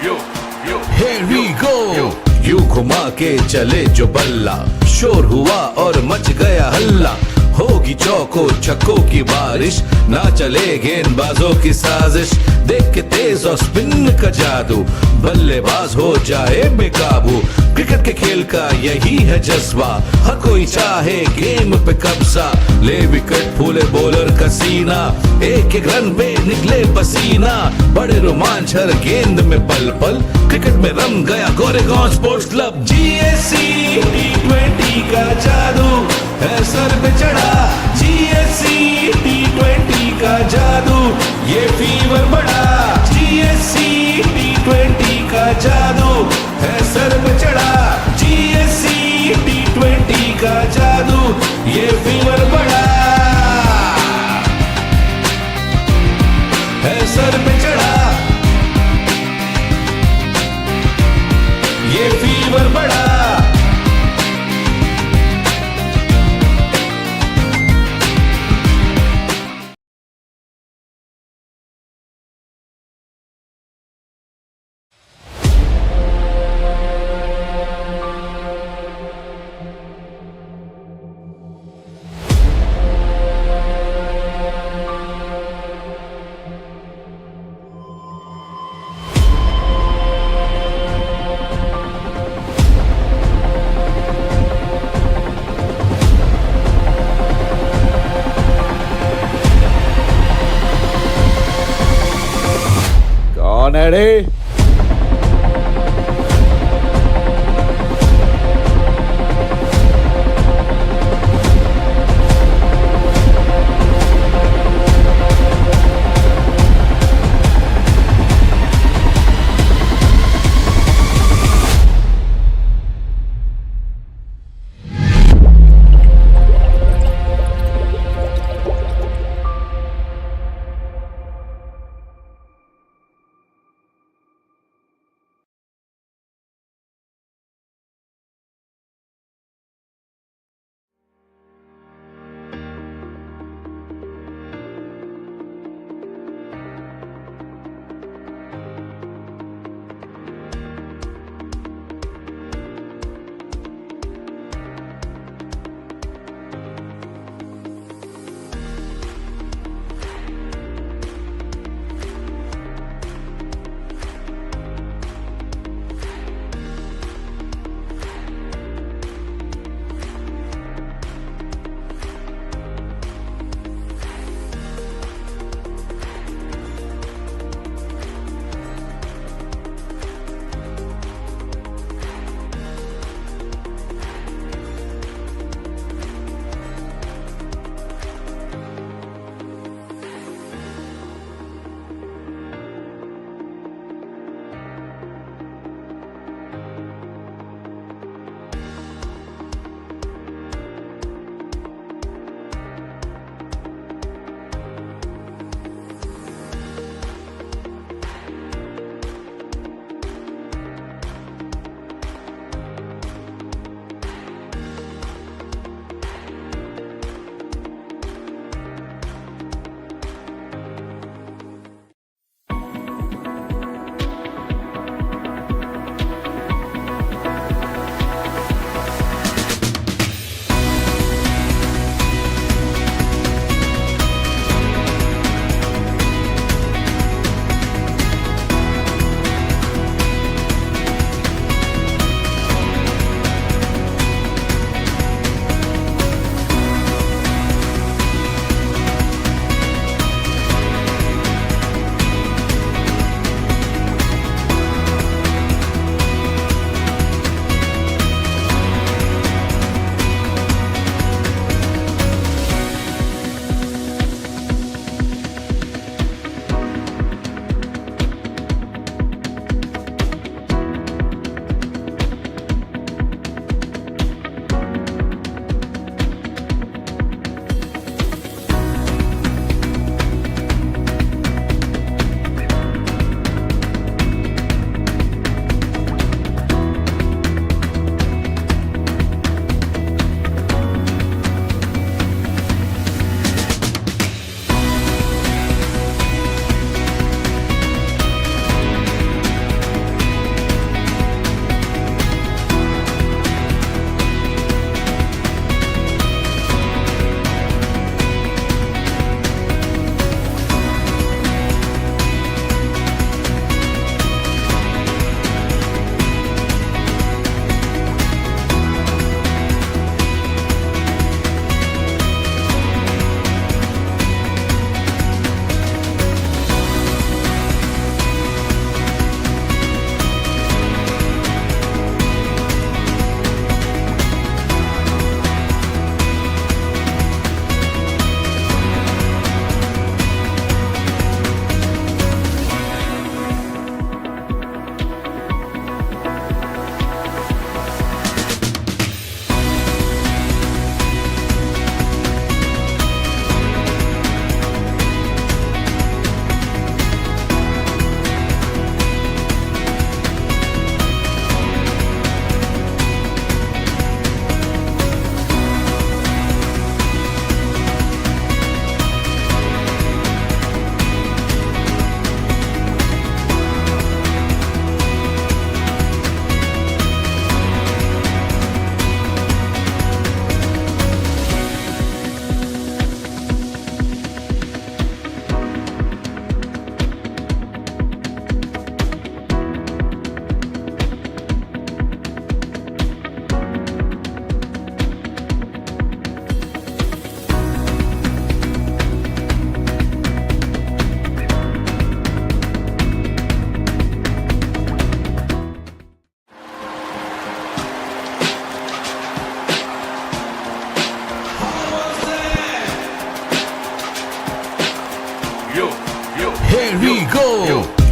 Here we go. You घुमा के चले जो बल्ला, शोर हुआ और मच गया हल्ला। होगी चौको छक्कों की बारिश, ना चले गेंदबाजों की साजिश। देख के तेज और स्पिन का जादू, बल्लेबाज हो जाए बेकाबू। क्रिकेट के खेल का यही है जज्बा, हर कोई चाहे गेम पे कब्जा। ले विकेट फूले बॉलर का सीना, एक एक रन पे निकले पसीना। बड़े रोमांच हर गेंद में पल पल, क्रिकेट में रम गया Goregaon sports club. GSC T20 का जादू है सर पे चढ़ा, GSC T20 का जादू ये फीवर बढ़ा। GSC T20 का जादू है सर पे चढ़ा, GSC T20 का जादू ये फीवर बढ़ा, है सर पे चढ़ा, ये फीवर बढ़ा। कौन है रे?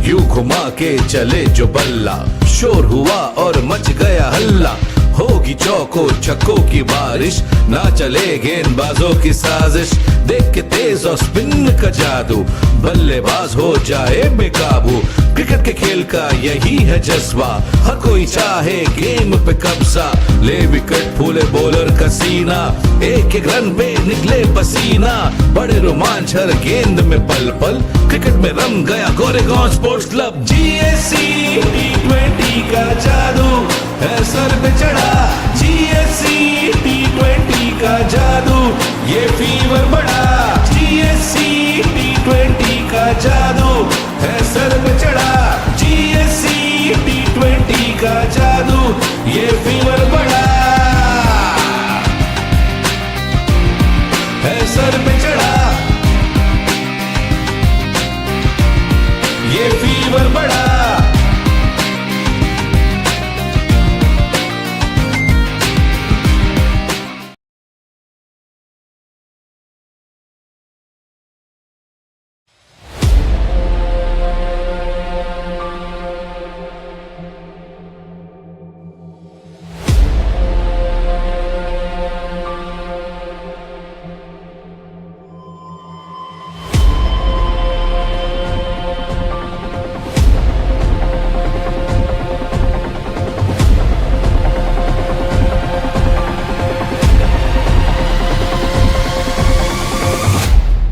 यूं घुमा के चले जो बल्ला, शोर हुआ और मच गया हल्ला। होगी चौको छक्कों की बारिश, ना चले गेंदबाजों की साजिश। देख के तेज और स्पिन का जादू, बल्लेबाज हो जाए बेकाबू। क्रिकेट के खेल का यही है जज्बा, हर कोई चाहे गेम पे कब्जा। ले विकेट फूले बॉलर का सीना, एक एक रन पे निकले पसीना। बड़े रोमांच हर गेंद में पल पल, क्रिकेट में रम गया Goregaon sports club. GSC T20 का जादू है सर पे चढ़ा, GSC T20 का जादू ये फीवर बढ़ा। GSC T20 का जादू है सर पे चढ़ा, GSC T20 का जादू ये फीवर बढ़ा। है सर पे चढ़ा, ये फीवर बढ़ा।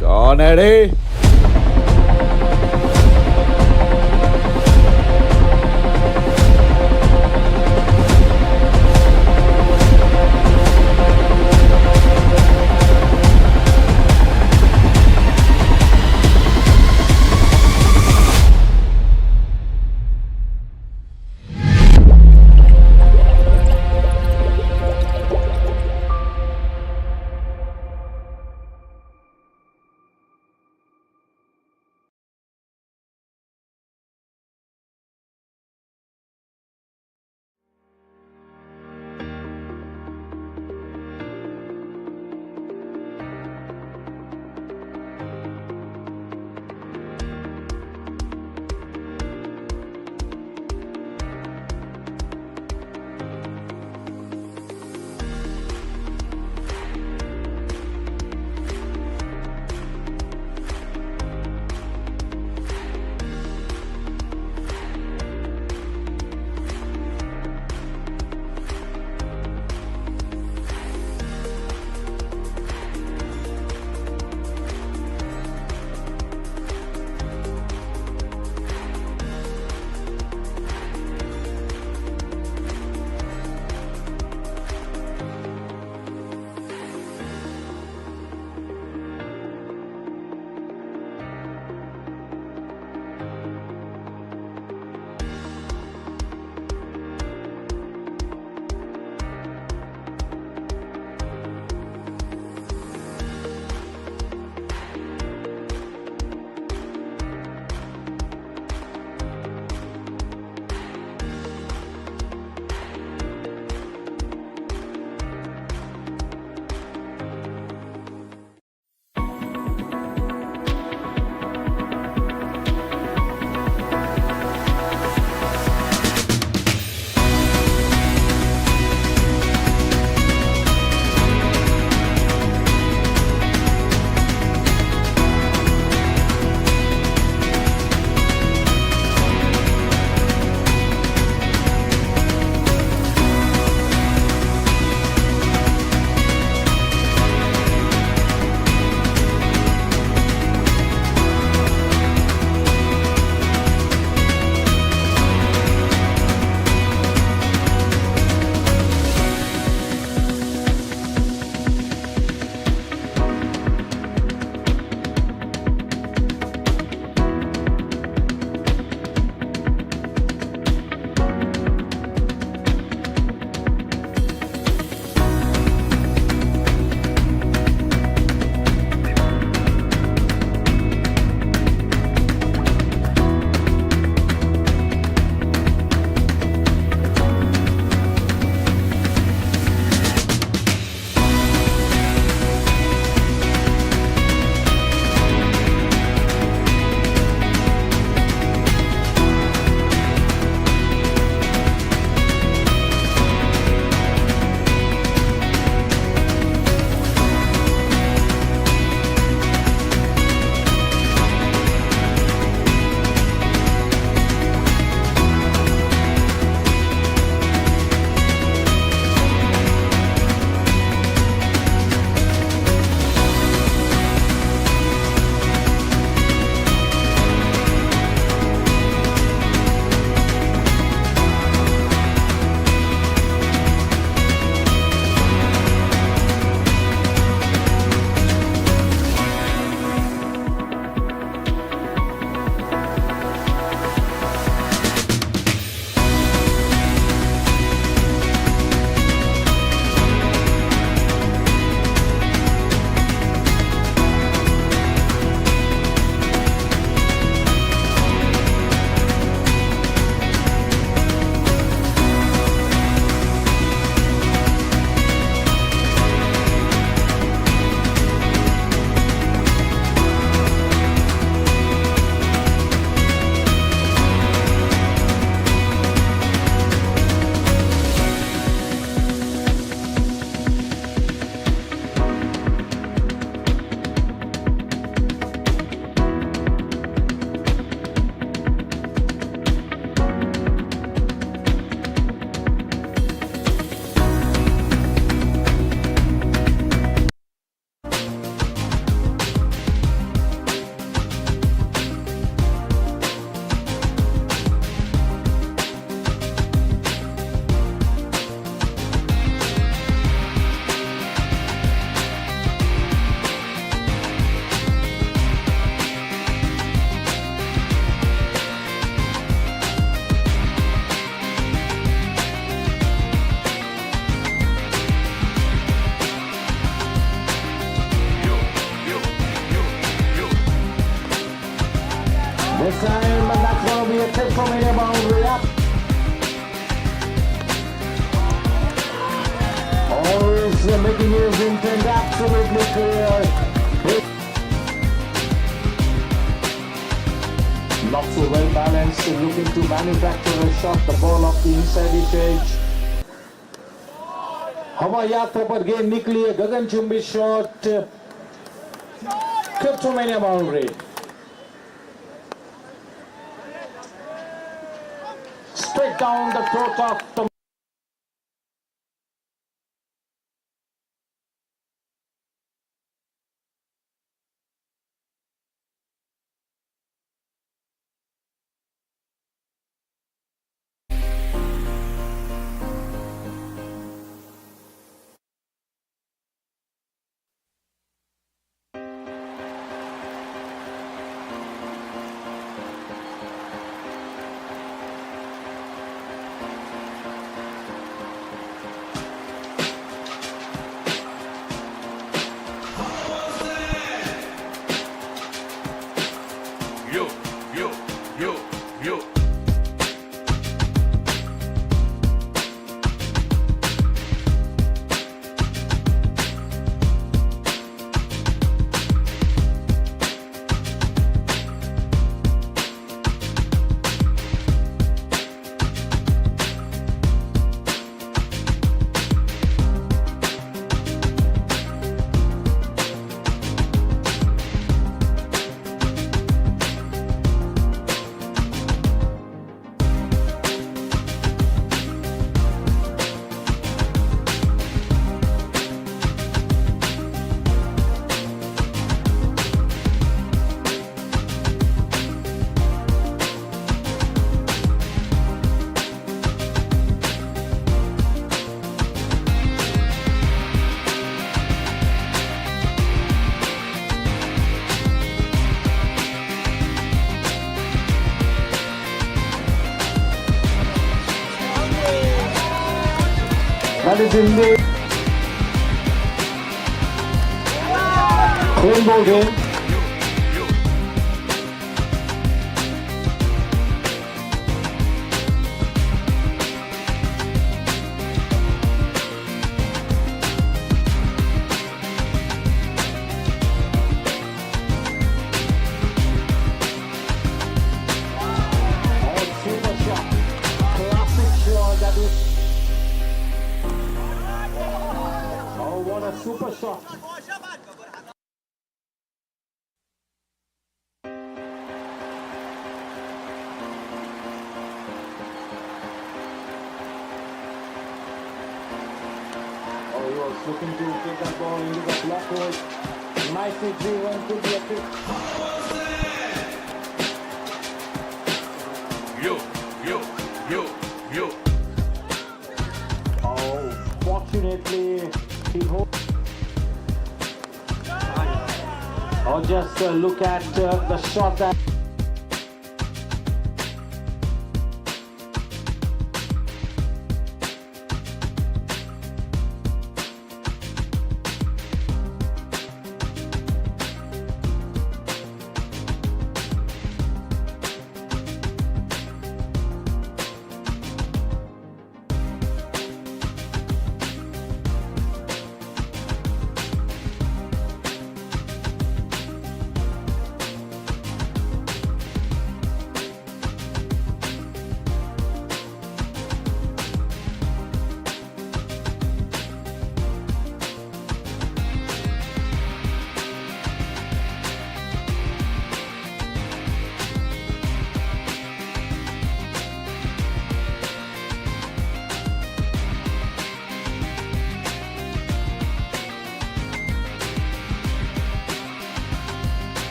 कौन है रे? from any boundary up. Always making his intent absolutely clear. Not so well balanced, looking to manufacture a shot, the ball off the inside edge. हवा यात्रा पर गेंद निकली है, गगनचुंबी shot, clipped from any boundary. Straight down the throat of the Yo, yo, yo, yo. that is in the clean ball game. Super shot, classic shot that is. Oh, what a super shot. Oh, he was looking to get that ball into the block hole. Nicely driven, could be a kick. Yo, yo, yo, yo. Oh, fortunately, he hoped. Oh, just look at the shot that.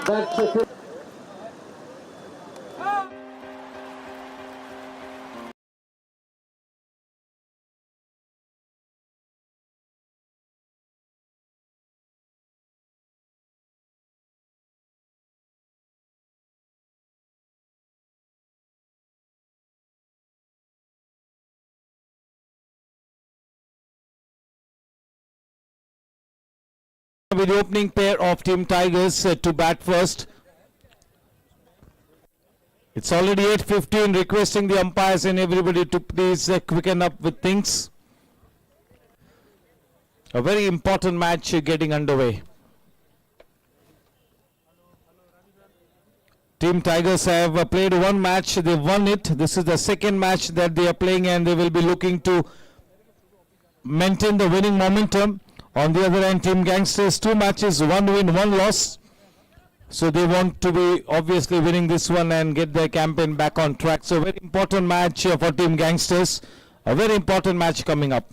That's With the opening pair of Team Tigers to bat first. It's already 8:15, requesting the umpires and everybody to please quicken up with things. A very important match getting underway. Team Tigers have played one match, they've won it. This is the second match that they are playing and they will be looking to maintain the winning momentum. On the other hand, Team Gangsters, 2 matches, 1 win, 1 loss. So they want to be obviously winning this one and get their campaign back on track. So very important match for Team Gangsters. A very important match coming up.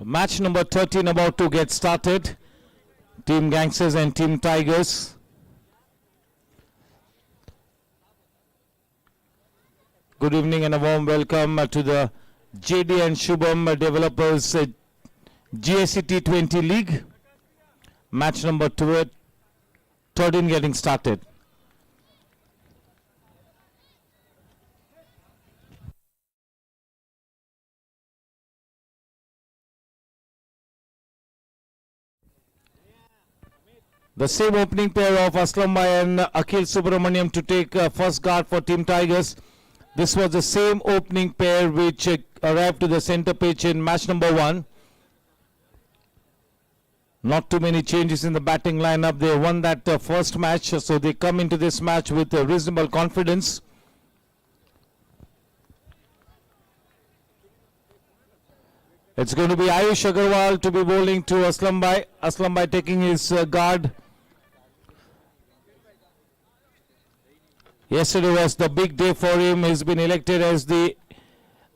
Match number 13 about to get started. Team Gangsters and Team Tigers. Good evening and a warm welcome to the JD and Shubham Developers GSC T20 League. Match number 13 getting started. The same opening pair of Aslam Bhai and Akhil Subramaniam to take first guard for Team Tigers. This was the same opening pair which arrived to the center pitch in match number 1. Not too many changes in the batting lineup. They won that first match, so they come into this match with reasonable confidence. It's going to be Ayush Agarwal to be bowling to Aslam Bhai. Aslam Bhai taking his guard. Yesterday was the big day for him. He's been elected as the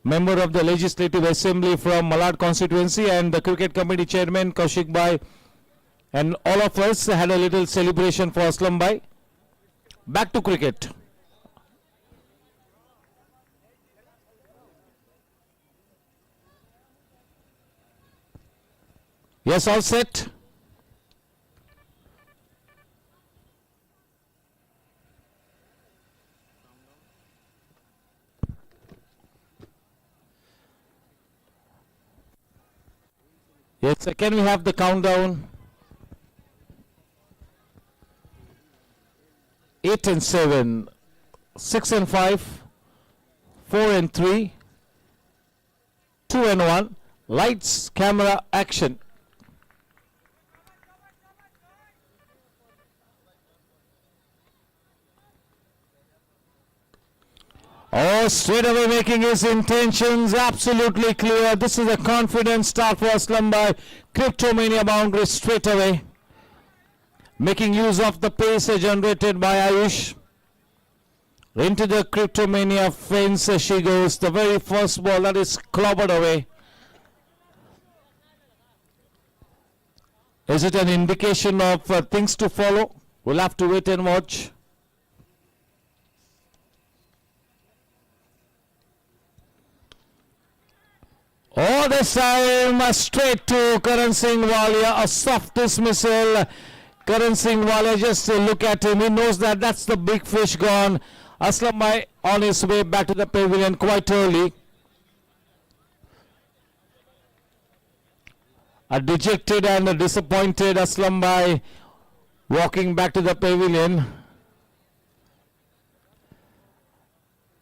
member of the Legislative Assembly from Malad constituency, and the cricket committee chairman Kaushik Bhai and all of us had a little celebration for Aslam Bhai. Back to cricket. Yes, all set. Yes, can we have the countdown? 8 and 7, 6 and 5, 4 and 3, 2 and 1. Lights, camera, action. Oh, straight away making his intentions absolutely clear. This is a confident start for Aslam Bhai. Cryptomania boundary straight away. Making use of the pace generated by Ayush. Into the Cryptomania fence she goes. The very first ball that is clobbered away. Is it an indication of things to follow? We'll have to wait and watch. Oh, this time straight to Karan Singh Walia, a soft dismissal. Karan Singh Walia, just look at him. He knows that that's the big fish gone. Aslam Bhai on his way back to the pavilion quite early. A dejected and a disappointed Aslam Bhai walking back to the pavilion.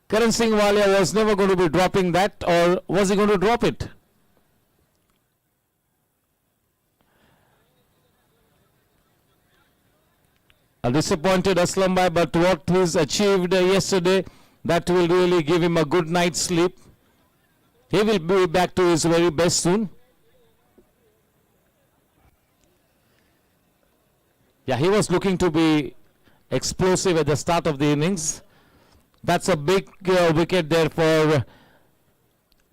Karan Singh Walia was never going to be dropping that, or was he going to drop it? A disappointed Aslam Bhai, but what he's achieved yesterday, that will really give him a good night's sleep. He will be back to his very best soon. Yeah, he was looking to be explosive at the start of the innings. That's a big wicket there for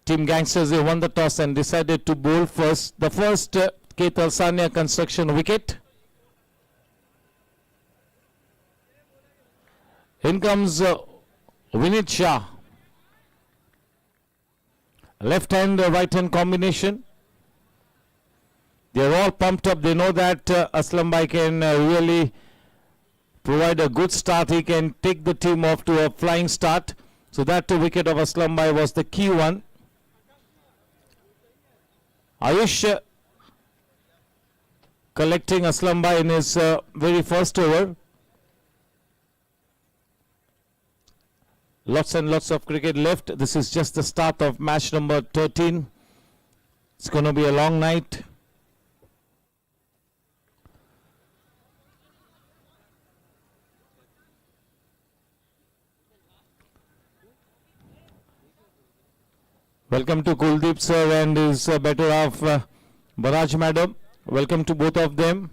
Team Gangsters. They won the toss and decided to bowl first. The first Ketal Sania construction wicket. In comes Vinit Shah. Left hand, right hand combination. They're all pumped up. They know that Aslam Bhai can really provide a good start. He can take the team off to a flying start. So that wicket of Aslam Bhai was the key one. Ayush collecting Aslam Bhai in his very first over. Lots and lots of cricket left. This is just the start of match number 13. It's going to be a long night. Welcome to Kuldeep sir and his better half Baraj madam. Welcome to both of them.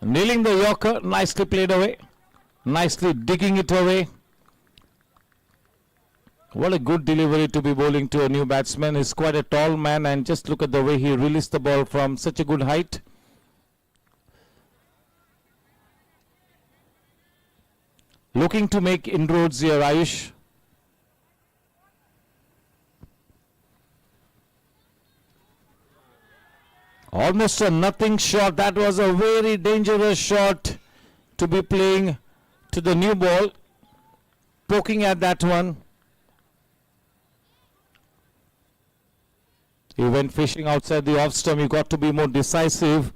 Nailing the Yorker, nicely played away, nicely digging it away. What a good delivery to be bowling to a new batsman. He's quite a tall man, and just look at the way he released the ball from such a good height. Looking to make inroads here, Ayush. Almost a nothing shot. That was a very dangerous shot to be playing to the new ball. Poking at that one. He went fishing outside the off stump. You got to be more decisive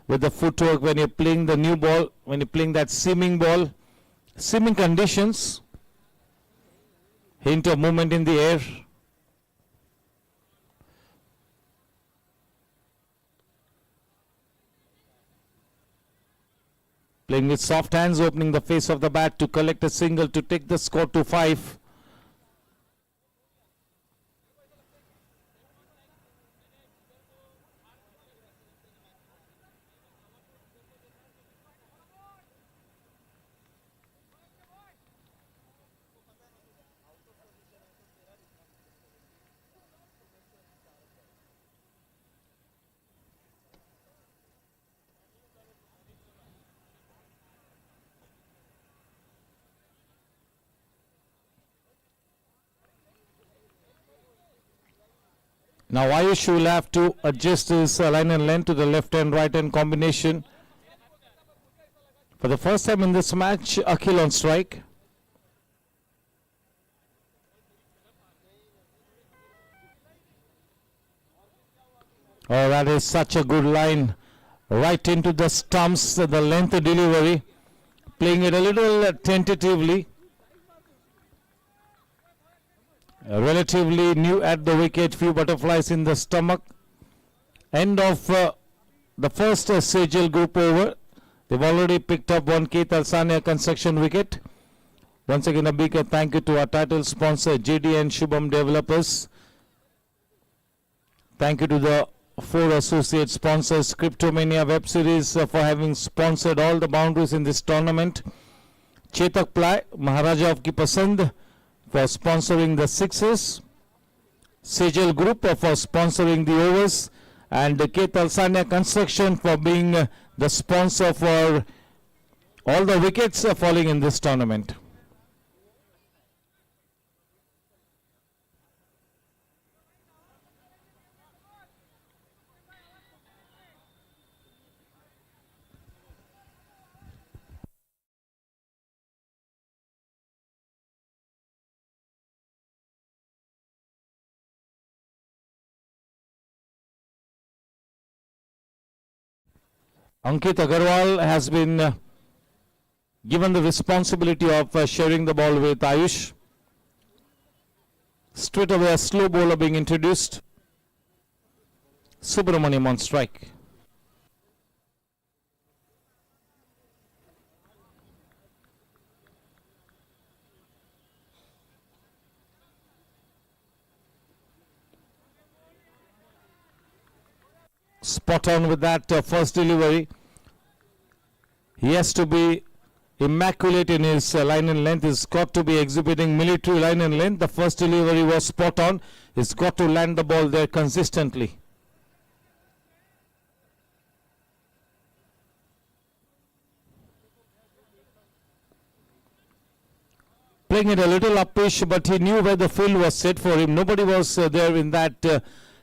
with the footwork when you're playing the new ball, when you're playing that seaming ball. Seaming conditions. Hint of movement in the air. Playing with soft hands, opening the face of the bat to collect a single to take the score to 5. Now Ayush will have to adjust his line and length to the left and right hand combination. For the first time in this match, Akhil on strike. Oh, that is such a good line. Right into the stumps, the length delivery. Playing it a little tentatively. Relatively new at the wicket, few butterflies in the stomach. End of the first Sejal group over. They've already picked up one Ketal Sania construction wicket. Once again, a big thank you to our title sponsor JD and Shubham Developers. Thank you to the 4 associate sponsors, Cryptomania Web Series for having sponsored all the boundaries in this tournament. Chetak Ply, Maharaja of Ki Pasand, for sponsoring the sixes, Sejal Group for sponsoring the overs, and Ketal Sania Construction for being the sponsor for all the wickets falling in this tournament. Ankit Agarwal has been given the responsibility of sharing the ball with Ayush. Straight away a slow bowler being introduced. Subramaniam on strike. Spot on with that first delivery. He has to be immaculate in his line and length. He's got to be exhibiting military line and length. The first delivery was spot on. He's got to land the ball there consistently. Playing it a little uppish, but he knew where the field was set for him. Nobody was there in that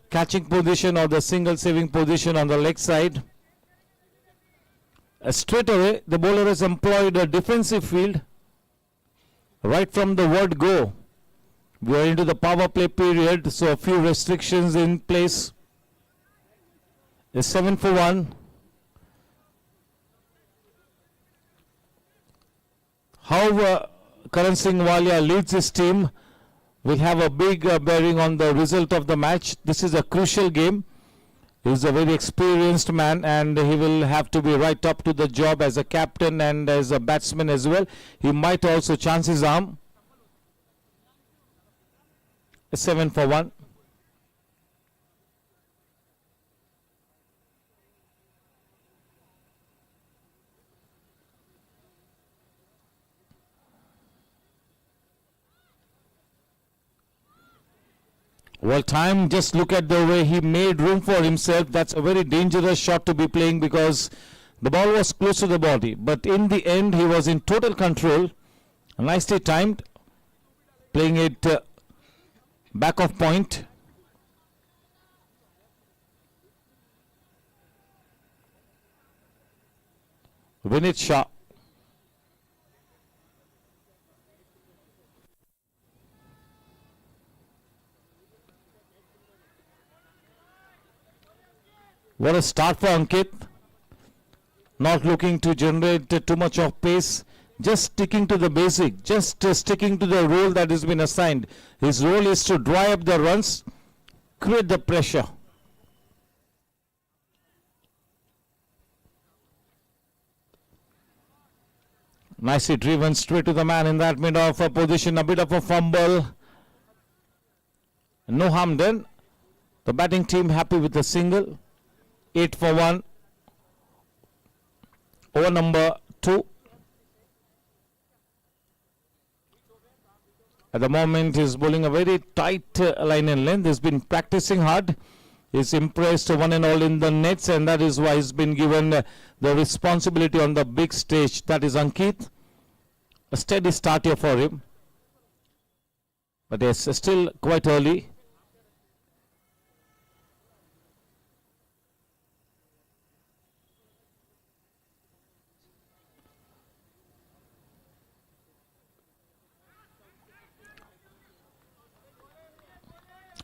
catching position or the single saving position on the leg side. Straight away, the bowler has employed a defensive field right from the word go. We are into the power play period, so a few restrictions in place. A 7 for 1. How Karan Singh Walia leads his team will have a big bearing on the result of the match. This is a crucial game. He's a very experienced man and he will have to be right up to the job as a captain and as a batsman as well. He might also chance his arm. A 7 for 1. Well, time, just look at the way he made room for himself. That's a very dangerous shot to be playing because the ball was close to the body. But in the end, he was in total control. Nicely timed. Playing it back of point. Vinit Shah. What a start for Ankit. Not looking to generate too much of pace. Just sticking to the basic. Just sticking to the role that has been assigned. His role is to dry up the runs, create the pressure. Nicely driven straight to the man in that mid-off position. A bit of a fumble. No harm done. The batting team happy with the single. 8 for 1. Over number 2. At the moment, he's bowling a very tight line and length. He's been practicing hard. He's impressed one and all in the nets, and that is why he's been given the responsibility on the big stage. That is Ankit. A steady start here for him. But it's still quite early.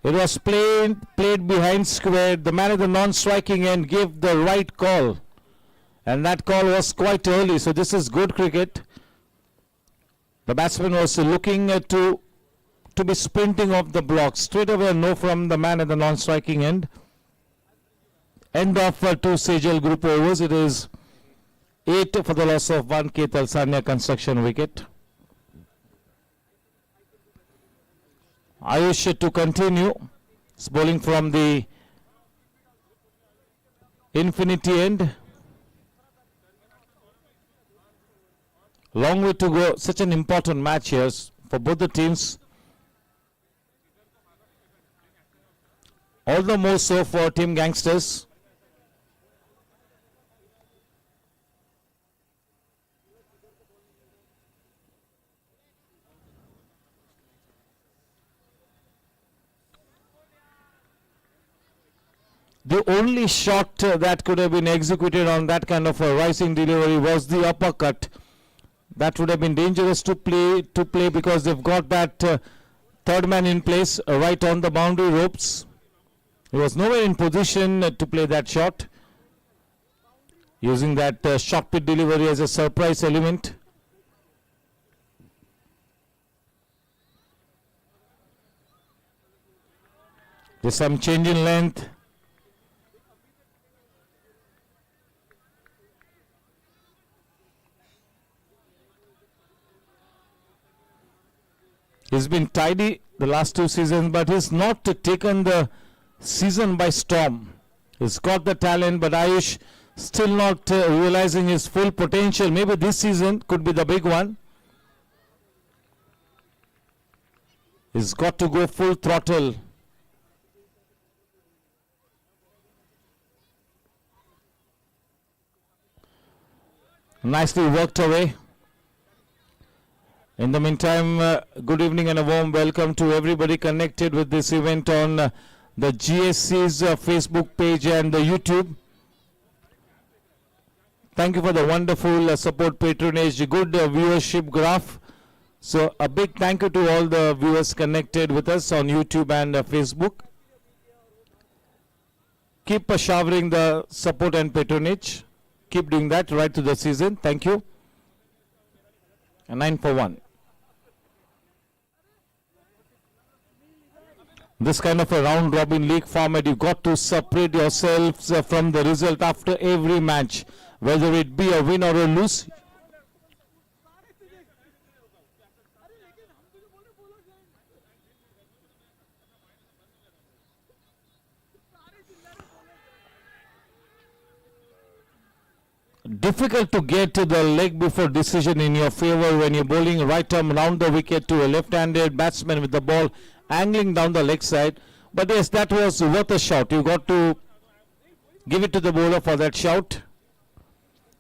It was played behind square. The man at the non-striking end gave the right call. And that call was quite early. So this is good cricket. The batsman was looking to be sprinting off the block. Straight away a no from the man at the non-striking end. End of 2 Sejal group overs. It is 8 for the loss of 1 Ketal Sanya construction wicket. Ayush to continue. It's bowling from the infinity end. Long way to go. Such an important match here for both the teams. All the more so for Team Gangsters. The only shot that could have been executed on that kind of a rising delivery was the uppercut. That would have been dangerous to play because they've got that third man in place right on the boundary ropes. He was nowhere in position to play that shot. using that short pitch delivery as a surprise element. There's some change in length. He's been tidy the last 2 seasons, but he's not taken the season by storm. He's got the talent, but Ayush still not realizing his full potential. Maybe this season could be the big one. He's got to go full throttle. Nicely worked away. In the meantime, good evening and a warm welcome to everybody connected with this event on the GSC's Facebook page and the YouTube. Thank you for the wonderful support, patronage, good viewership graph. So a big thank you to all the viewers connected with us on YouTube and Facebook. Keep showering the support and patronage. Keep doing that right through the season. Thank you. And 9 for 1. This kind of a round robin league format, you've got to separate yourselves from the result after every match, whether it be a win or a lose. Difficult to get to the leg before decision in your favor when you're bowling right arm round the wicket to a left-handed batsman with the ball angling down the leg side. But yes, that was worth a shot. You got to give it to the bowler for that shout.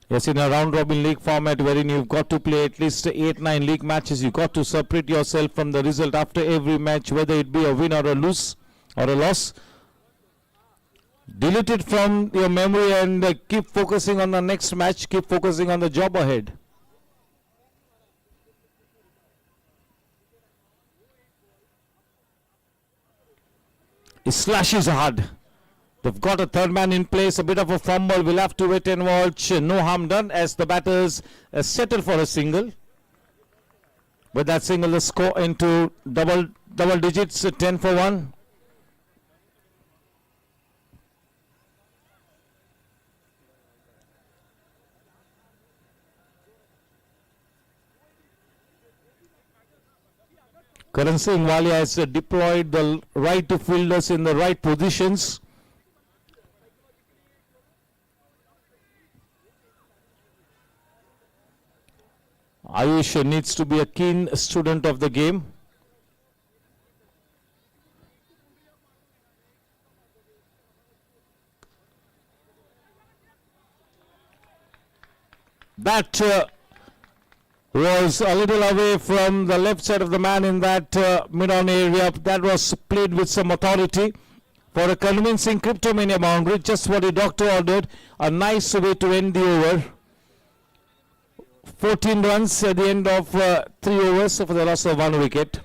Yes, in a round robin league format wherein you've got to play at least 8-9 league matches, you got to separate yourself from the result after every match, whether it be a win or a lose or a loss. Delete it from your memory and keep focusing on the next match, keep focusing on the job ahead. He slashes hard. They've got a third man in place, a bit of a fumble. We'll have to wait and watch. No harm done as the batters settle for a single. With that single, the score into double digits, 10 for 1. Karan Singh Walia has deployed the right fielders in the right positions. Ayush needs to be a keen student of the game. That was a little away from the left side of the man in that mid-on area. That was played with some authority for a convincing Cryptomania boundary. Just what the doctor ordered. A nice way to end the over. 14 runs at the end of 3 overs for the loss of 1 wicket.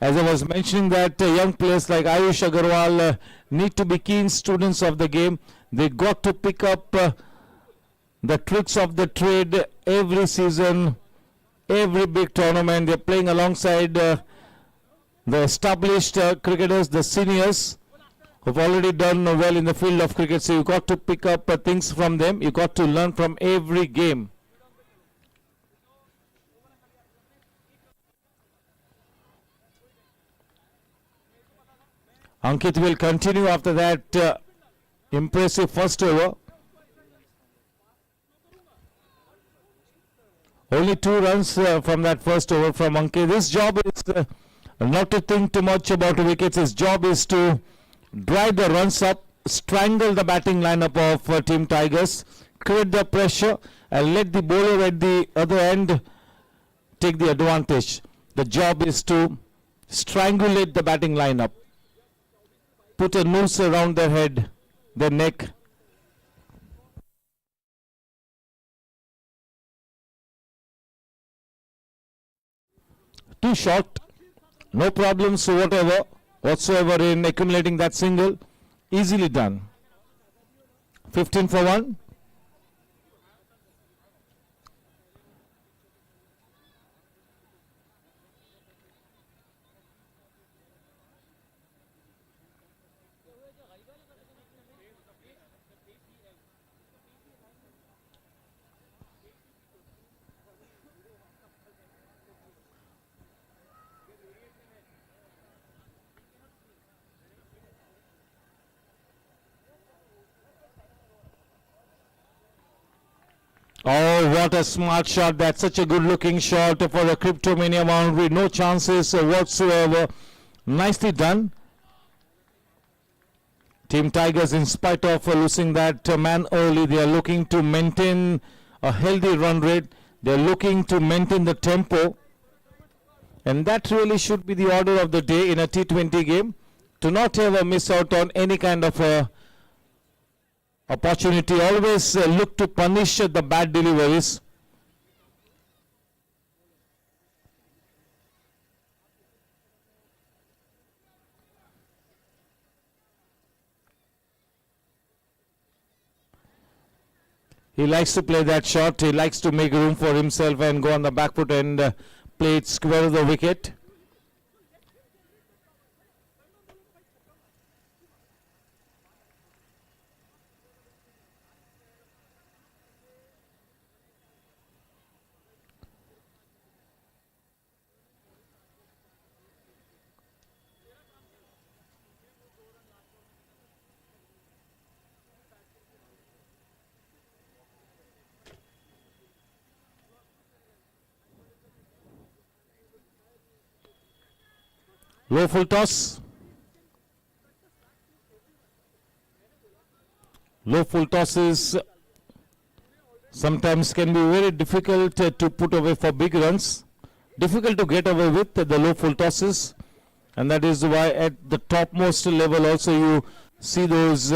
As I was mentioning that young players like Ayush Agarwal need to be keen students of the game. They got to pick up the tricks of the trade every season, every big tournament. They're playing alongside the established cricketers, the seniors, who've already done well in the field of cricket. So you got to pick up things from them. You got to learn from every game. Ankit will continue after that impressive first over. Only 2 runs from that first over from Ankit. His job is not to think too much about wickets. His job is to drive the runs up, strangle the batting lineup of Team Tigers, create the pressure and let the bowler at the other end take the advantage. The job is to strangulate the batting lineup. Put a noose around their head, their neck. Too short, no problems whatsoever in accumulating that single. Easily done. 15 for 1. Oh, what a smart shot. That's such a good looking shot for the Cryptomania boundary. No chances whatsoever. Nicely done. Team Tigers, in spite of losing that man early, they are looking to maintain a healthy run rate. They are looking to maintain the tempo. And that really should be the order of the day in a T20 game. To not ever miss out on any kind of opportunity. Always look to punish the bad deliveries. He likes to play that shot. He likes to make room for himself and go on the back foot and play it square of the wicket. Low full toss. Low full tosses sometimes can be very difficult to put away for big runs. Difficult to get away with the low full tosses. And that is why at the topmost level also you see those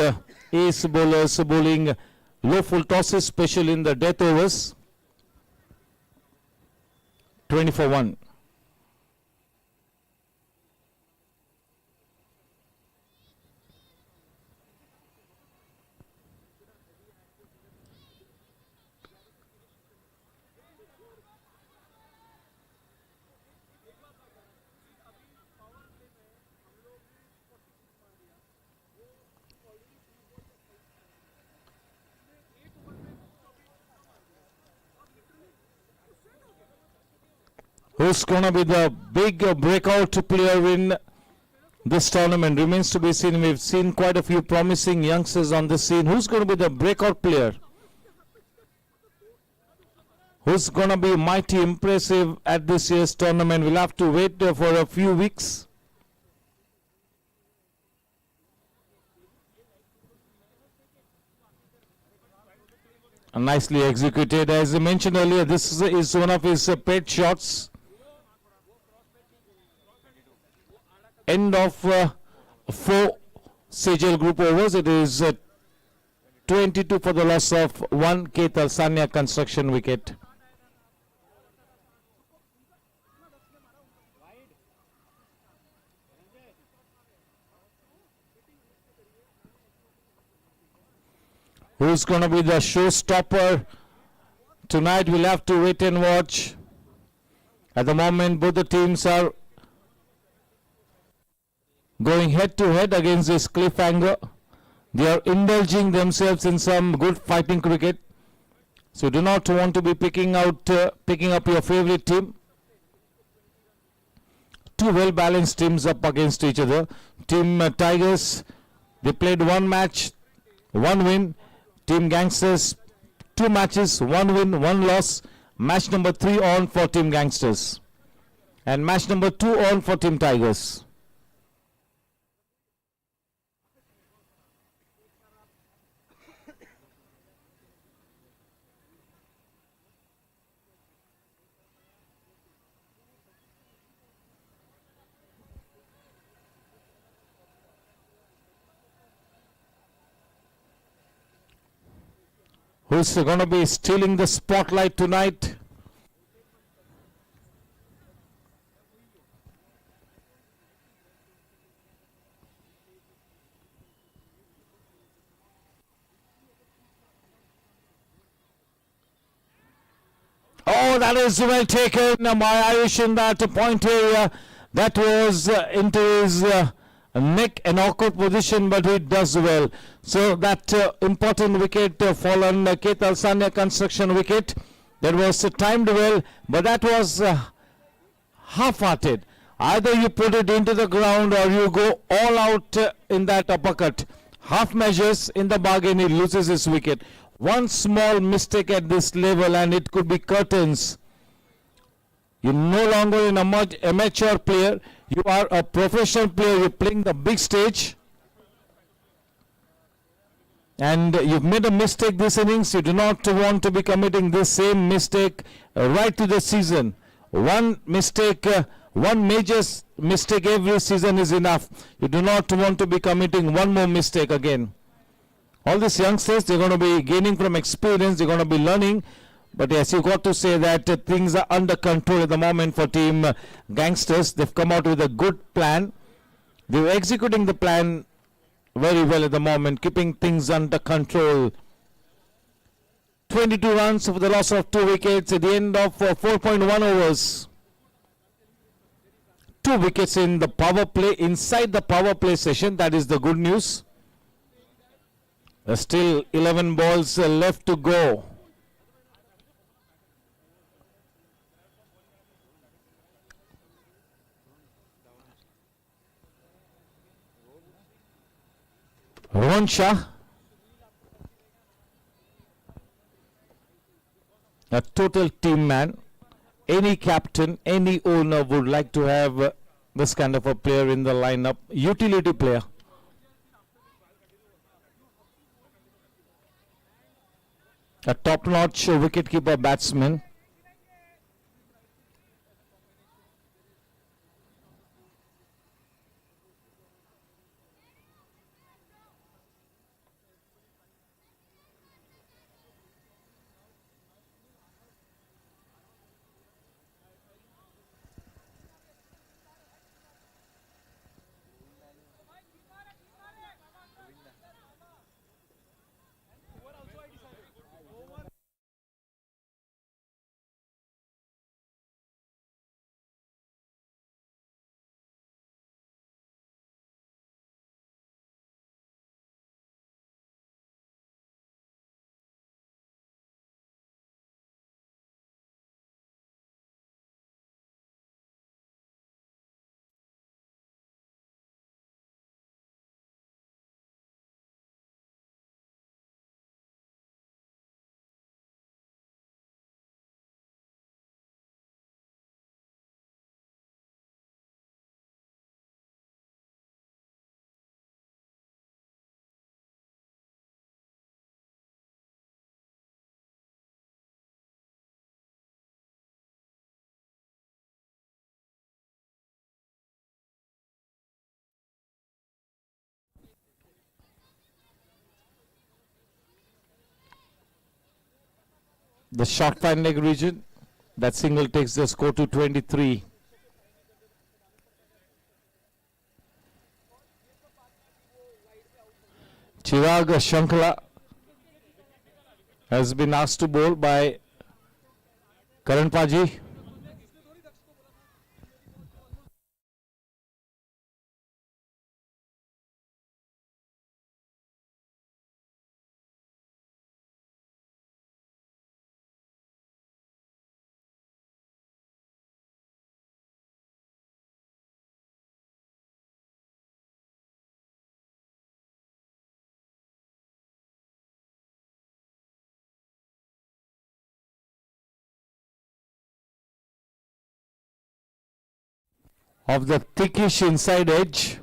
ace bowlers bowling low full tosses, especially in the death overs. 20 for 1. Who's going to be the big breakout player in this tournament remains to be seen. We've seen quite a few promising youngsters on the scene. Who's going to be the breakout player? Who's going to be mighty impressive at this year's tournament? We'll have to wait for a few weeks. Nicely executed. As I mentioned earlier, this is one of his pet shots. End of 4 Sejal group overs. It is 22 for the loss of 1 Ketal Sanya construction wicket. Who's going to be the showstopper tonight? We'll have to wait and watch. At the moment, both the teams are going head to head against this cliffhanger. They are indulging themselves in some good fighting cricket. So do not want to be picking up your favorite team. Two well balanced teams up against each other. Team Tigers, they played 1 match, 1 win. Team Gangsters, 2 matches, 1 win, 1 loss. Match number 3 on for Team Gangsters. And match number 2 on for Team Tigers. Who's going to be stealing the spotlight tonight? Oh, that is well taken by Ayush in that point area. That was into his neck, an awkward position, but he does well. So that important wicket fallen, Ketal Sanya construction wicket. That was timed well, but that was half-hearted. Either you put it into the ground or you go all out in that uppercut. Half measures in the bargain, he loses his wicket. One small mistake at this level and it could be curtains. You're no longer an amateur player. You are a professional player. You're playing the big stage. And you've made a mistake this innings. You do not want to be committing this same mistake right to the season. One mistake, one major mistake every season is enough. You do not want to be committing one more mistake again. All these youngsters, they're going to be gaining from experience. They're going to be learning. But yes, you got to say that things are under control at the moment for team Gangsters. They've come out with a good plan. They're executing the plan very well at the moment, keeping things under control. 22 runs for the loss of 2 wickets at the end of 4.1 overs. 2 wickets in the power play, inside the power play session. That is the good news. There's still 11 balls left to go. Rohan Shah, a total team man. Any captain, any owner would like to have this kind of a player in the lineup. Utility player. A top-notch wicketkeeper batsman. The short fine leg region. That single takes the score to 23. Chirag Shankala has been asked to bowl by Karan Paji. Of the thickish inside edge.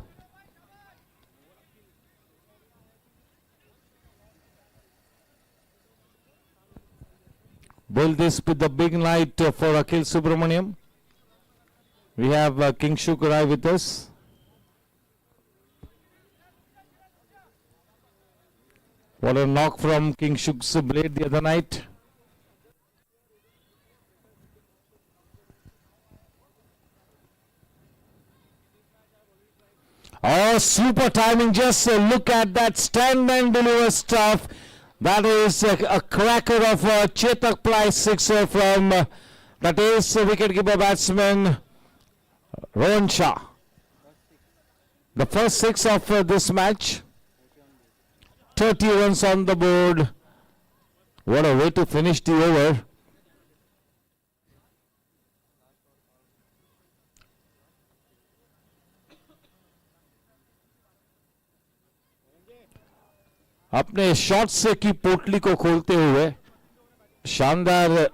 Build this with the big night for Akhil Subramaniam. We have King Shukurai with us. What a knock from King Shuk's blade the other night. Oh, super timing. Just look at that stand and deliver stuff. That is a cracker of Chetak Ply sixer from that is wicketkeeper batsman Rohan Shah. The first 6 of this match. 30 runs on the board. What a way to finish the over. अपने shot से की पोटली को खोलते हुए शानदार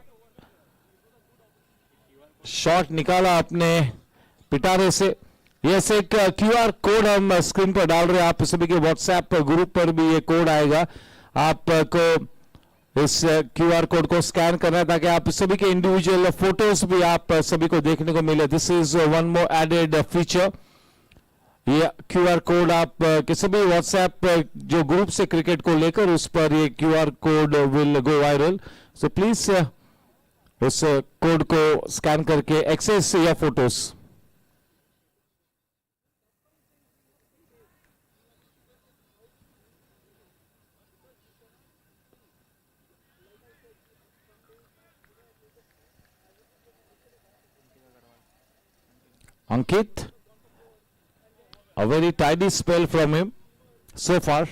shot निकाला अपने पिटारे से। यस, एक क्यूआर कोड हम स्क्रीन पर डाल रहे हैं, आप सभी के व्हाट्सएप ग्रुप पर भी ये कोड आएगा। आपको इस क्यूआर कोड को स्कैन करना है ताकि आप सभी के इंडिविजुअल फोटोज भी आप सभी को देखने को मिले। This is one more added feature. ये क्यूआर कोड आप किसी भी व्हाट्सएप जो ग्रुप से क्रिकेट को लेकर उस पर ये QR code will go viral. So please उस कोड को स्कैन करके एक्सेस या photos. Ankit, a very tidy spell from him so far.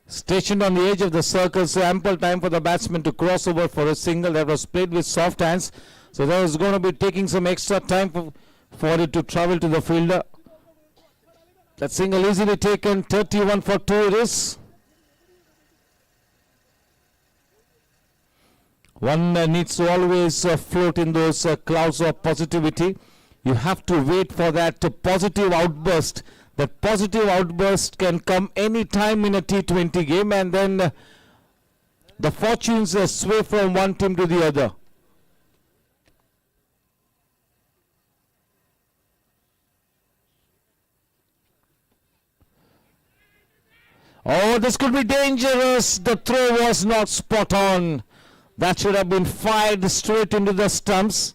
Stationed on the edge of the circle, so ample time for the batsman to cross over for a single. That was played with soft hands, so that was going to be taking some extra time for it to travel to the fielder. That single easily taken, 31 for 2 it is. One needs to always float in those clouds of positivity. You have to wait for that positive outburst. That positive outburst can come any time in a T20 game, and then the fortunes sway from one team to the other. Oh, this could be dangerous. The throw was not spot on. That should have been fired straight into the stumps.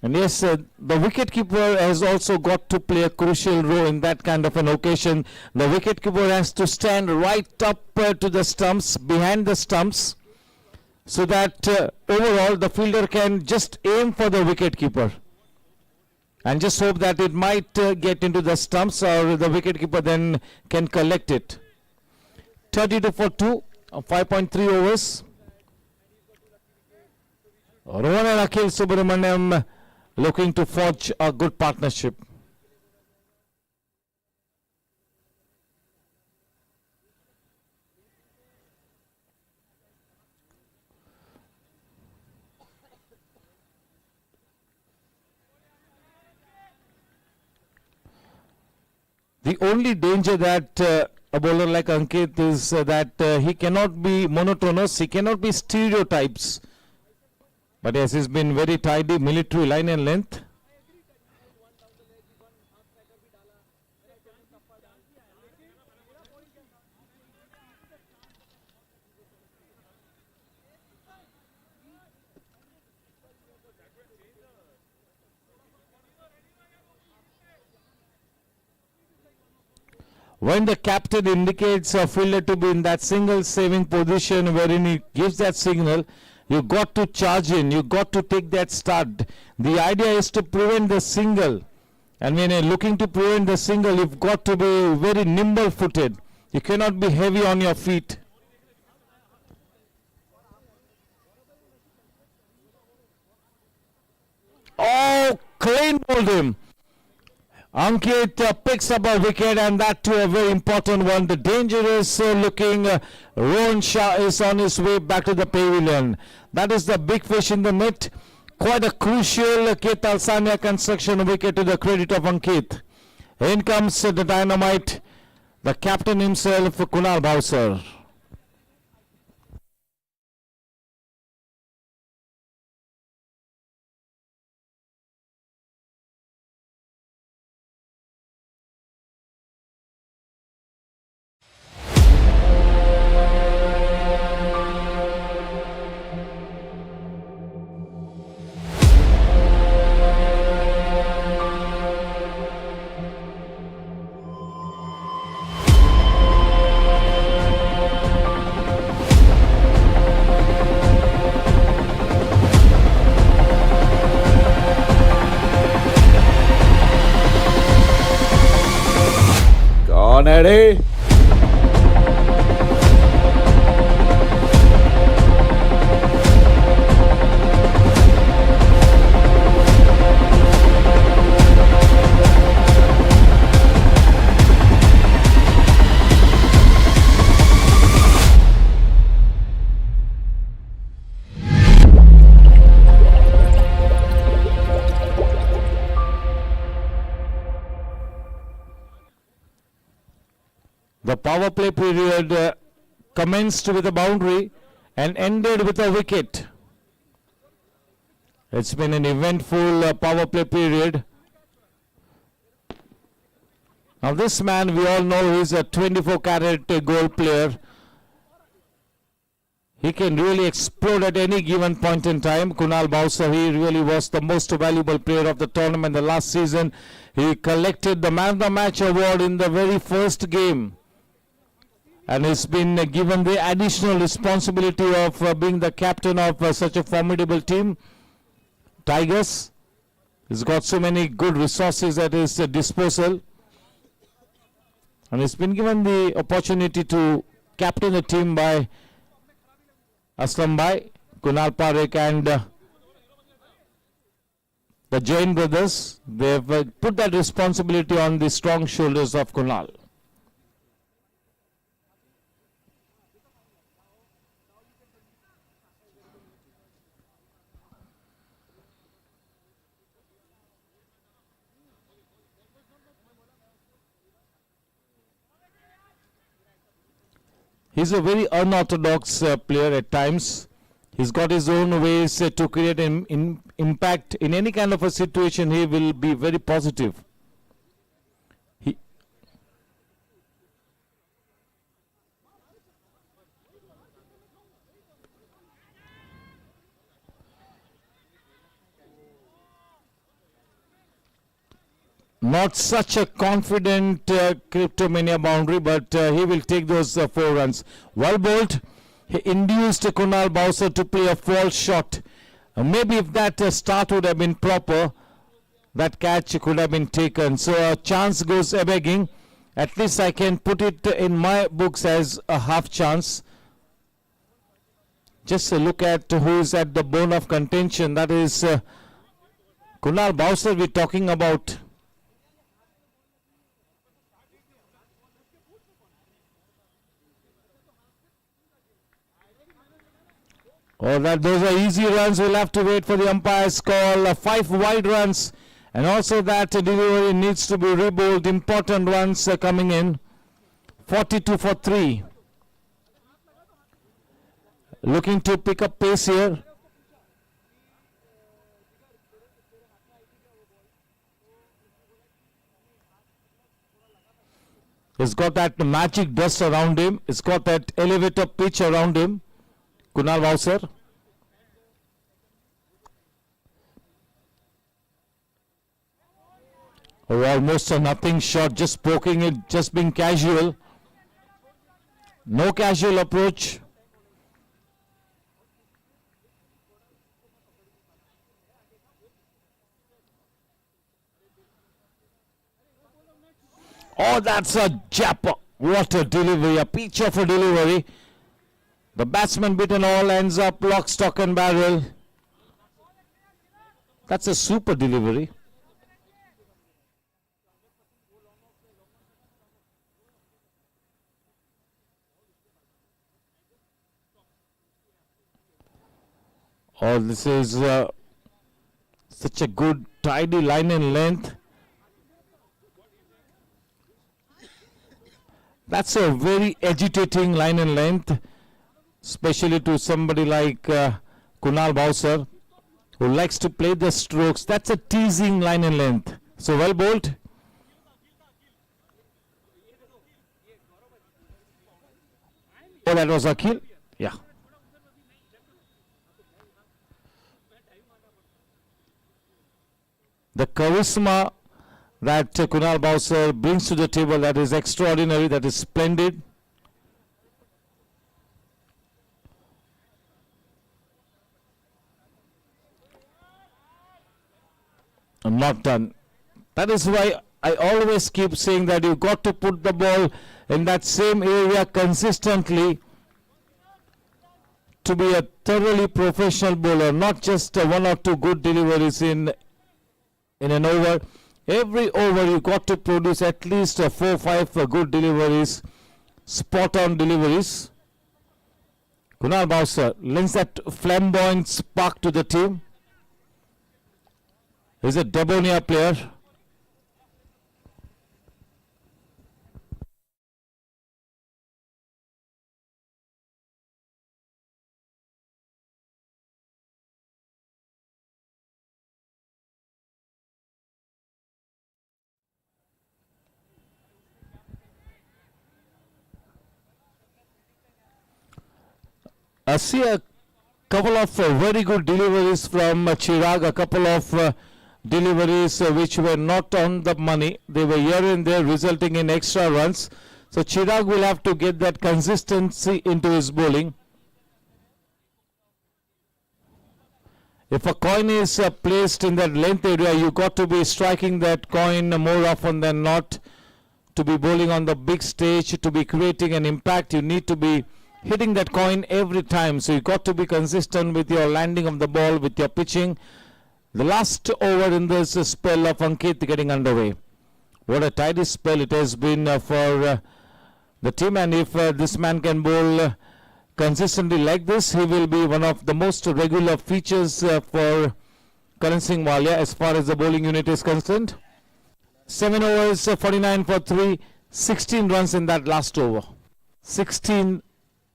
And yes, the wicketkeeper has also got to play a crucial role in that kind of an occasion. The wicketkeeper has to stand right up to the stumps, behind the stumps, so that overall the fielder can just aim for the wicketkeeper and just hope that it might get into the stumps, or the wicketkeeper then can collect it. 32 for 2, 5.3 overs. Rohan and Akhil Subramaniam looking to forge a good partnership. The only danger that a bowler like Ankit is that he cannot be monotonous, he cannot be stereotypes. But yes, he's been very tidy, military line and length. When the captain indicates a fielder to be in that single saving position wherein he gives that signal, you got to charge in, you got to take that start. The idea is to prevent the single. And when you're looking to prevent the single, you've got to be very nimble footed. You cannot be heavy on your feet. Oh, clean bowled him. Ankit picks up a wicket, and that too a very important one. The dangerous looking Rohan Shah is on his way back to the pavilion. That is the big fish in the net. Quite a crucial Ketal Sanya construction wicket to the credit of Ankit. In comes the dynamite, the captain himself, Kunal Bhavsar. कौन है रे? power play period commenced with a boundary and ended with a wicket. It's been an eventful power play period. Now this man, we all know, he's a 24-carat goal player. He can really explode at any given point in time. Kunal Bowser, he really was the most valuable player of the tournament the last season. He collected the Man of the Match award in the very first game. And he's been given the additional responsibility of being the captain of such a formidable team. Tigers. He's got so many good resources at his disposal. And he's been given the opportunity to captain the team by Aslam Bhai, Kunal Parekh and the Jain brothers. They've put that responsibility on the strong shoulders of Kunal. He's a very unorthodox player at times. He's got his own ways to create an impact. In any kind of a situation, he will be very positive. Not such a confident Cryptomania boundary, but he will take those 4 runs. Well bowled. He induced Kunal Bowser to play a false shot. Maybe if that start would have been proper, that catch could have been taken. So a chance goes begging. At least I can put it in my books as a half chance. Just a look at who is at the bone of contention. That is Kunal Bowser we're talking about. Oh, those are easy runs. We'll have to wait for the umpire's call. 5 wide runs. And also that delivery needs to be rebowled. Important runs coming in. 42 for 3. Looking to pick up pace here. He's got that magic dust around him. He's got that elevator pitch around him. Kunal Bowser. Oh, almost a nothing shot, just poking it, just being casual. No casual approach. Oh, that's a japper. What a delivery, a peach of a delivery. The batsman bitten all, ends up lock, stock and barrel. That's a super delivery. Oh, this is such a good tidy line and length. That's a very agitating line and length, especially to somebody like Kunal Bowser, who likes to play the strokes. That's a teasing line and length. So well bowled. Oh, that was a kill. Yeah. The charisma that Kunal Bowser brings to the table, that is extraordinary, that is splendid. I'm not done. That is why I always keep saying that you've got to put the ball in that same area consistently to be a thoroughly professional bowler, not just 1 or 2 good deliveries in an over. Every over you got to produce at least 4 or 5 good deliveries, spot on deliveries. Kunal Bowser lends that flamboyant spark to the team. He's a debonair player. I see a couple of very good deliveries from Chirag, a couple of deliveries which were not on the money. They were here and there, resulting in extra runs. So Chirag will have to get that consistency into his bowling. If a coin is placed in that length area, you got to be striking that coin more often than not. To be bowling on the big stage, to be creating an impact, you need to be hitting that coin every time. So you got to be consistent with your landing of the ball, with your pitching. The last over in this spell of Ankit getting underway. What a tidy spell it has been for the team, and if this man can bowl consistently like this, he will be one of the most regular features for Karan Singh Walia as far as the bowling unit is concerned. 7 overs, 49 for 3, 16 runs in that last over. 16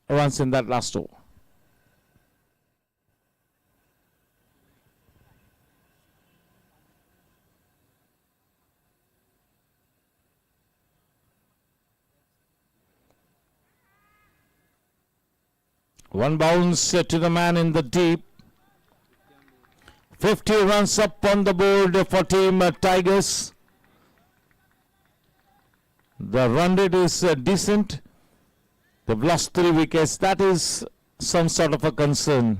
runs in that last over. One bounce to the man in the deep. 50 runs up on the board for team Tigers. The run rate is decent. They've lost 3 wickets. That is some sort of a concern.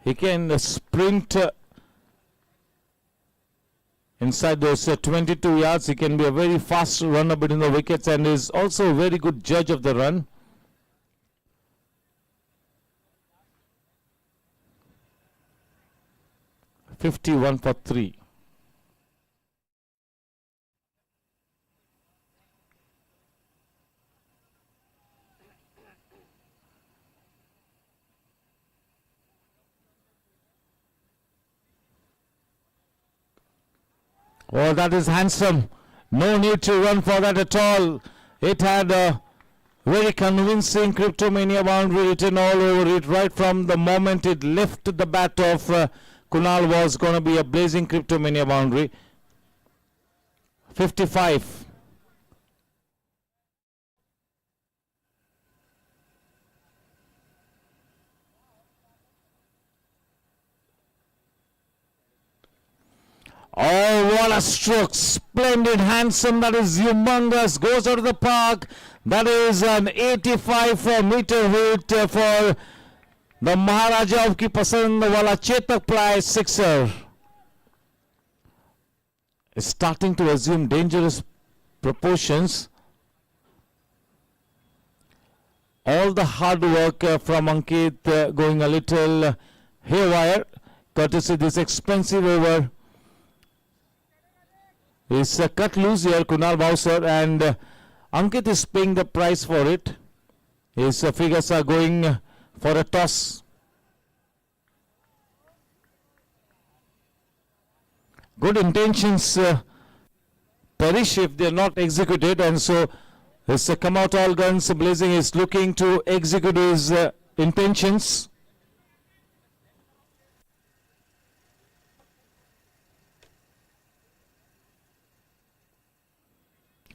He can sprint inside those 22 yards. He can be a very fast runner between the wickets and is also a very good judge of the run. (51 for 3). Oh, that is handsome. No need to run for that at all. It had a very convincing Cryptomania boundary written all over it. Right from the moment it left the bat of Kunal was going to be a blazing Cryptomania boundary. 55. Oh, what a stroke. Splendid, handsome. That is humongous. Goes out of the park. That is an 85-meter hit for the Maharaja of Ki Pasand Wala Chetak Ply sixer. Is starting to assume dangerous proportions. All the hard work from Ankit going a little haywire, courtesy this expensive over. Is cut loose here, Kunal Bowser, and Ankit is paying the price for it. His figures are going for a toss. Good intentions perish if they are not executed, and so his come out all guns blazing is looking to execute his intentions.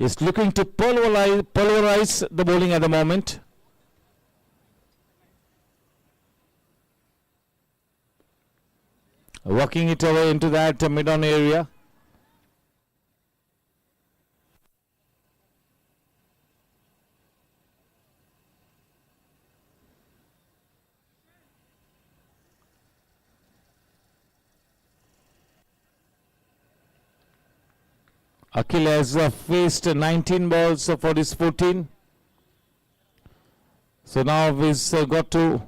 Is looking to pulverize the bowling at the moment. Working it away into that mid-on area. Akhil has faced 19 balls for his 14. So now he's got to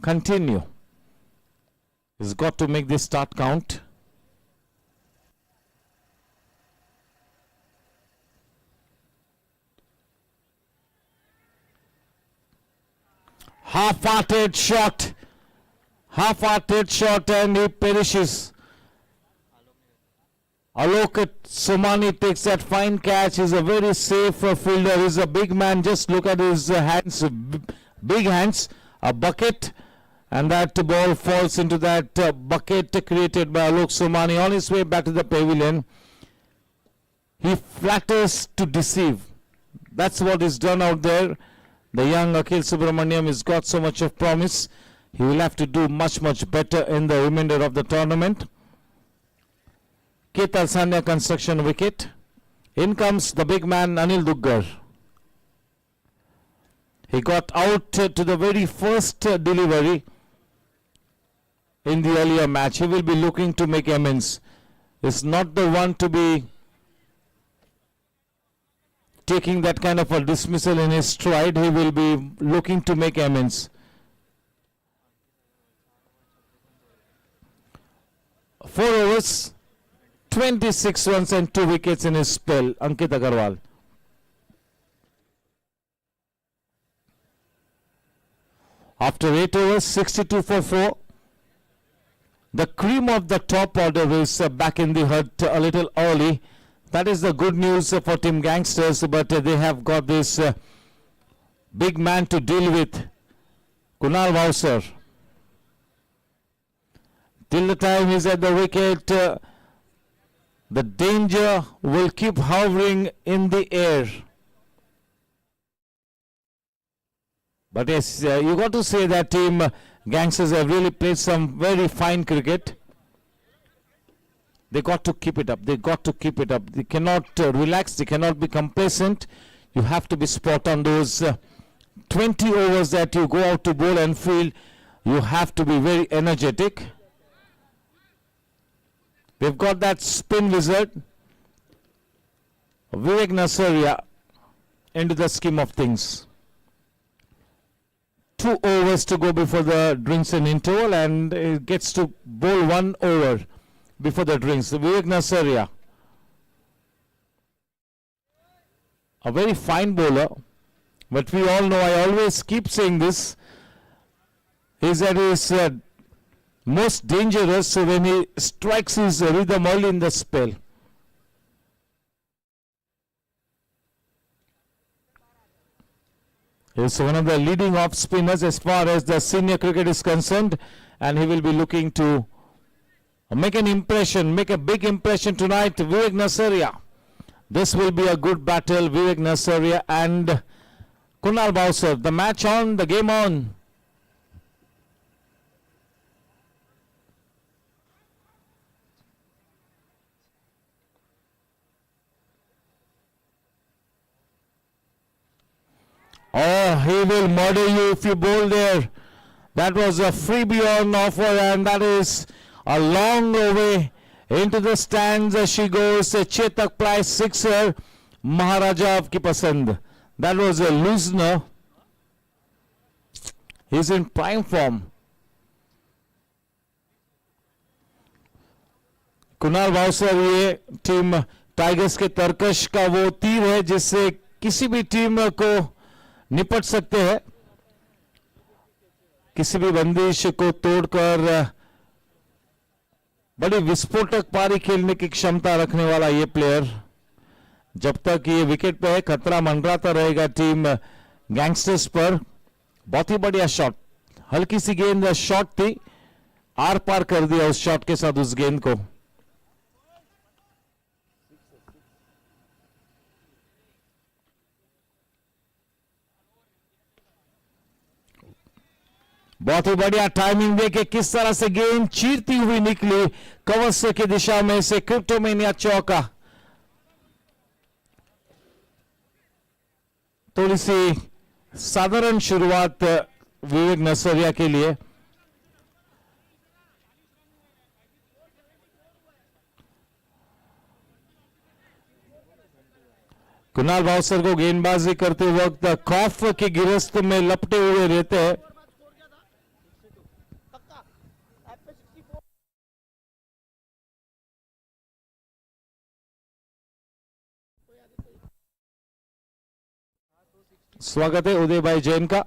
continue. He's got to make this start count. Half-hearted shot. Half-hearted shot and he perishes. Alok Somani takes that fine catch. He's a very safe fielder. He's a big man. Just look at his hands, big hands, a bucket. And that ball falls into that bucket created by Alok Somani on his way back to the pavilion. He flatters to deceive. That's what is done out there. The young Akhil Subramaniam has got so much of promise. He will have to do much better in the remainder of the tournament. Ketal Sanya construction wicket. In comes the big man Anil Duggar. He got out to the very first delivery in the earlier match. He will be looking to make amends. He's not the one to be taking that kind of a dismissal in his stride. He will be looking to make amends. 4 overs, 26 runs and 2 wickets in his spell, Ankit Agarwal. After 8 overs, 62 for 4. The cream of the top order is back in the hut a little early. That is the good news for Team Gangsters, but they have got this big man to deal with, Kunal Vausar. Till the time he's at the wicket, the danger will keep hovering in the air. But yes, you got to say that Team Gangsters have really played some very fine cricket. They got to keep it up. They got to keep it up. They cannot relax. They cannot be complacent. You have to be spot on. Those 20 overs that you go out to bowl and field, you have to be very energetic. We've got that spin wizard, Vivek Nasaria, into the scheme of things. 2 overs to go before the drinks and interval, and it gets to bowl 1 over before the drinks. Vivek Nasaria, a very fine bowler, but we all know, I always keep saying this, he's at his most dangerous when he strikes his rhythm early in the spell. He's one of the leading off spinners as far as the senior cricket is concerned, and he will be looking to make an impression, make a big impression tonight. Vivek Nasaria. This will be a good battle. Vivek Nasaria and Kunal Vausar. The match on, the game on. Oh, he will murder you if you bowl there. That was a freebie on offer, and that is a long way into the stands as she goes. Chetak Price sixer, Maharaja of Kipasand. That was a loosener. He's in prime form. Kunal Bhavsar ये team tigers के तरकश का वो तीर है जिससे किसी भी team को निपट सकते हैं, किसी भी बंदिश को तोड़कर बड़ी विस्फोटक पारी खेलने की क्षमता रखने वाला ये प्लेयर। जब तक ये विकेट पे है खतरा मंडराता रहेगा टीम गैंगस्टर्स पर। बहुत ही बढ़िया शॉट, हल्की सी गेंद शॉट थी, आर पार कर दिया उस शॉट के साथ उस गेंद को। बहुत ही बढ़िया टाइमिंग देके किस तरह से गेंद चीरती हुई निकली कवर की दिशा में से क्रिप्टोमेनिया चौका। थोड़ी सी साधारण शुरुआत विवेक नसरिया के लिए। कुणाल भावसर को गेंदबाजी करते वक्त खौफ की गिरफ्त में लपटे हुए रहते हैं। स्वागत है उदय भाई जैन का।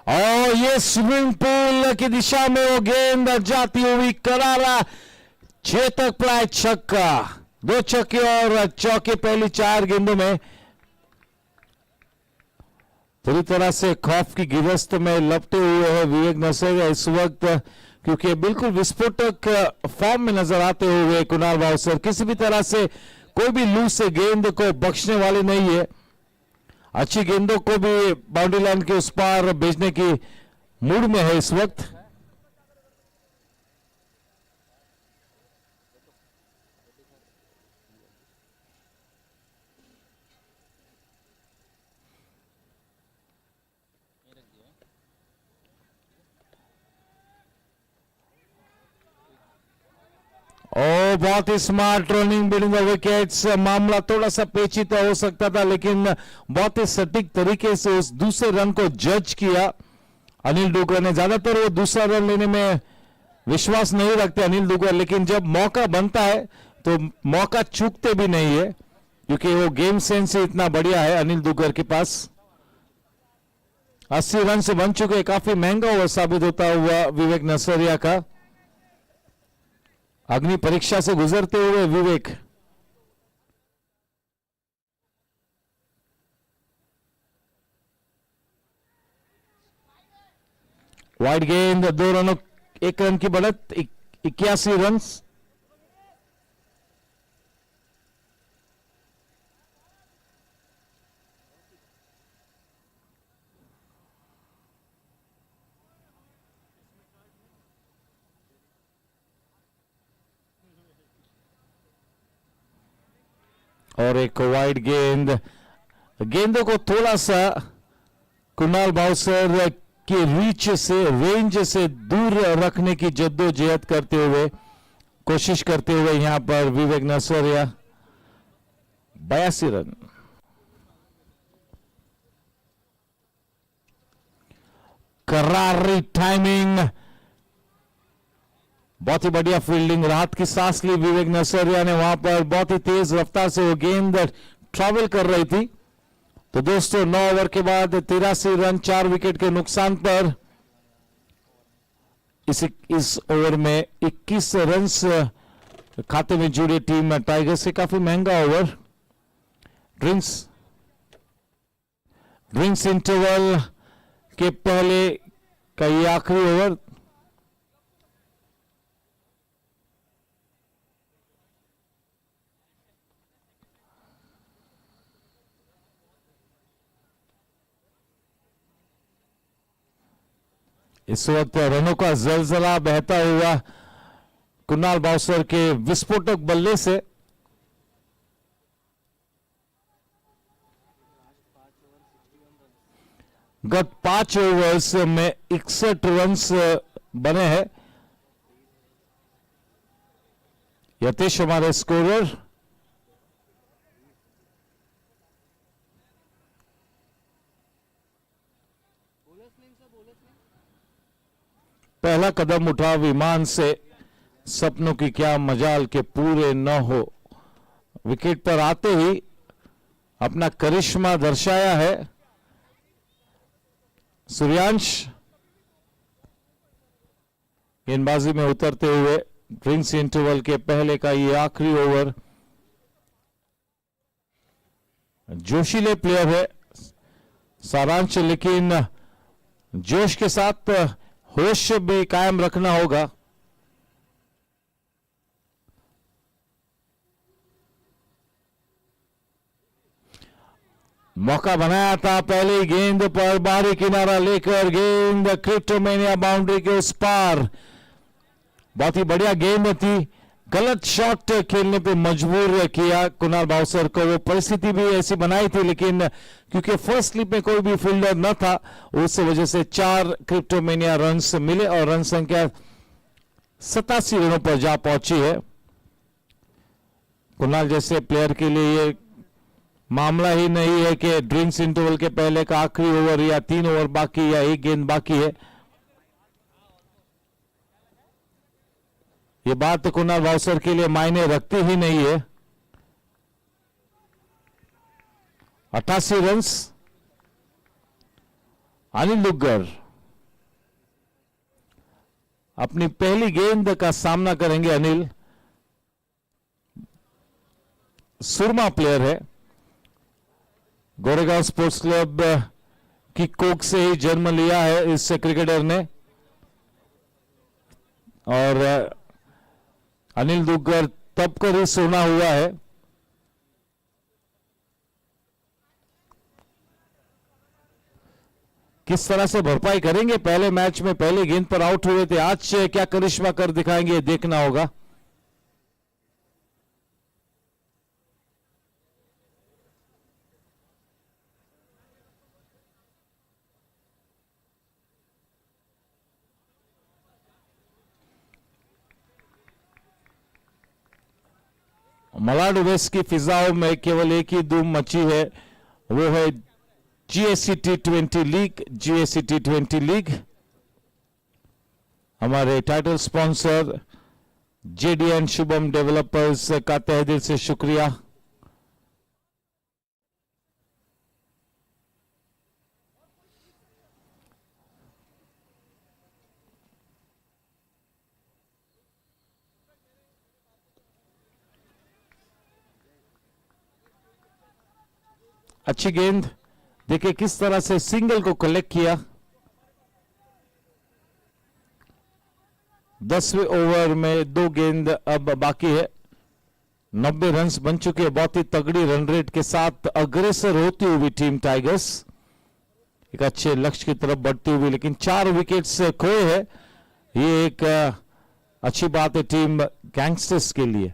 और ये स्विमिंग पूल की दिशा में वो गेंद जाती हुई करारा चेतक प्राय छक्का, 2 छक्के और चौके पहली 4 गेंदों में। पूरी तरह से खौफ की गिरफ्त में लपटे हुए हैं विवेक नरसरिया इस वक्त, क्योंकि बिल्कुल विस्फोटक फॉर्म में नजर आते हुए कुणाल भावसर किसी भी तरह से कोई भी लूज से गेंद को बख्शने वाले नहीं है। अच्छी गेंदों को भी बाउंड्री लाइन के उस पार भेजने की मूड में है इस वक्त। और बहुत ही smart running between the wickets. मामला थोड़ा सा पेचीदा हो सकता था, लेकिन बहुत ही सटीक तरीके से उस दूसरे रन को जज किया अनिल डुगर ने। ज्यादातर वो दूसरा रन लेने में विश्वास नहीं रखते अनिल डुगर, लेकिन जब मौका बनता है तो मौका चूकते भी नहीं है, क्योंकि वो गेम सेंस ही इतना बढ़िया है अनिल डुगर के पास। 80 रन से बन चुके, काफी महंगा ओवर साबित होता हुआ विवेक नरसरिया का। अग्नि परीक्षा से गुजरते हुए विवेक। वाइड गेंद, 2 रनों 1 रन की बढ़त, 81 रन। और एक वाइड गेंद, गेंदों को थोड़ा सा कुणाल भावसर की रीच से, रेंज से दूर रखने की जद्दोजहद करते हुए, कोशिश करते हुए यहां पर विवेक नरसरिया। 82 रन। करारी टाइमिंग, बहुत ही बढ़िया फील्डिंग, राहत की सांस ली विवेक नरसरिया ने वहां पर। बहुत ही तेज रफ्तार से वो गेंद ट्रैवल कर रही थी। तो दोस्तों 9 ओवर के बाद 83 रन 4 विकेट के नुकसान पर इस ओवर में 21 रन खाते में जुड़ी टीम टाइगर्स से। काफी महंगा ओवर। ड्रिंक्स इंटरवल के पहले का ये आखिरी ओवर। इस वक्त रनों का जलजला बहता हुआ कुणाल भावसर के विस्फोटक बल्ले से। गत 5 ओवर्स में 61 रन्स बने हैं। यतीश हमारे स्कोरर। पहला कदम उठा विमान से, सपनों की क्या मजाल के पूरे न हो। विकेट पर आते ही अपना करिश्मा दर्शाया है सूर्यांश। गेंदबाजी में उतरते हुए ड्रिंक्स इंटरवल के पहले का ये आखिरी ओवर। जोशीले प्लेयर है सारांश, लेकिन जोश के साथ होश भी कायम रखना होगा। मौका बनाया था पहले ही गेंद पर, बाहरी किनारा लेकर गेंद क्रिप्टोमेनिया बाउंड्री के उस पार। बहुत ही बढ़िया गेंद थी, गलत शॉट खेलने पे मजबूर किया कुणाल भावसर को। वो परिस्थिति भी ऐसी बनाई थी, लेकिन क्योंकि फर्स्ट स्लिप में कोई भी फील्डर न था, उस वजह से 4 क्रिप्टोमेनिया रन्स मिले और रन संख्या 87 रनों पर जा पहुंची है। कुणाल जैसे प्लेयर के लिए ये मामला ही नहीं है कि ड्रिंक्स इंटरवल के पहले का आखिरी ओवर या 3 ओवर बाकी या 1 गेंद बाकी है। ये बात कुणाल भावसर के लिए मायने रखती ही नहीं है। 88 रन्स। अनिल डुगर अपनी पहली गेंद का सामना करेंगे अनिल। सुरमा प्लेयर है, गोरेगांव स्पोर्ट्स क्लब की कोक से ही जन्म लिया है इस क्रिकेटर ने। और अनिल दुग्गर तब कर ही सुना हुआ है। किस तरह से भरपाई करेंगे, पहले मैच में पहले गेंद पर आउट हुए थे, आज क्या करिश्मा कर दिखाएंगे देखना होगा। मलाड वेस्ट की फिजाओं में केवल एक ही धूम मची है, वो है GSC T20 league. GSC T20 league हमारे title sponsor JD & Shubham developers का तहे दिल से शुक्रिया। अच्छी गेंद, देखिए किस तरह से सिंगल को कलेक्ट किया। 10वें ओवर में 2 गेंद अब बाकी है। 90 रन्स बन चुके हैं, बहुत ही तगड़ी रन रेट के साथ अग्रेसर होती हुई टीम टाइगर्स एक अच्छे लक्ष्य की तरफ बढ़ती हुई, लेकिन 4 विकेट्स खोए हैं। ये एक अच्छी बात है टीम गैंगस्टर्स के लिए।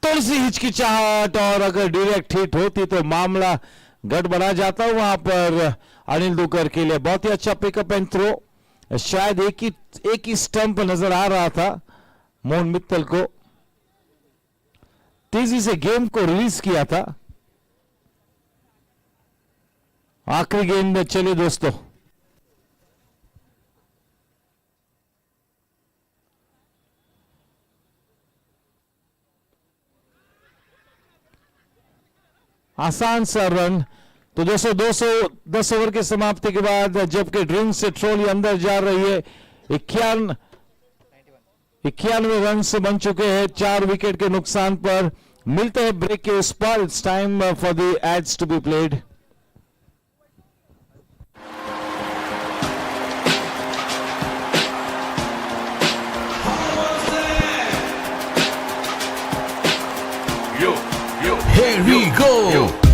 थोड़ी सी हिचकिचाहट और अगर डायरेक्ट हिट होती तो मामला गड़बड़ा जाता। वहां पर अनिल दुग्गर के लिए बहुत ही अच्छा पिकअप एंड थ्रो। शायद एक ही स्टंप नजर आ रहा था मोहन मित्तल को, तेजी से गेम को रिलीज किया था। आखिरी गेंद चले दोस्तों, आसान सा रन। तो दोस्तों 210 ओवर की समाप्ति के बाद जबकि ड्रिंक से ट्रॉली अंदर जा रही है, 91 रन से बन चुके हैं 4 विकेट के नुकसान पर। मिलते हैं ब्रेक के उस पर। It's time for the ads to be played. Here we go,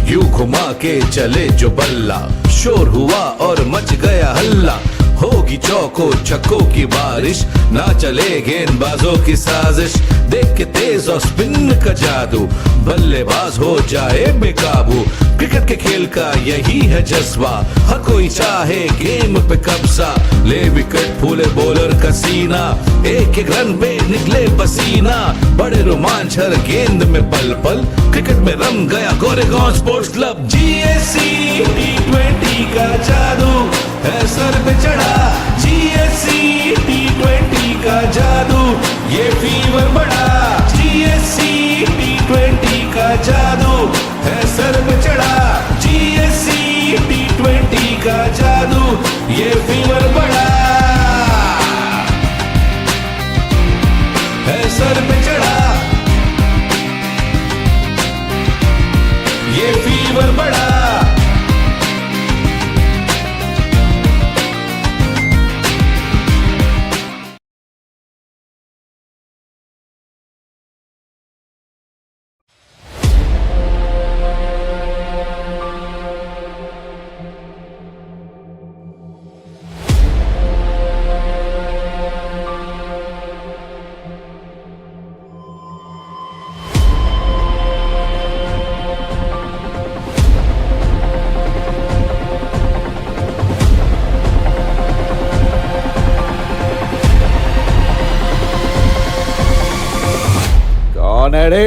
you घुमा के चले जो बल्ला, शोर हुआ और मच गया हल्ला। होगी चौको छक्कों की बारिश, ना चले गेंदबाजों की साजिश। देख के तेज और स्पिन का जादू, बल्लेबाज हो जाए बेकाबू। क्रिकेट के खेल का यही है जज्बा, हर कोई चाहे गेम पे कब्जा। ले विकेट फूले बॉलर का सीना, एक एक रन पे निकले पसीना। बड़े रोमांच हर गेंद में पल पल, क्रिकेट में रम गया Goregaon sports club. GSC T20 का जादू है सर पे चढ़ा, GSC T20 का जादू ये फीवर बढ़ा। GSC T20 का जादू है सर पे चढ़ा, GSC T20 का जादू ये फीवर बढ़ा। है सर पे चढ़ा, ये फीवर बढ़ा। कौन है रे?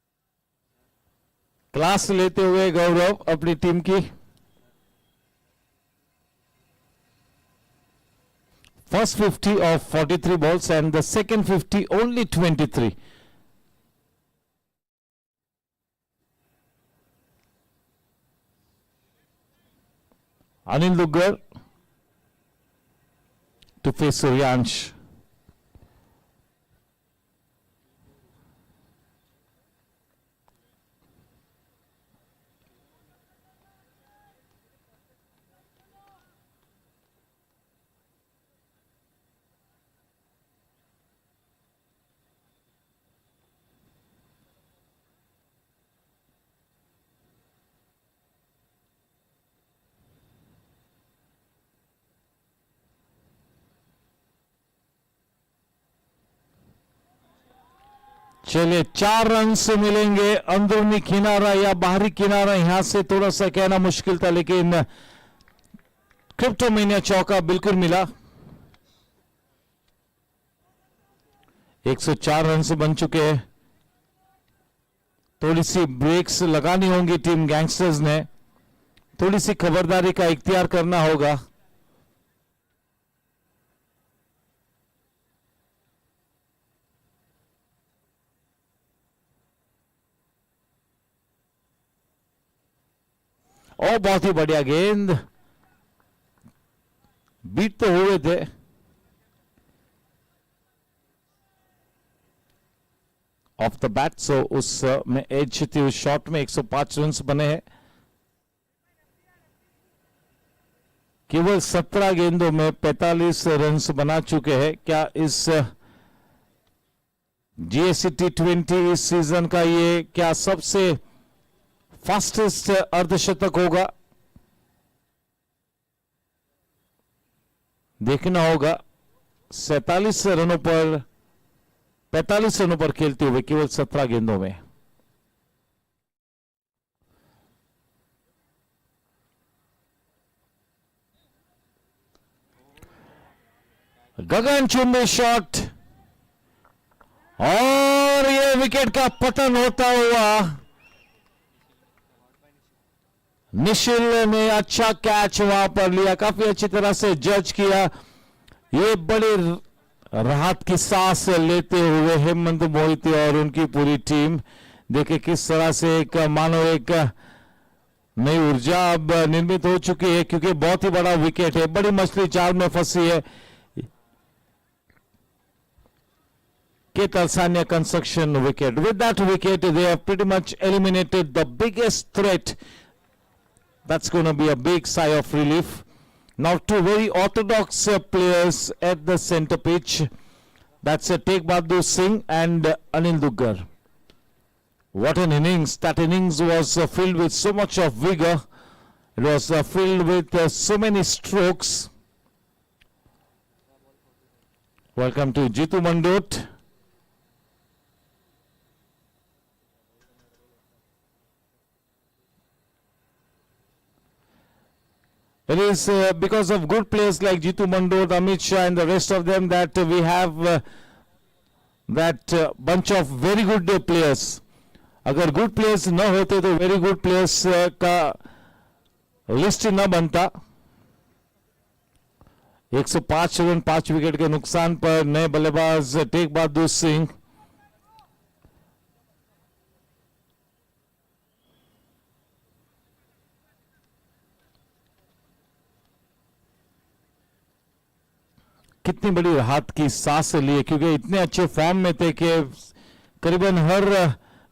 क्लास लेते हुए गौरव अपनी टीम की। First 50 of 43 balls and the second 50 only 23. Anil Duggar to face Suryansh. चलिए 4 रन से मिलेंगे। अंदरूनी किनारा या बाहरी किनारा यहां से थोड़ा सा कहना मुश्किल था, लेकिन क्रिप्टोमेनिया चौका बिल्कुल मिला। 104 रन से बन चुके हैं। थोड़ी सी ब्रेक्स लगानी होंगी टीम गैंगस्टर्स ने, थोड़ी सी खबरदारी का इख्तियार करना होगा। और बहुत ही बढ़िया गेंद, बीट तो हुए थे। ऑफ द बैट, सो उस में एज थी उस शॉट में। 105 रन बने हैं। केवल 17 गेंदों में 45 रन बना चुके हैं। क्या इस GSC T20 इस सीजन का ये क्या सबसे फास्टेस्ट अर्धशतक होगा? देखना होगा। 47 रनों पर 45 रनों पर खेलते हुए केवल 17 गेंदों में। गगनचुंबी शॉट और ये विकेट का पतन होता हुआ। निशिल ने अच्छा कैच वहां पर लिया, काफी अच्छी तरह से जज किया। ये बड़ी राहत की सांस लेते हुए हेमंत मोहिते और उनकी पूरी टीम, देखे किस तरह से एक मानो एक नई ऊर्जा अब निर्मित हो चुकी है, क्योंकि बहुत ही बड़ा विकेट है। बड़ी मछली जाल में फंसी है। के Talsania construction wicket. With that wicket, they have pretty much eliminated the biggest threat. That's going to be a big sigh of relief. Now two very orthodox players at the center pitch. That's Tegh Bahadur Singh and Anil Duggar. What an innings. That innings was filled with so much of vigor. It was filled with so many strokes. Welcome to Jitu Mandot. It is because of good players like Jitu Mandot, Amit Shah and the rest of them that we have that bunch of very good players. अगर good players न होते तो very good players का list न बनता। 105 run 5 wicket के नुकसान पर नए बल्लेबाज टेक बहादुर सिंह कितनी बड़ी राहत की सांस लिए, क्योंकि इतने अच्छे फॉर्म में थे कि करीबन हर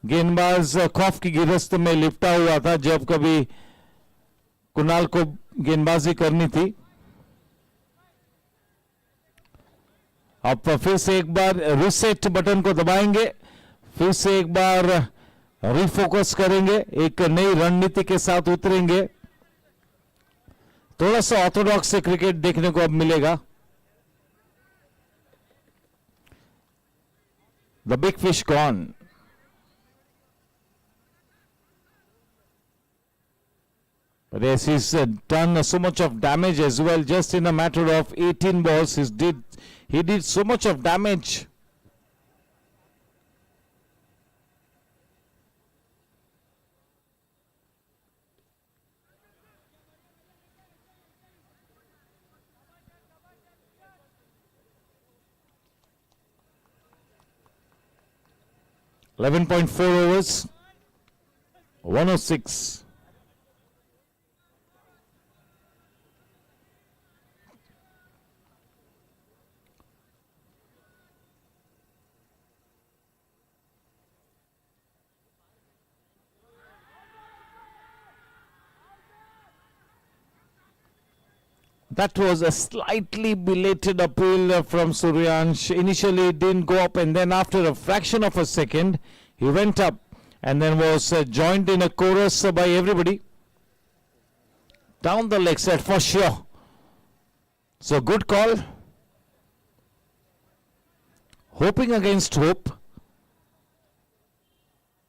गेंदबाज खौफ की गिरफ्त में लिपटा हुआ था जब कभी कुणाल को गेंदबाजी करनी थी। अब फिर से एक बार रिसेट बटन को दबाएंगे, फिर से एक बार रिफोकस करेंगे, एक नई रणनीति के साथ उतरेंगे। थोड़ा सा ऑर्थोडॉक्स से क्रिकेट देखने को अब मिलेगा। The big fish gone. But yes, he's done so much of damage as well. Just in a matter of 18 balls, he did so much of damage. 11.4 overs. 106. That was a slightly belated appeal from Suryansh. Initially it didn't go up, and then after a fraction of a second he went up and then was joined in a chorus by everybody. Down the leg side for sure. So good call. Hoping against hope.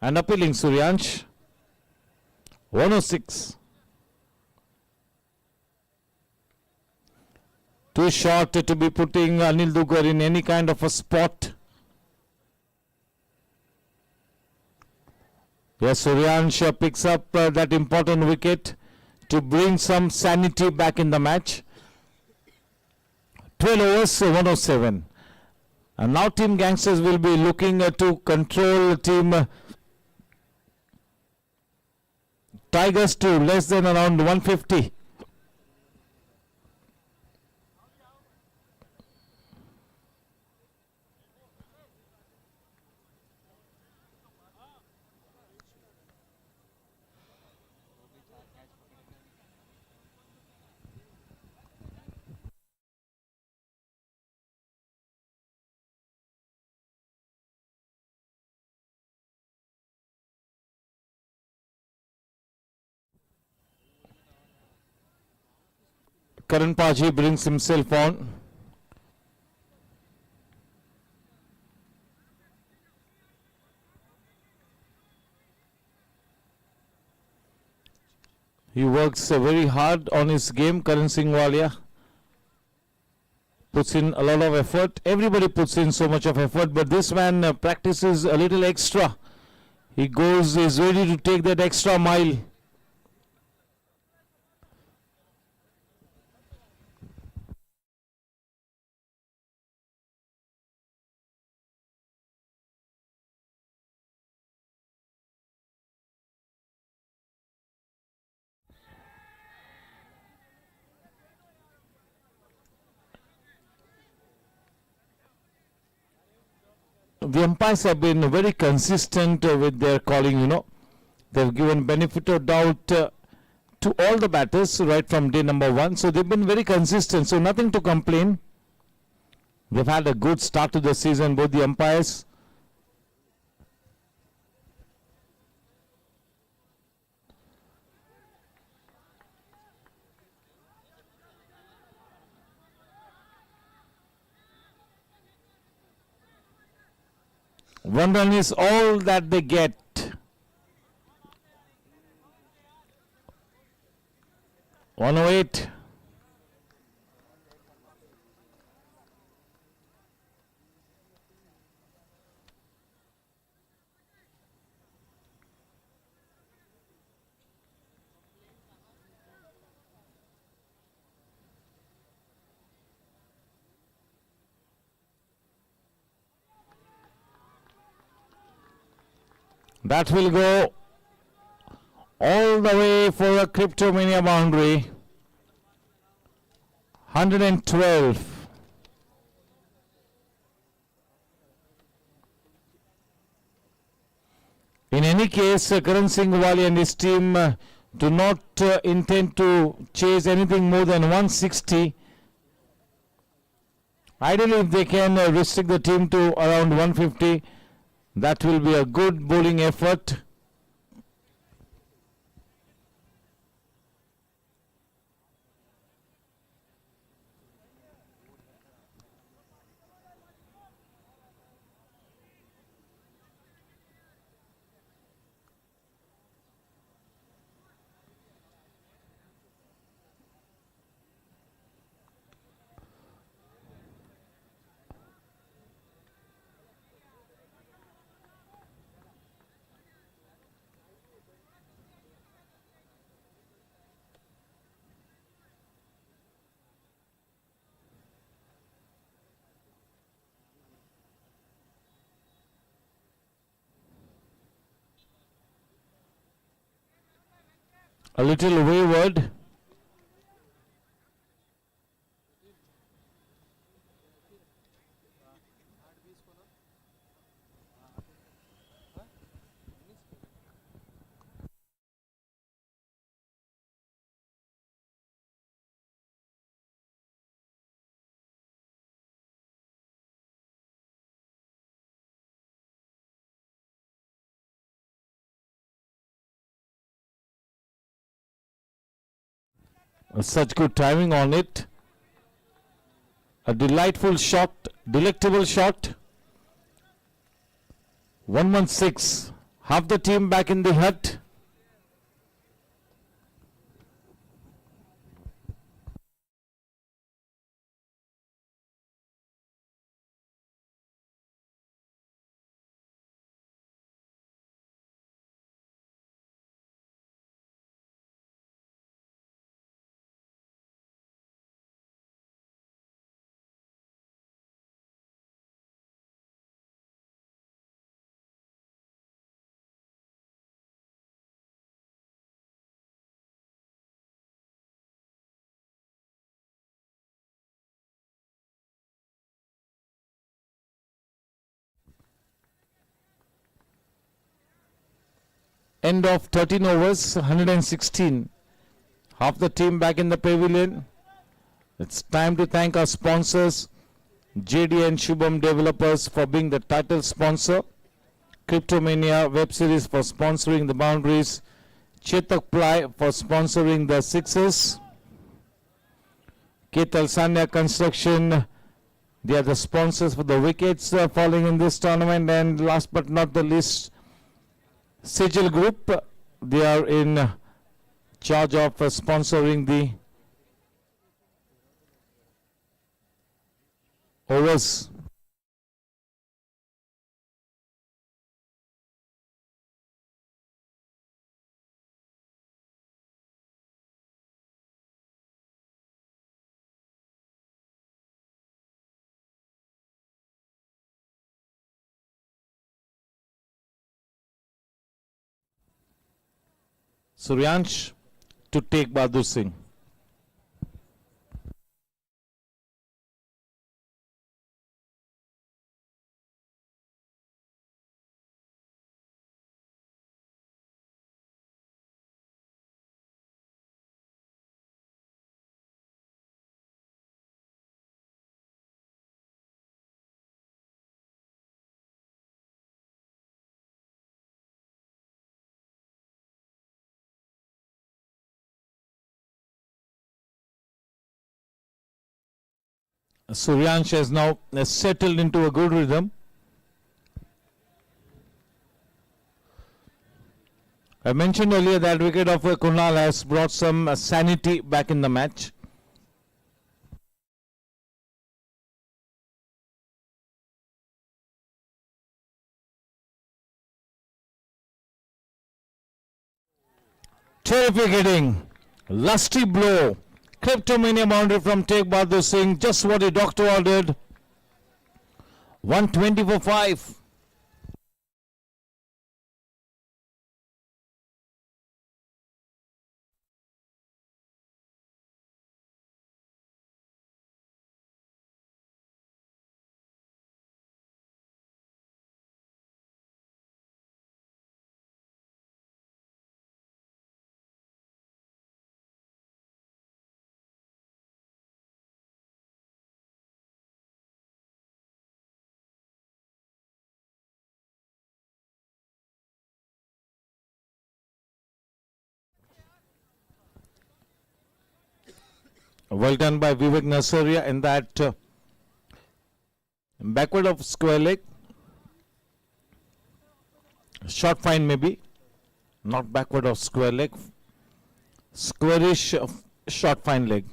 And appealing Suryansh. 106. Too short to be putting Anil Dugar in any kind of a spot. Yes, Suryansh picks up that important wicket to bring some sanity back in the match. 12 overs, 107. And now Team Gangsters will be looking to control Team Tigers to less than around 150. Karan Paji brings himself on. He works very hard on his game, Karan Singh Walia. Puts in a lot of effort. Everybody puts in so much of effort, but this man practices a little extra. He is ready to take that extra mile. The umpires have been very consistent with their calling, They've given benefit of doubt to all the batters right from day number 1. So they've been very consistent. So nothing to complain. They've had a good start to the season, both the umpires. One run is all that they get. One 108. That will go all the way for a Cryptomania boundary. 112. In any case, Karan Singh Wali and his team do not intend to chase anything more than 160. Ideally, if they can restrict the team to around 150, that will be a good bowling effort. a little wayward. Such good timing on it. A delightful shot, delectable shot. 116. Half the team back in the hut. End of 13 overs, 116. Half the team back in the pavilion. It's time to thank our sponsors, JD and Shubham Developers, for being the title sponsor. Cryptomania Web Series for sponsoring the boundaries. Chetak Ply for sponsoring the sixes. Ketal Sanya Construction, they are the sponsors for the wickets falling in this tournament. And last but not the least, Sigil Group, they are in charge of sponsoring the overs. Suryansh to take Bahadur Singh. Suryansh has now settled into a good rhythm. I mentioned earlier that wicket of Kunal has brought some sanity back in the match. Terrific hitting, lusty blow. Cryptomania boundary from Take Bahadur Singh, just what the doctor ordered. 120 for 5. Well done by Vivek Nasaria in that backward of square leg. Short fine maybe, not backward of square leg. Squarish short fine leg.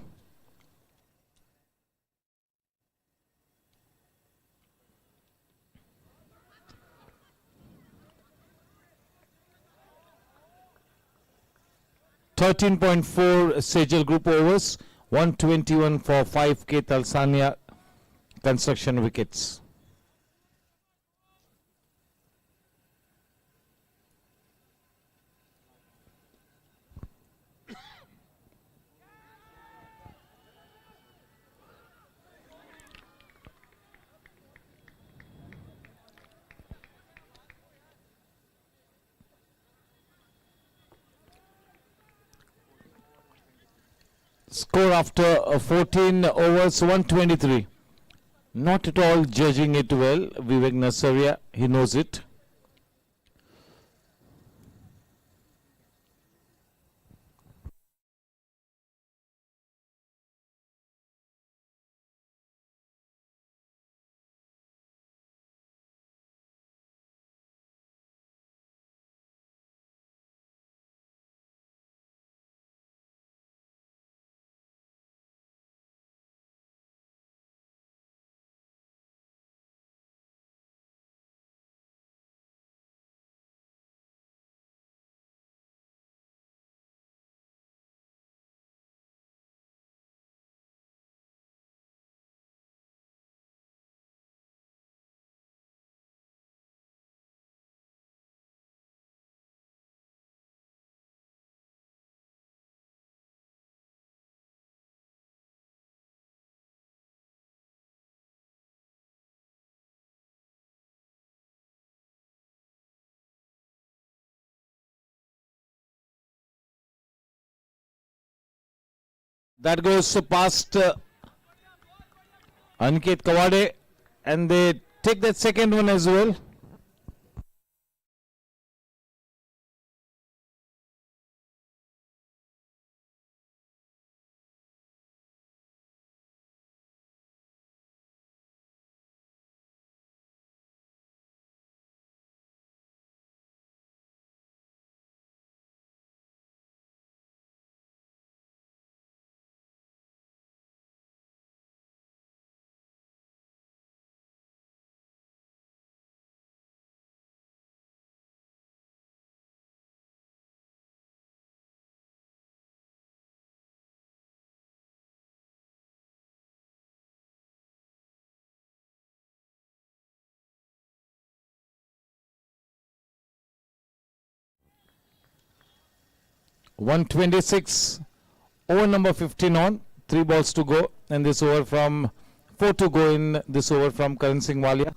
.4 Sejal Group overs. 121 for 5 Ketal Sanya Construction wickets. Score after 14 overs, 123. Not at all judging it well, Vivek Nasaria, he knows it. That goes past Aniket Kawade, and they take that second one as well. .126, over number 15 on, 3 balls to go, and this over from 4 to go in this over from Karan Singh Walia.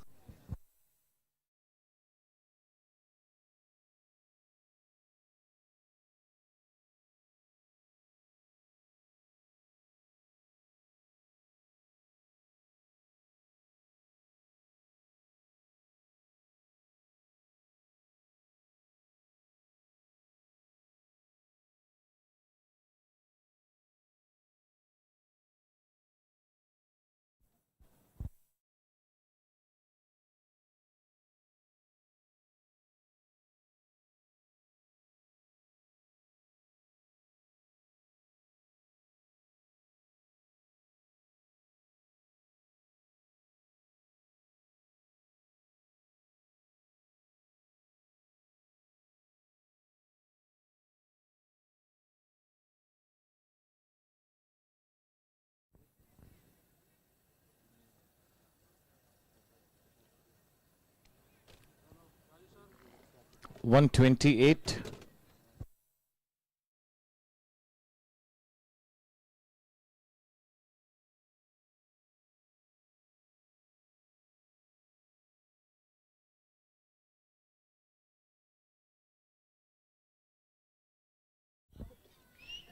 .128.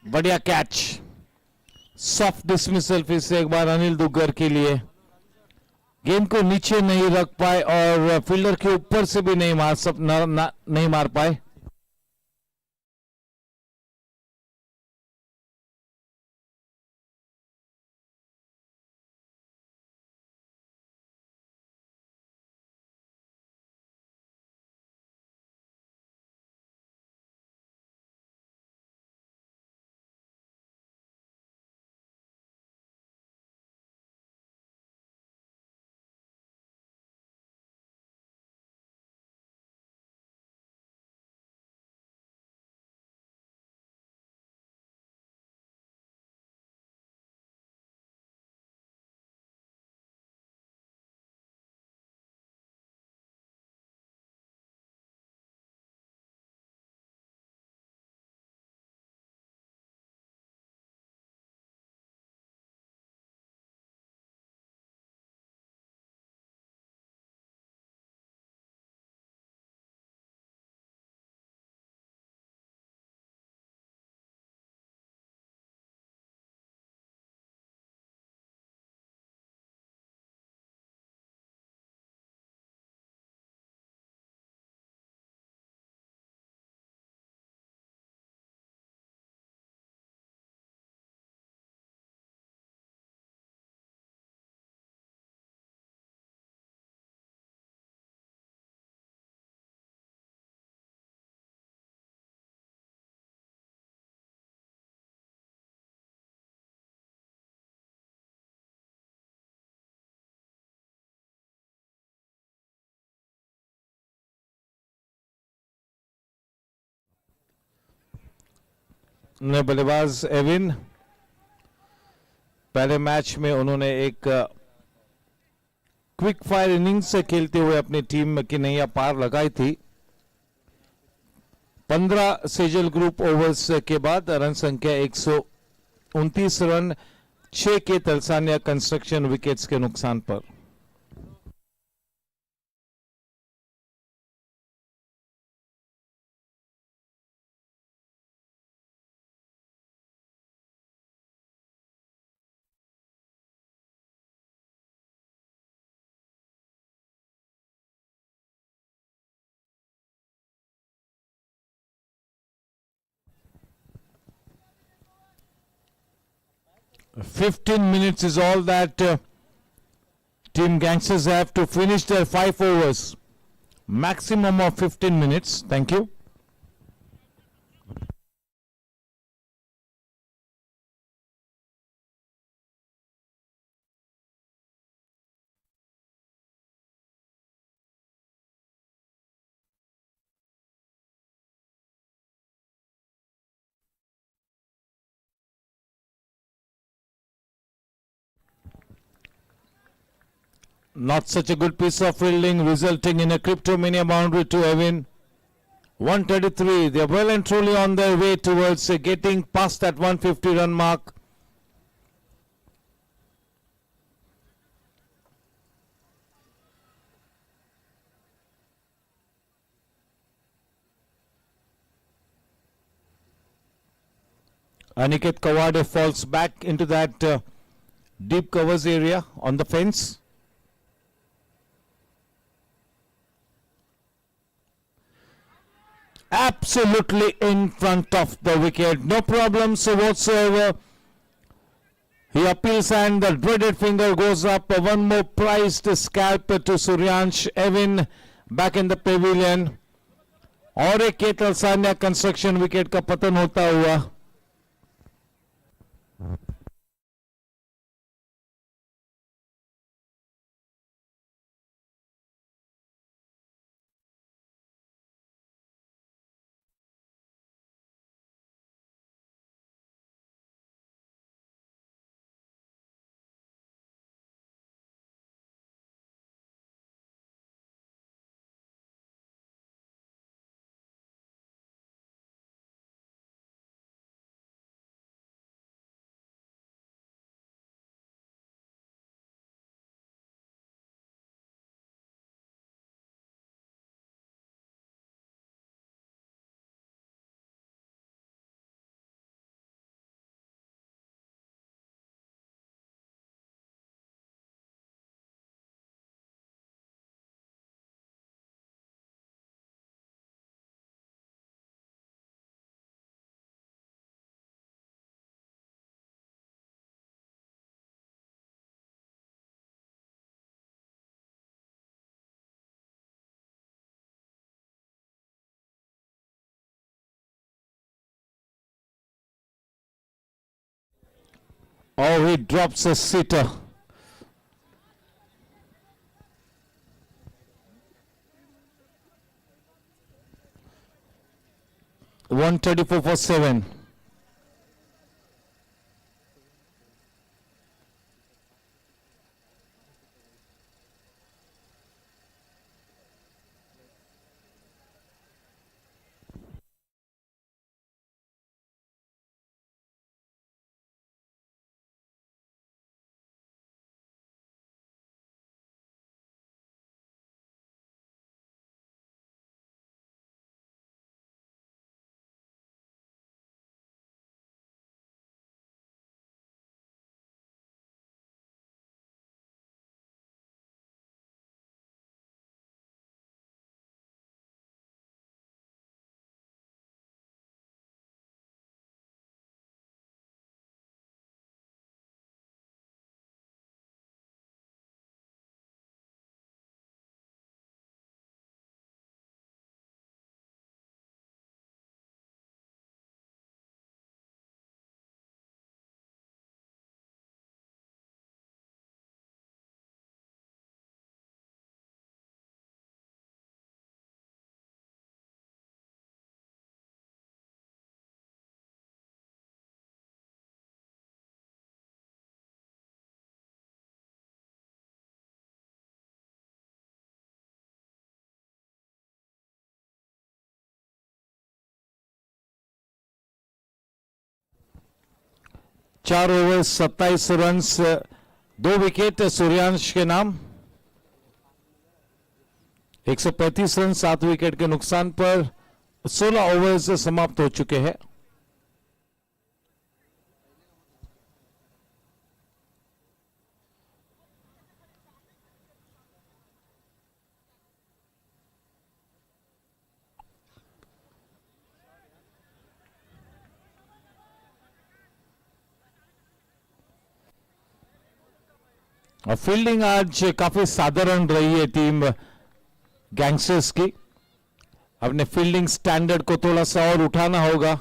बढ़िया catch, soft dismissal फिर से एक बार Anil Duggar के लिए. गेंद को नीचे नहीं रख पाए और फील्डर के ऊपर से भी नहीं नहीं मार पाए. ने बल्लेबाज एविन, पहले मैच में उन्होंने एक क्विक फायर इनिंग्स से खेलते हुए अपनी टीम की नैया पार लगाई थी। 15 सेजल ग्रुप ओवर्स के बाद रन संख्या 129 रन, 6 के तलसानिया कंस्ट्रक्शन विकेट्स के नुकसान पर। Uh, 15 minutes is all that Team Gangsters have to finish their 5 overs. Maximum of 15 minutes. Thank you. Not such a good piece of fielding, resulting in a cryptomania boundary to Evin. 133. They are well and truly on their way towards getting past that 150 run mark. Aniket Kawade falls back into that deep covers area on the fence. Absolutely in front of the wicket, no problems whatsoever. He appeals and the dreaded finger goes up. One more prized scalp to Suryansh. Evin back in the pavilion. और एक के Talsania construction wicket का पतन होता हुआ। Oh, he drops a sitter. $134 for 7. 4 over 27 run, 2 wicket Suryansh के नाम। 135 run 7 wicket के नुकसान पर 16 ओवर्स समाप्त हो चुके हैं। और फील्डिंग आज काफी साधारण रही है टीम गैंगस्टर्स की। अपने फील्डिंग स्टैंडर्ड को थोड़ा सा और उठाना होगा।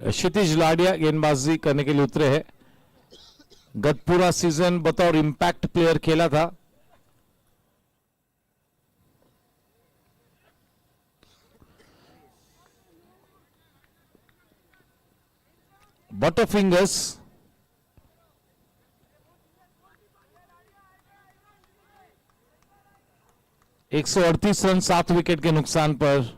क्षितिज लाडिया गेंदबाजी करने के लिए उतरे हैं। गत पूरा सीजन बतौर इंपैक्ट प्लेयर खेला था। बटरफिंगर्स 138 रन 7 विकेट के नुकसान पर।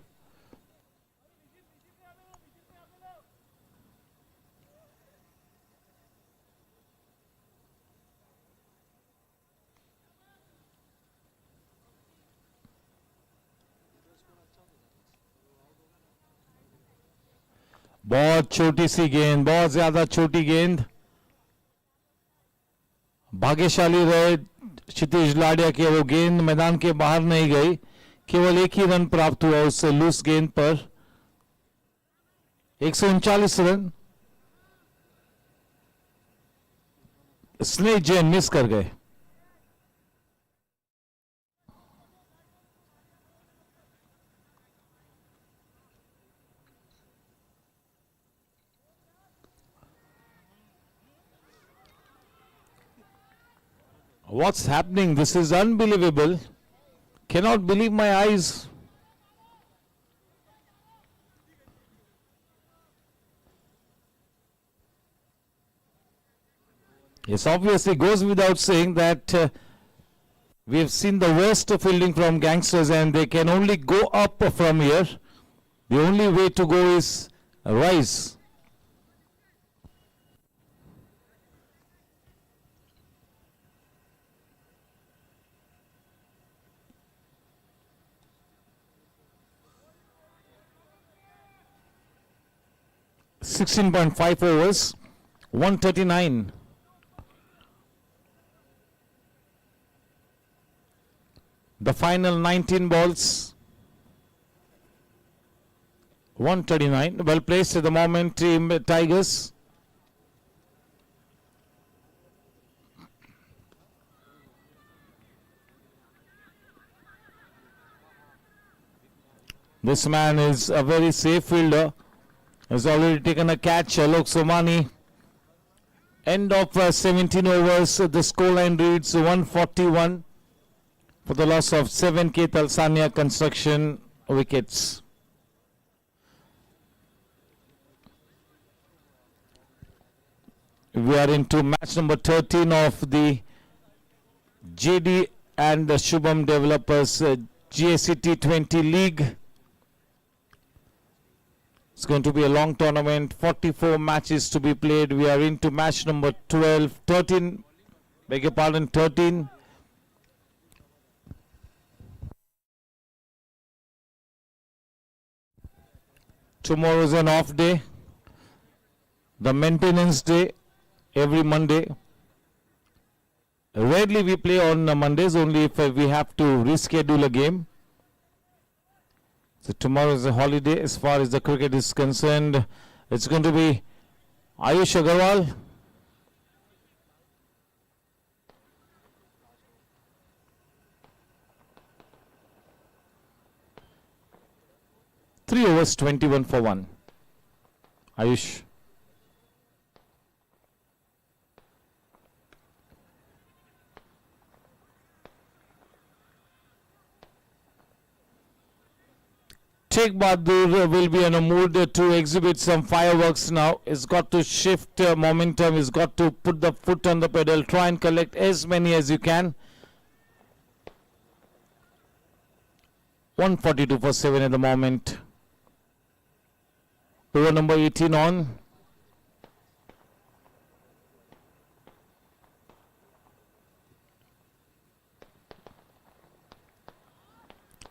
बहुत छोटी सी गेंद, बहुत ज्यादा छोटी गेंद। भाग्यशाली रहे क्षितिज लाडिया के, वो गेंद मैदान के बाहर नहीं गई। केवल एक ही रन प्राप्त हुआ उससे लूज गेंद पर। 139 रन। स्नेह जैन मिस कर गए। What's happening? This is unbelievable. Cannot believe my eyes. Yes, obviously goes without saying that we have seen the worst fielding from Gangsters and they can only go up from here. The only way to go is rise. .5 overs, 139. The final 19 balls, 139. Well placed at the moment, team Tigers. This man is a very safe fielder. Has already taken a catch. Alok Somani. End of 17 overs. The scoreline reads 141 for the loss of 7K Talsania Construction wickets. We are into match number 13 of the JD and the Shubham Developers GSC T20 League. It's going to be a long tournament, 44 matches to be played. We are into match number 13, beg your pardon, 13. Tomorrow is an off day, the maintenance day, every Monday. Rarely we play on Mondays, only if we have to reschedule a game. So tomorrow is a holiday as far as the cricket is concerned. It's going to be Ayush Agarwal. Three overs, 21 for 1. Ayush. Sheikh Bahadur will be in a mood to exhibit some fireworks now. He's got to shift momentum. He's got to put the foot on the pedal. Try and collect as many as you can. 142 for 7 at the moment. Over number 18 on.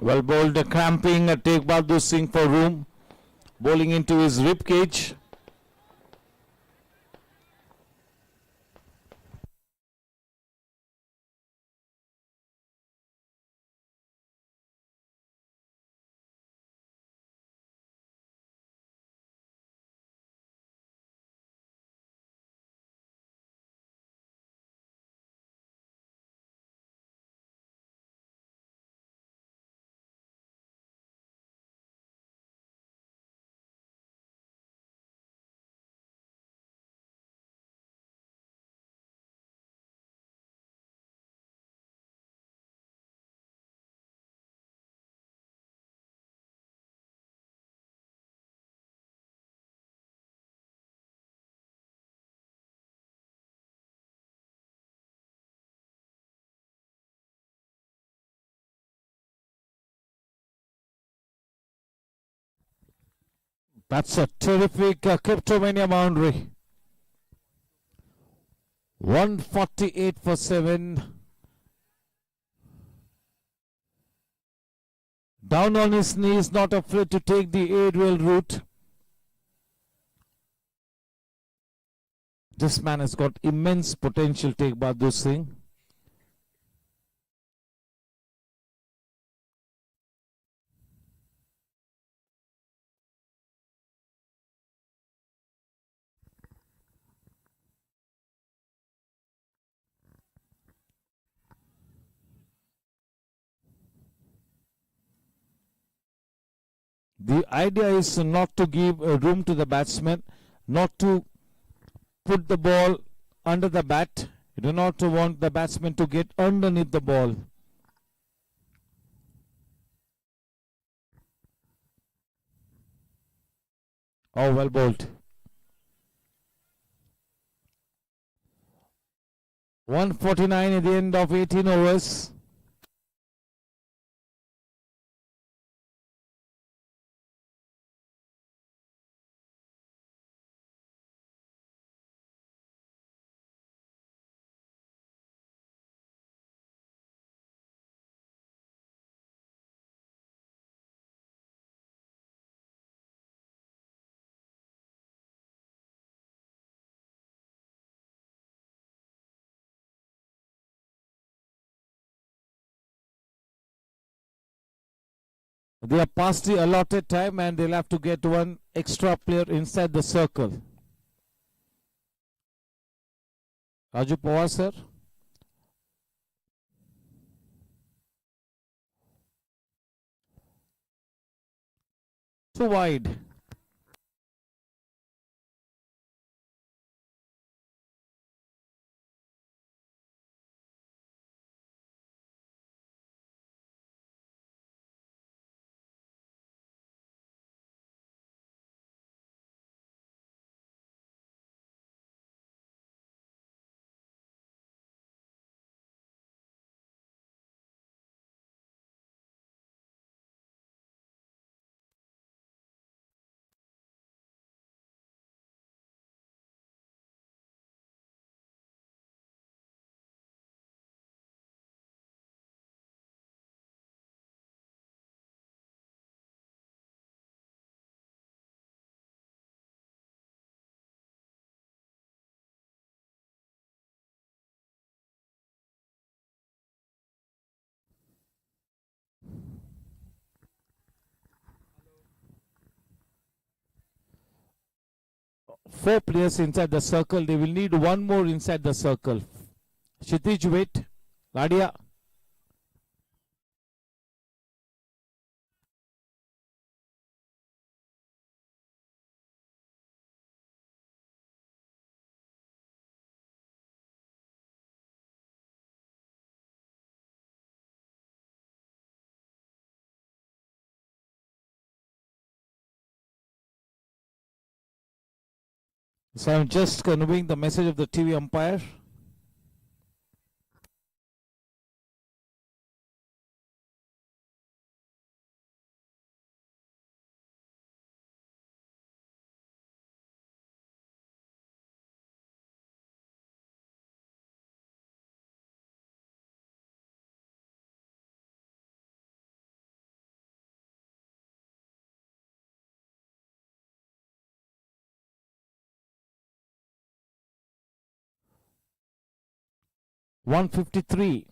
Well bowled, cramping, take Bahadur Singh for room. Bowling into his rib cage. That's a terrific Cryptomania boundary. 148 for 7. Down on his knees, not afraid to take the aerial route. This man has got immense potential, Take Bahadur Singh. The idea is not to give room to the batsman, not to put the ball under the bat. You do not want the batsman to get underneath the ball. Oh, well bowled. 149 at the end of 18 overs. They are past the allotted time and they'll have to get one extra player inside the circle. Raju Pawar, sir. Too wide. Four players inside the circle. They will need one more inside the circle. Kshitij, wait. Ladia. So I'm just conveying the message of the TV umpire. 153.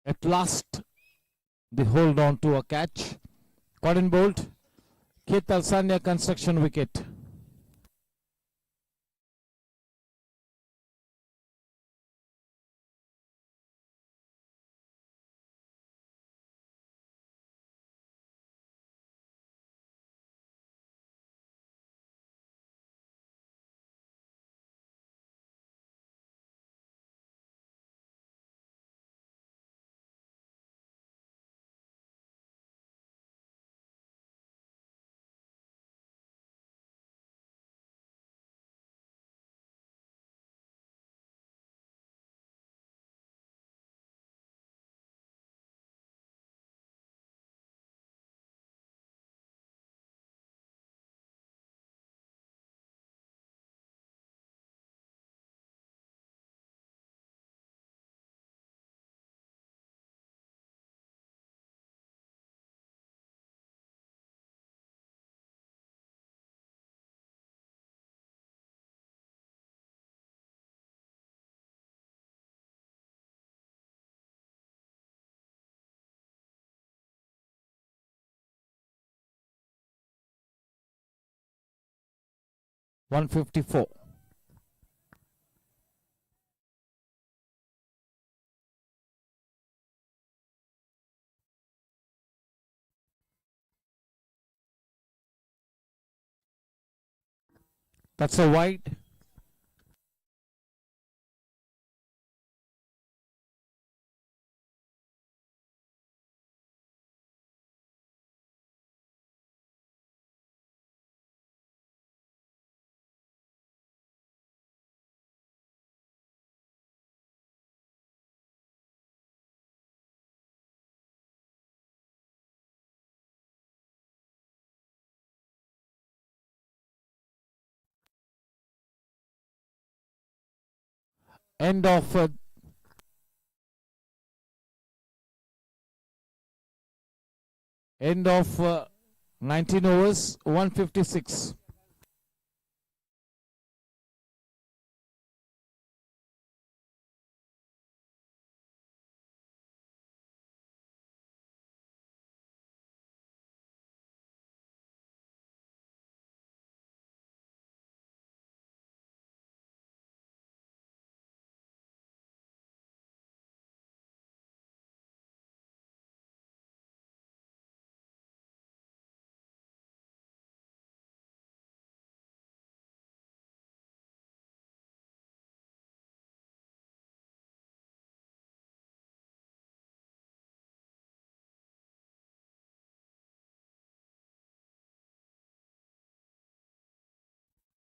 At last, they hold on to a catch. Cotton Bolt, Keith Alsania construction wicket. One 54. That's a wide. End of 19 overs, 156.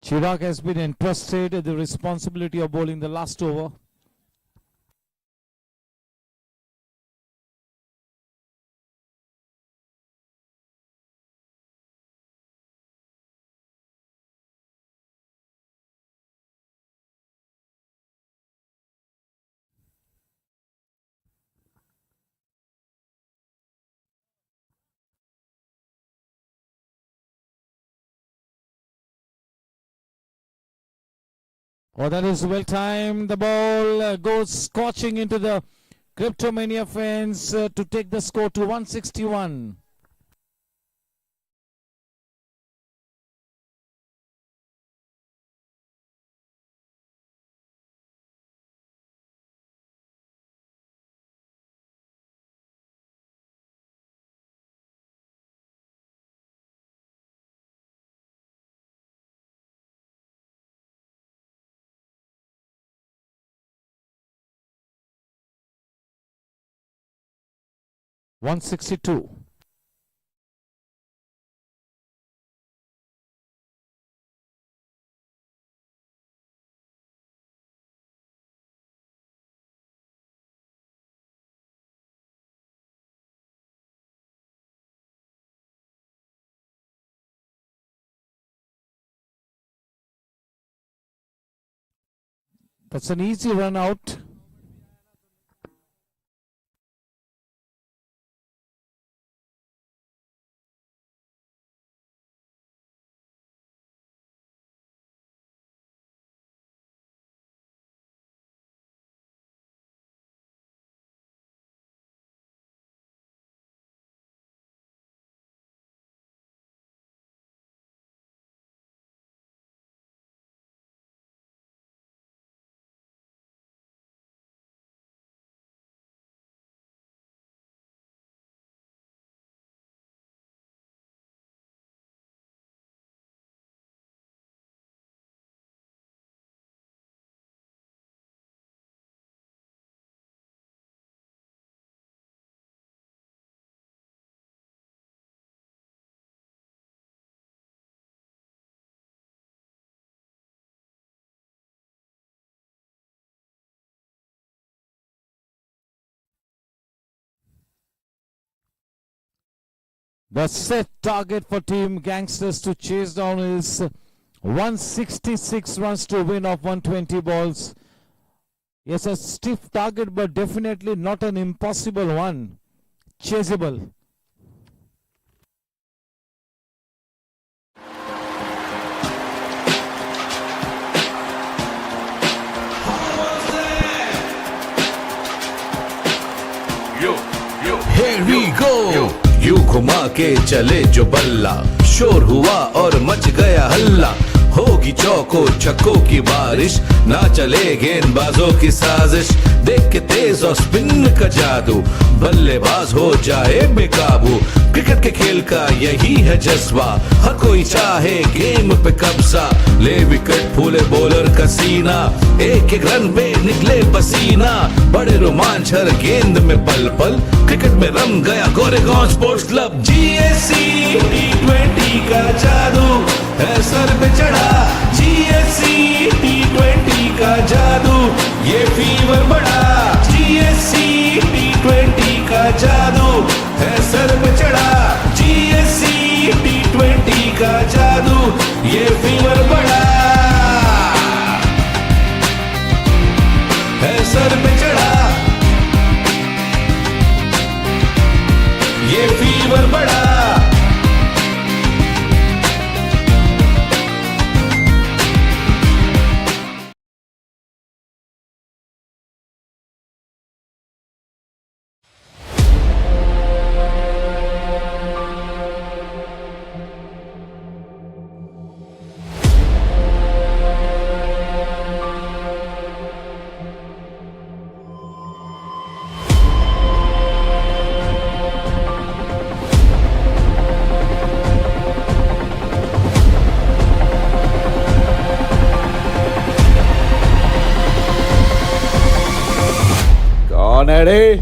Chirag has been entrusted the responsibility of bowling the last over. Oh, that is well timed. The ball goes scorching into the Cryptomania fence to take the score to 161. One 62. That's an easy run out. The set target for Team Gangsters to chase down is 166 runs to win off 120 balls. Yes, a stiff target, but definitely not an impossible one. Chaseable. Here we go. यूं घुमा के चले जो बल्ला, शोर हुआ और much गया हल्ला। होगी चौको छक्कों की बारिश, ना चले गेंदबाजों की साजिश। देख के तेज और स्पिन का जादू, बल्लेबाज हो जाए बेकाबू। क्रिकेट के खेल का यही है जज्बा, हर कोई चाहे गेम पे कब्जा। ले विकेट फूले बॉलर का सीना, एक एक रन पे निकले पसीना। बड़े रोमांच हर गेंद में पल पल, क्रिकेट में रम गया Goregaon sports club. GSC T20 का जादू है सर पे चढ़ा, GSC T20 का जादू ये फीवर बढ़ा। GSC T20 का जादू है सर पे चढ़ा, GSC T20 का जादू ये फीवर बढ़ा। है सर पे चढ़ा, ये फीवर बढ़ा। कौन है रे?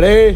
Ready?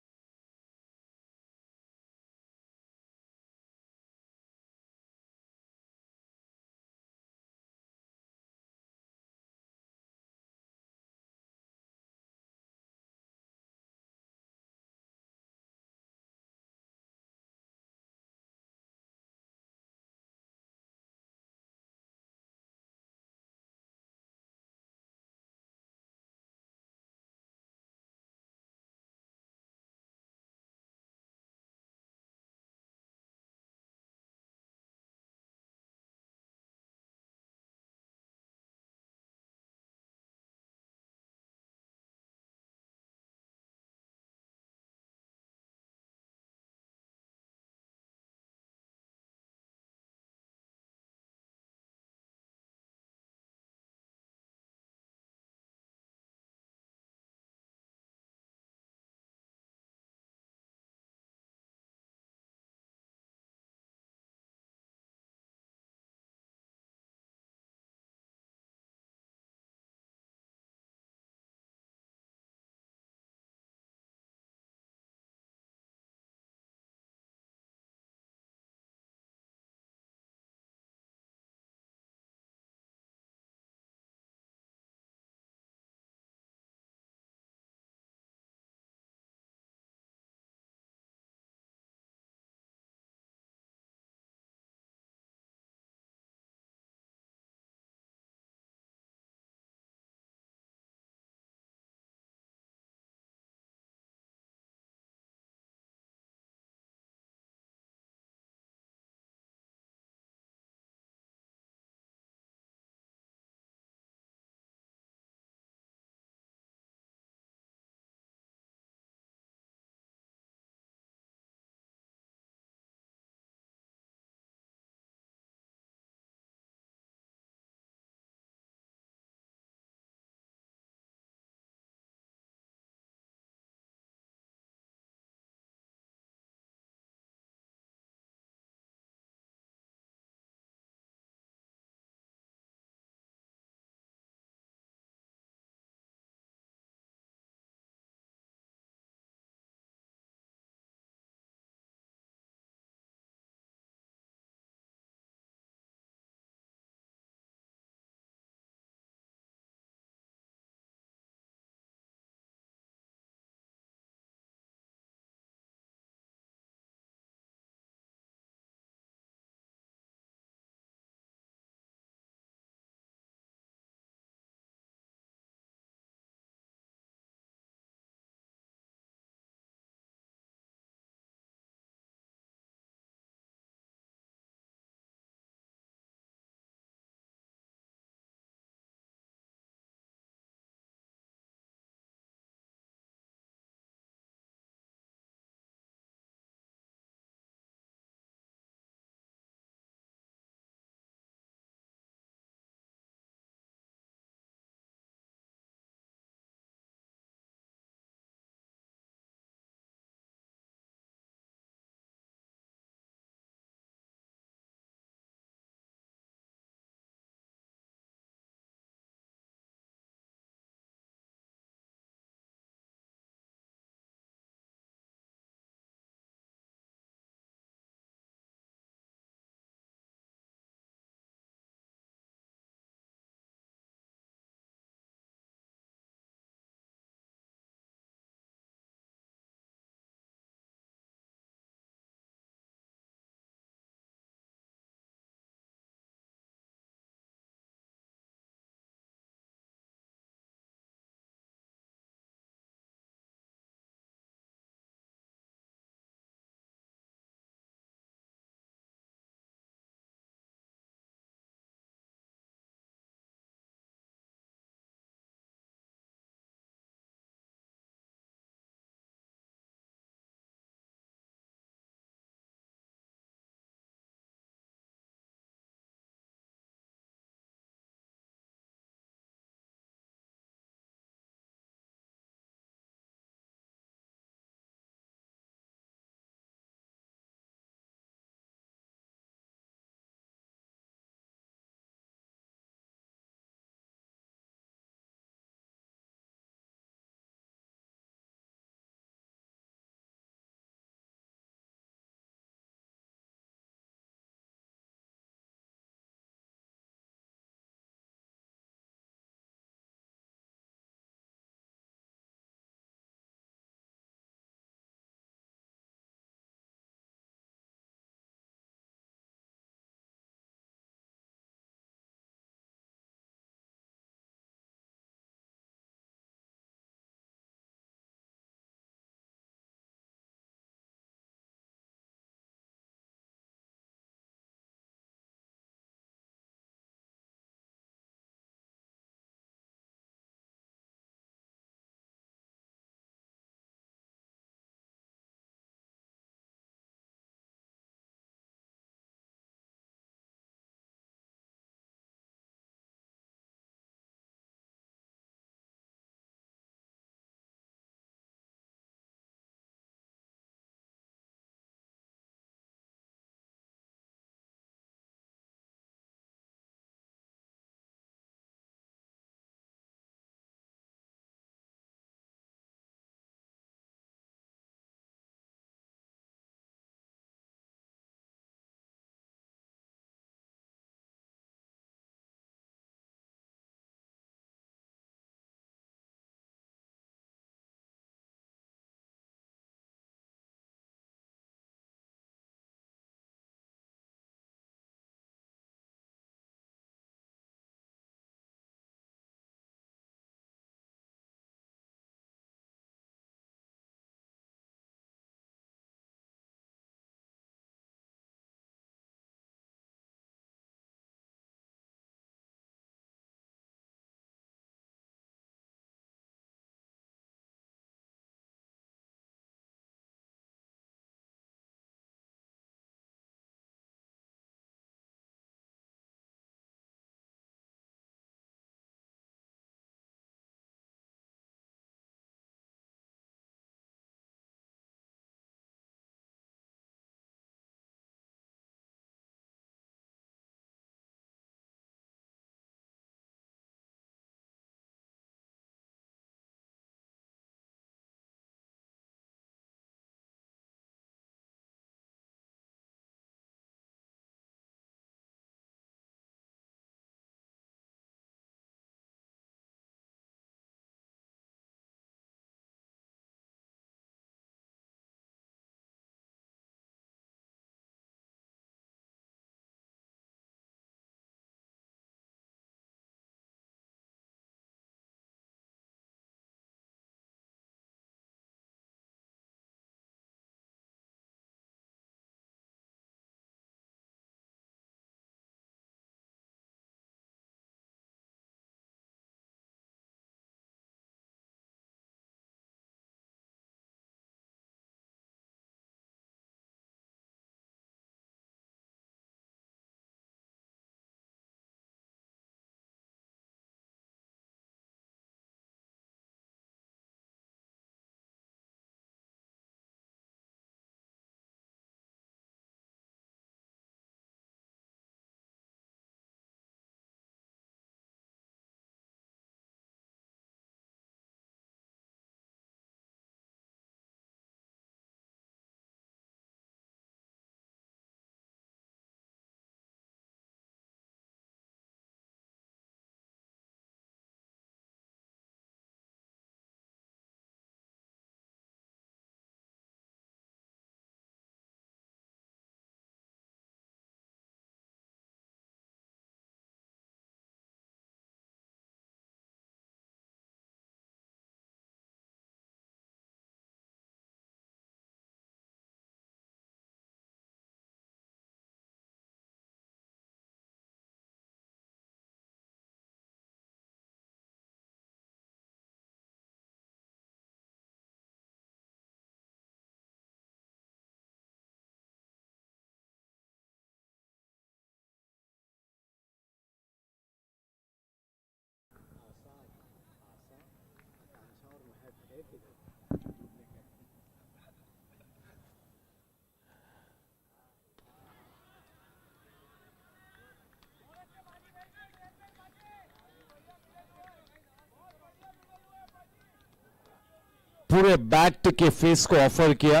पूरे बैट के फेस को ऑफर किया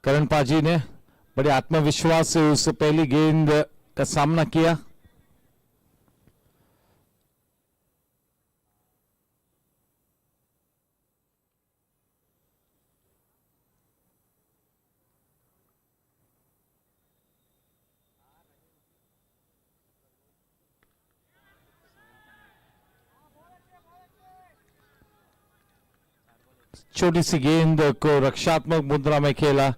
करण पाजी ने, बड़े आत्मविश्वास से उस पहली गेंद का सामना किया। छोटी सी गेंद को रक्षात्मक मुद्रा में खेला,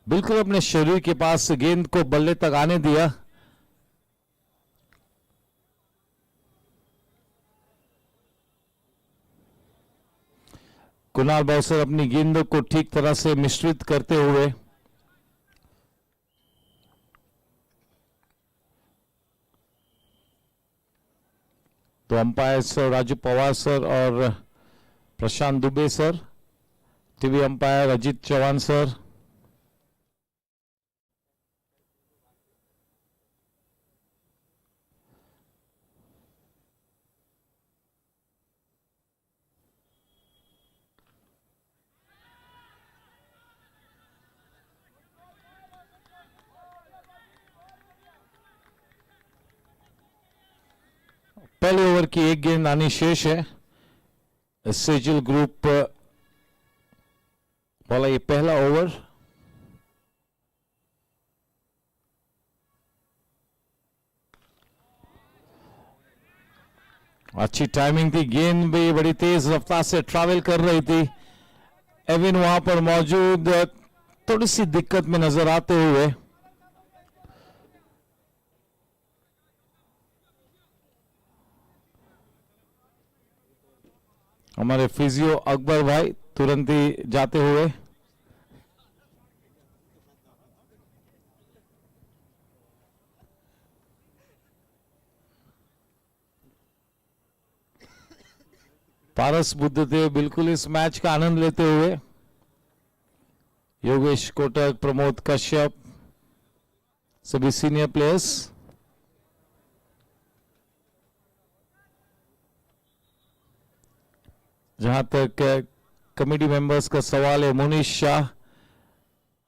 बिल्कुल अपने शरीर के पास गेंद को बल्ले तक आने दिया। कुणाल बॉसर अपनी गेंदों को ठीक तरह से मिश्रित करते हुए तो umpire sir Raju Pawar sir और Prashant Dubey sir, TV umpire Ajit Chauhan sir, पहले ओवर की एक गेंद आनी शेष है। सेजल ग्रुप वाला ये पहला ओवर। अच्छी टाइमिंग थी, गेंद भी बड़ी तेज रफ्तार से ट्रैवल कर रही थी। एविन वहां पर मौजूद थोड़ी सी दिक्कत में नजर आते हुए। हमारे फिजियो अकबर भाई तुरंत ही जाते हुए। पारस बुद्धदेव बिल्कुल इस मैच का आनंद लेते हुए। योगेश कोटक, प्रमोद कश्यप, सभी सीनियर प्लेयर्स। जहां तक कमेटी मेंबर्स का सवाल है, मुनीश शाह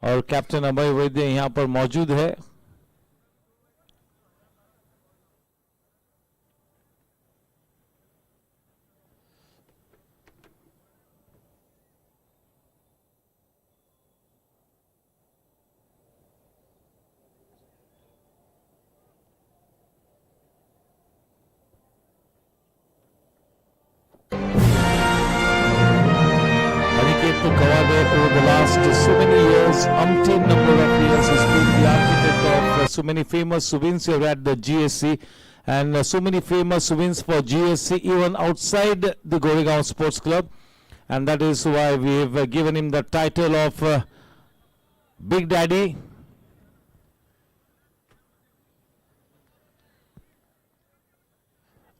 और कैप्टन अभय वैद्य यहां पर मौजूद है। Over the last so many years, umpteen number of years, he's been the architect of so many famous wins here at the GSC, and so many famous wins for GSC even outside the Goregaon Sports Club, and that is why we have given him the title of Big Daddy.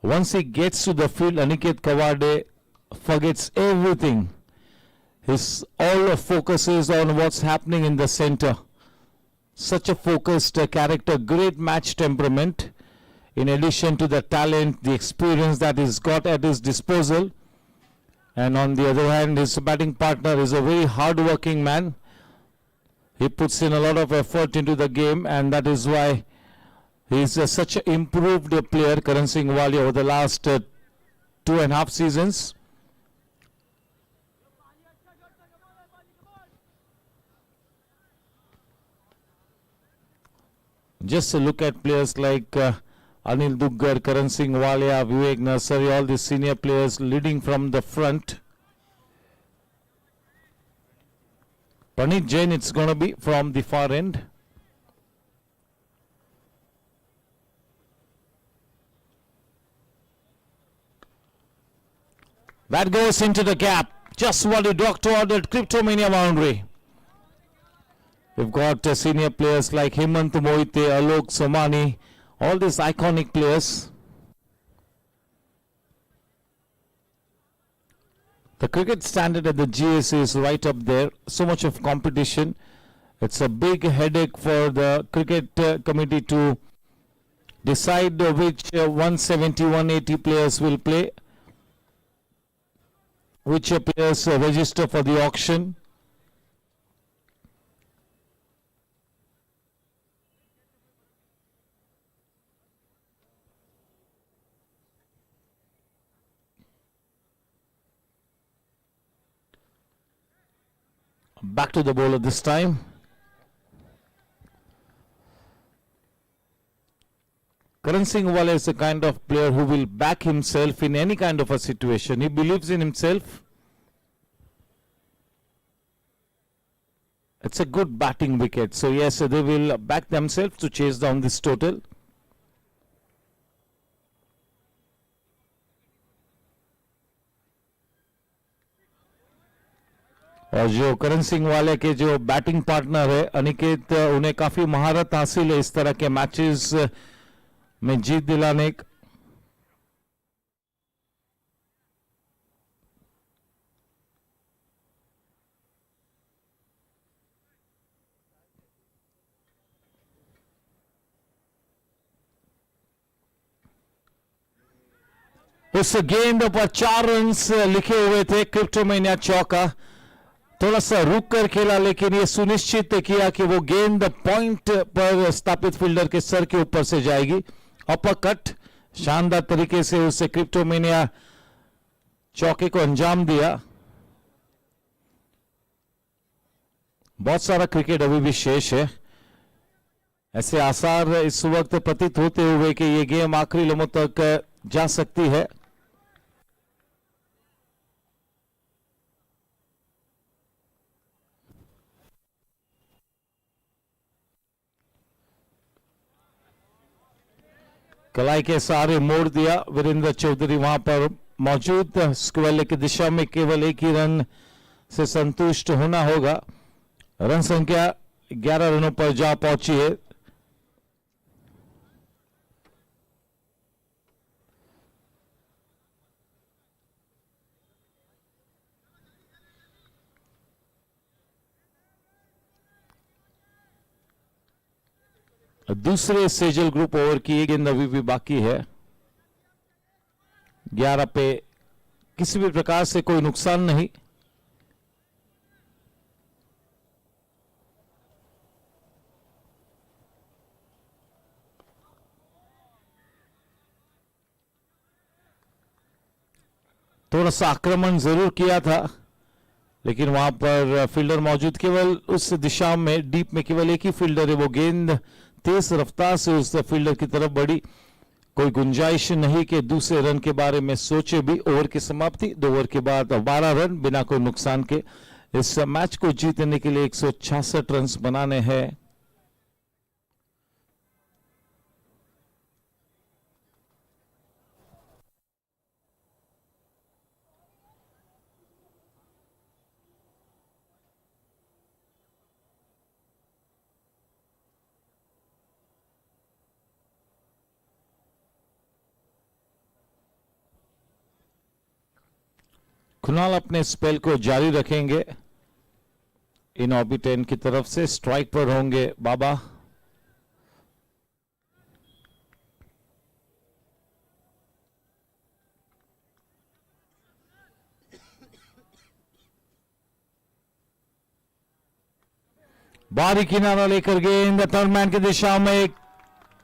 Once he gets to the field, Aniket Kawade forgets everything. His all focus is on what's happening in the center. Such a focused character, great match temperament, in addition to the talent, the experience that he's got at his disposal. And on the other hand, his batting partner is a very hard-working man. He puts in a lot of effort into the game, and that is why he's such an improved player, Karan Singh Walia, over the last 2.5 seasons. Just look at players like Anil Duggar, Karan Singh Walia, Vivek Narsari, all these senior players leading from the front. Panit Jain, it's going to be from the far end. That goes into the gap. Just what he docked toward the Cryptomania boundary. We've got senior players like Hemant Mohite, Alok Somani, all these iconic players. The cricket standard at the GSC is right up there. So much of competition. It's a big headache for the cricket committee to decide which 170, 180 players will play. which players register for the auction. Back to the bowler this time. Karan Singh Wale is the kind of player who will back himself in any kind of a situation. He believes in himself. It's a good batting wicket. So yes, they will back themselves to chase down this total. और जो करण सिंह वाले के जो batting partner है अनिकेत, उन्हें काफी महारत हासिल है इस तरह के मैचेस में जीत दिलाने। उस गेंद पर 4 रन्स लिखे हुए थे क्रिप्टोमेनिया चौका। थोड़ा सा रुक कर खेला, लेकिन ये सुनिश्चित किया कि वो गेंद पॉइंट पर स्थापित फील्डर के सर के ऊपर से जाएगी। अपर कट शानदार तरीके से उसे क्रिप्टोमेनिया चौके को अंजाम दिया। बहुत सारा क्रिकेट अभी भी शेष है। ऐसे आसार इस वक्त प्रतीत होते हुए कि ये गेम आखिरी लम्हों तक जा सकती है। कलाई के सहारे मोड़ दिया वीरेंद्र चौधरी, वहां पर मौजूद। स्क्वेयर की दिशा में केवल एक ही रन से संतुष्ट होना होगा। रन संख्या 11 रनों पर जा पहुंची है। दूसरे सेजल ग्रुप ओवर की एक गेंद अभी भी बाकी है। 11 पे किसी भी प्रकार से कोई नुकसान नहीं। थोड़ा सा आक्रमण जरूर किया था, लेकिन वहां पर फील्डर मौजूद, केवल उस दिशा में डीप में केवल एक ही फील्डर है। वो गेंद तेज रफ्तार से उस फील्डर की तरफ बढ़ी। कोई गुंजाइश नहीं कि दूसरे रन के बारे में सोचे भी। ओवर की समाप्ति 2 ओवर के बाद 12 रन बिना कोई नुकसान के। इस मैच को जीतने के लिए 166 रन बनाने हैं। कुणाल अपने स्पेल को जारी रखेंगे। इन ऑर्बिट 10 की तरफ से स्ट्राइक पर होंगे बाबा। बाहरी किनारा लेकर गेंद थर्ड मैन की दिशा में।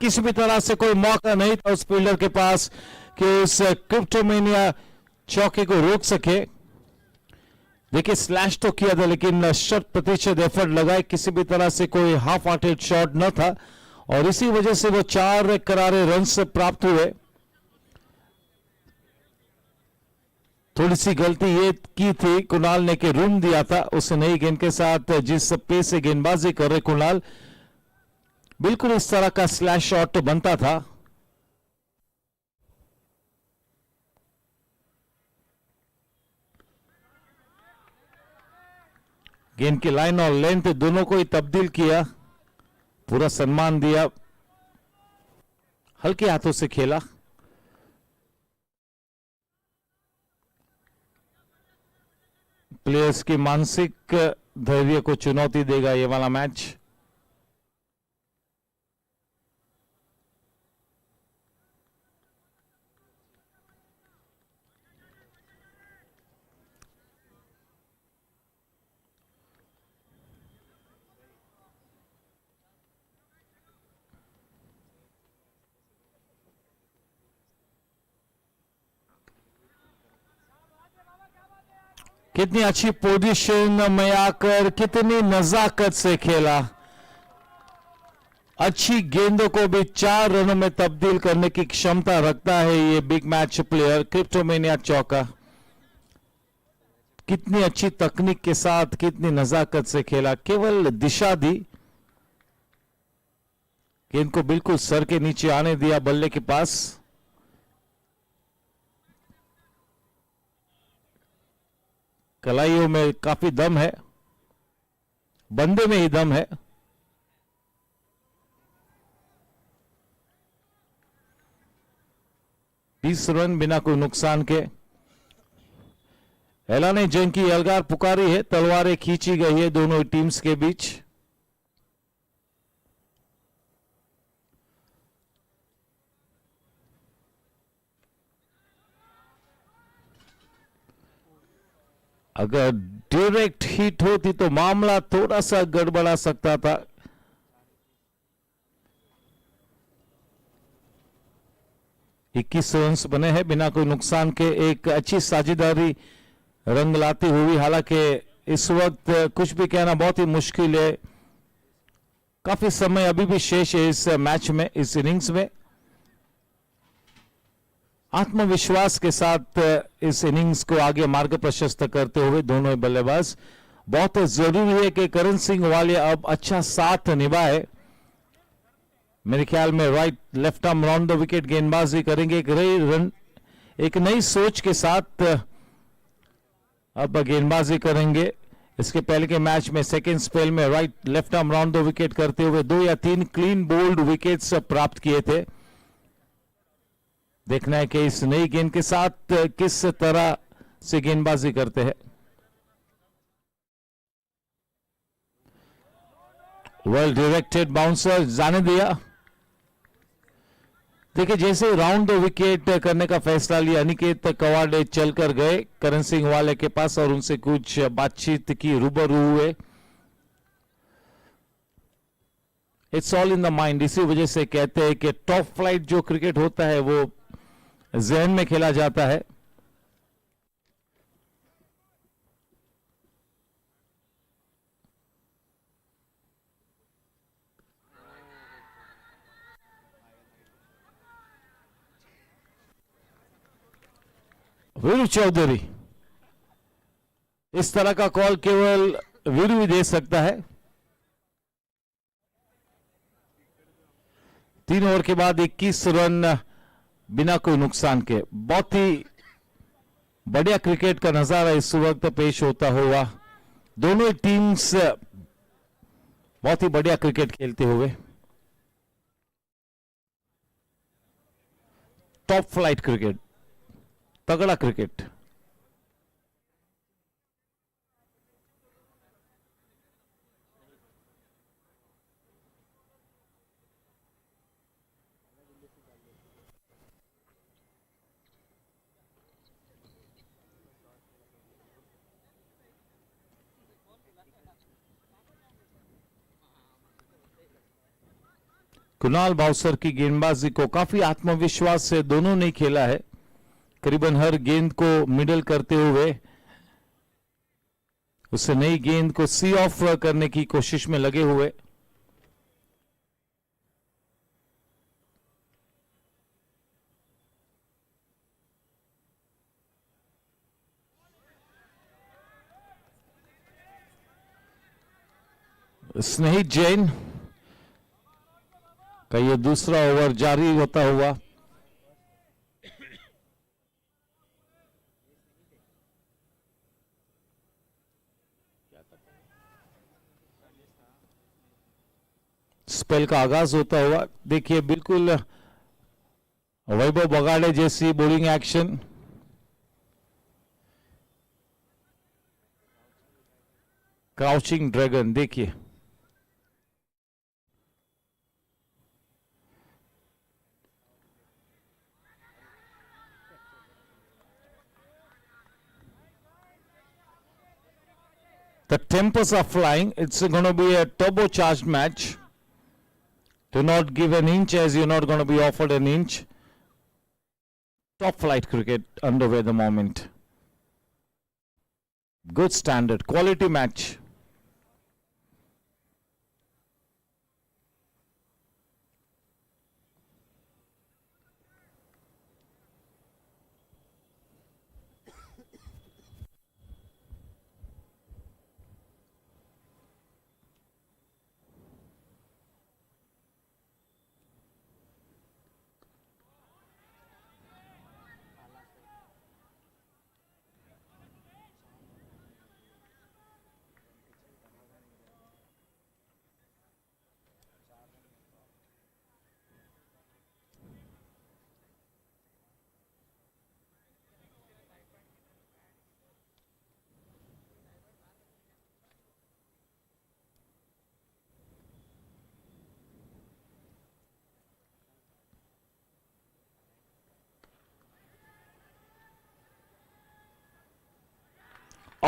किसी भी तरह से कोई मौका नहीं था उस फील्डर के पास कि उस क्रिप्टोमेनिया चौके को रोक सके। देखिए स्लैश तो किया था, लेकिन 100% एफर्ट लगाए। किसी भी तरह से कोई हाफ हार्टेड शॉट न था, और इसी वजह से वो 4 करारे रन प्राप्त हुए। थोड़ी सी गलती ये की थी कुणाल ने कि रूम दिया था उस नई गेंद के साथ। जिस पेस से गेंदबाजी कर रहे कुणाल, बिल्कुल इस तरह का स्लैश शॉट बनता था। गेंद की लाइन और लेंथ दोनों को ही तब्दील किया, पूरा सम्मान दिया, हल्के हाथों से खेला। प्लेयर्स की मानसिक धैर्य को चुनौती देगा ये वाला मैच। कितनी अच्छी पोजीशन में आकर कितनी नजाकत से खेला, अच्छी गेंदों को भी 4 रनों में तब्दील करने की क्षमता रखता है ये बिग मैच प्लेयर क्रिप्टोमेनिया चौका। कितनी अच्छी तकनीक के साथ कितनी नजाकत से खेला, केवल दिशा दी, गेंद को बिल्कुल सर के नीचे आने दिया बल्ले के पास। कलाइयों में काफी दम है, बंदे में ही दम है। बीस रन बिना कोई नुकसान के। ऐलान जंग की यलगार पुकारी है, तलवारें खींची गई है दोनों टीम्स के बीच। अगर डायरेक्ट हिट होती तो मामला थोड़ा सा गड़बड़ा सकता था। इक्कीस रन बने हैं बिना कोई नुकसान के, एक अच्छी साझेदारी रंग लाती हुई। हालांकि इस वक्त कुछ भी कहना बहुत ही मुश्किल है, काफी समय अभी भी शेष है इस मैच में, इस इनिंग्स में। आत्मविश्वास के साथ इस इनिंग्स को आगे मार्ग प्रशस्त करते हुए दोनों बल्लेबाज, बहुत जरूरी है कि करण सिंह वालिया अब अच्छा साथ निभाए। मेरे ख्याल में right left arm round the wicket गेंदबाजी करेंगे, एक नई सोच के साथ अब गेंदबाजी करेंगे। इसके पहले के मैच में सेकेंड स्पेल में right left arm round the wicket करते हुए 2 या 3 क्लीन बोल्ड विकेट्स प्राप्त किए थे। देखना है कि इस नई गेंद के साथ किस तरह से गेंदबाजी करते हैं। वेल डायरेक्टेड बाउंसर जाने दिया। देखिए जैसे राउंड द विकेट करने का फैसला लिया, अनिकेत कवाड़े चलकर गए करण सिंह वाले के पास और उनसे कुछ बातचीत की, रूबरू हुए। It's all in the mind. इसी वजह से कहते हैं कि टॉप फ्लाइट जो क्रिकेट होता है वो जहन में खेला जाता है। वीरू चौधरी, इस तरह का कॉल केवल वीरू ही दे सकता है। 3 ओवर के बाद 21 रन बिना कोई नुकसान के। बहुत ही बढ़िया क्रिकेट का नजारा इस वक्त पेश होता हुआ, दोनों टीम्स बहुत ही बढ़िया क्रिकेट खेलते हुए। टॉप फ्लाइट क्रिकेट, तगड़ा क्रिकेट। कुणाल बाउसर की गेंदबाजी को काफी आत्मविश्वास से दोनों ने खेला है, करीबन हर गेंद को मिडल करते हुए उस नई गेंद को सी ऑफ करने की कोशिश में लगे हुए। स्नेहित जैन का यह दूसरा ओवर जारी होता हुआ। स्पेल का आगाज होता हुआ। देखिए बिल्कुल वैभव बगाड़े जैसी बॉलिंग एक्शन। क्राउचिंग ड्रैगन, देखिए the tempers are flying. It's going to be a turbocharged match. Do not give an inch as you're not going to be offered an inch. Top flight cricket underway at the moment. Good standard, quality match.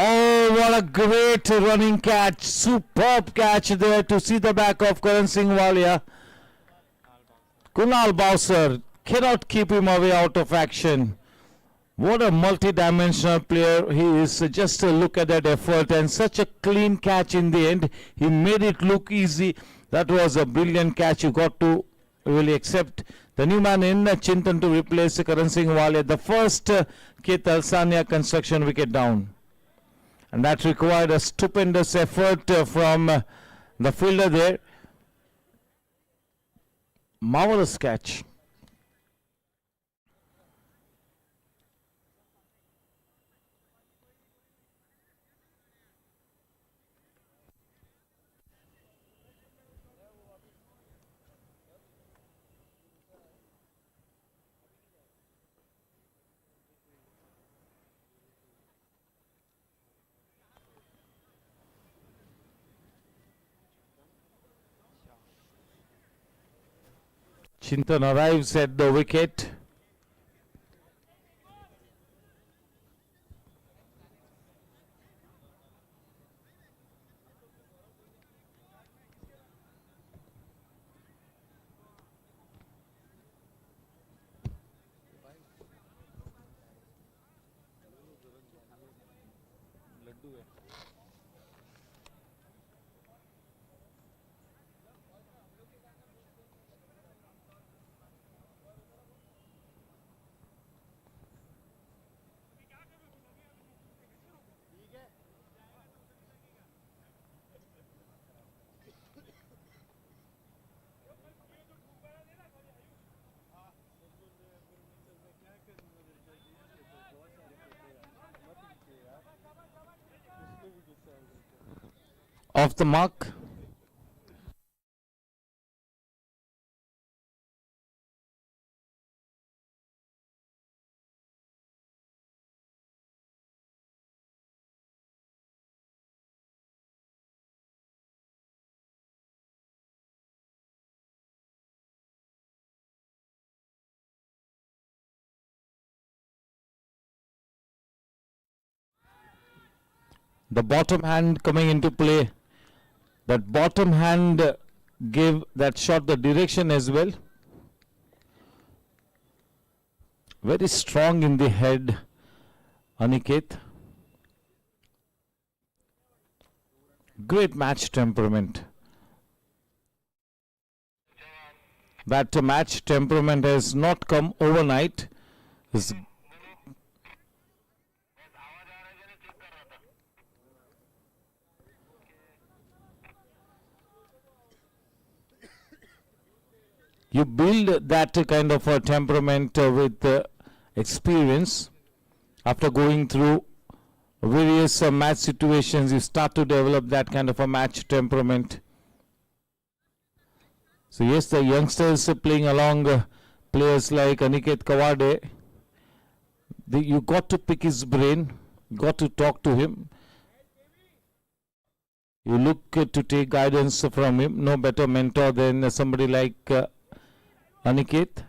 Oh, what a great running catch. Superb catch there to see the back of Karan Singh Walia. Kunal Bowser cannot keep him away out of action. What a multi-dimensional player he is. Just look at that effort and such a clean catch in the end. He made it look easy. That was a brilliant catch. You got to really accept the new man in Chintan to replace Karan Singh Walia. The first Ketal Sania construction wicket down. And that required a stupendous effort from the fielder there. Marvelous catch. Chintan arrives at the wicket. Off the mark. The bottom hand coming into play. That bottom hand gave that shot the direction as well. Very strong in the head, Aniket. Great match temperament. That match temperament has not come overnight. It's you build that kind of a temperament with experience. After going through various match situations, you start to develop that kind of a match temperament. So yes, the youngsters playing along players like Aniket Kawade, you got to pick his brain, got to talk to him. You look to take guidance from him. No better mentor than somebody like Aniket.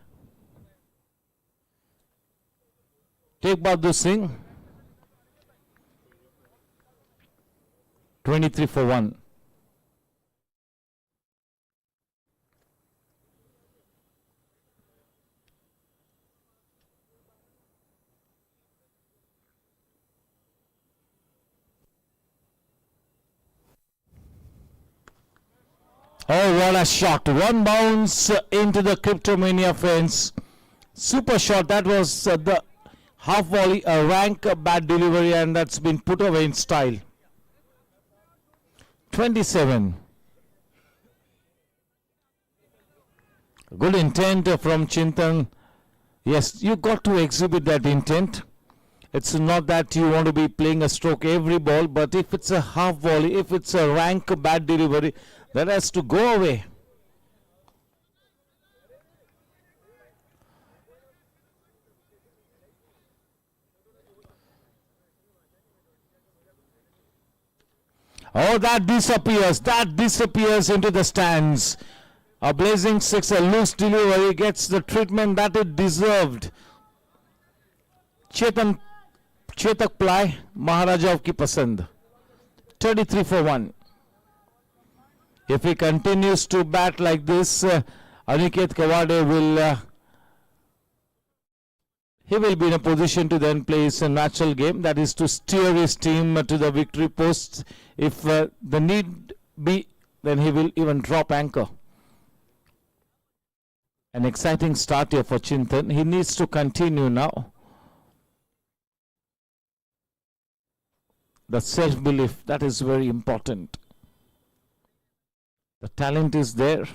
Take Bahadur Singh. 23 for 1. Oh, what a shot. One bounce into the Cryptomania fence. Super shot. That was the half volley, a rank bad delivery, and that's been put away in style. 27. Good intent from Chintan. Yes, you got to exhibit that intent. It's not that you want to be playing a stroke every ball, but if it's a half volley, if it's a rank bad delivery, that has to go away. Oh, that disappears into the stands. A blazing six, a loose delivery, gets the treatment that it deserved. Chetak Ply, Maharaja of ki pasand. 33 for 1. If he continues to bat like this, Aniket Kawade will be in a position to then play his natural game, that is to steer his team to the victory posts. If the need be, then he will even drop anchor. An exciting start here for Chintan. He needs to continue now. The self-belief, that is very important. The talent is there.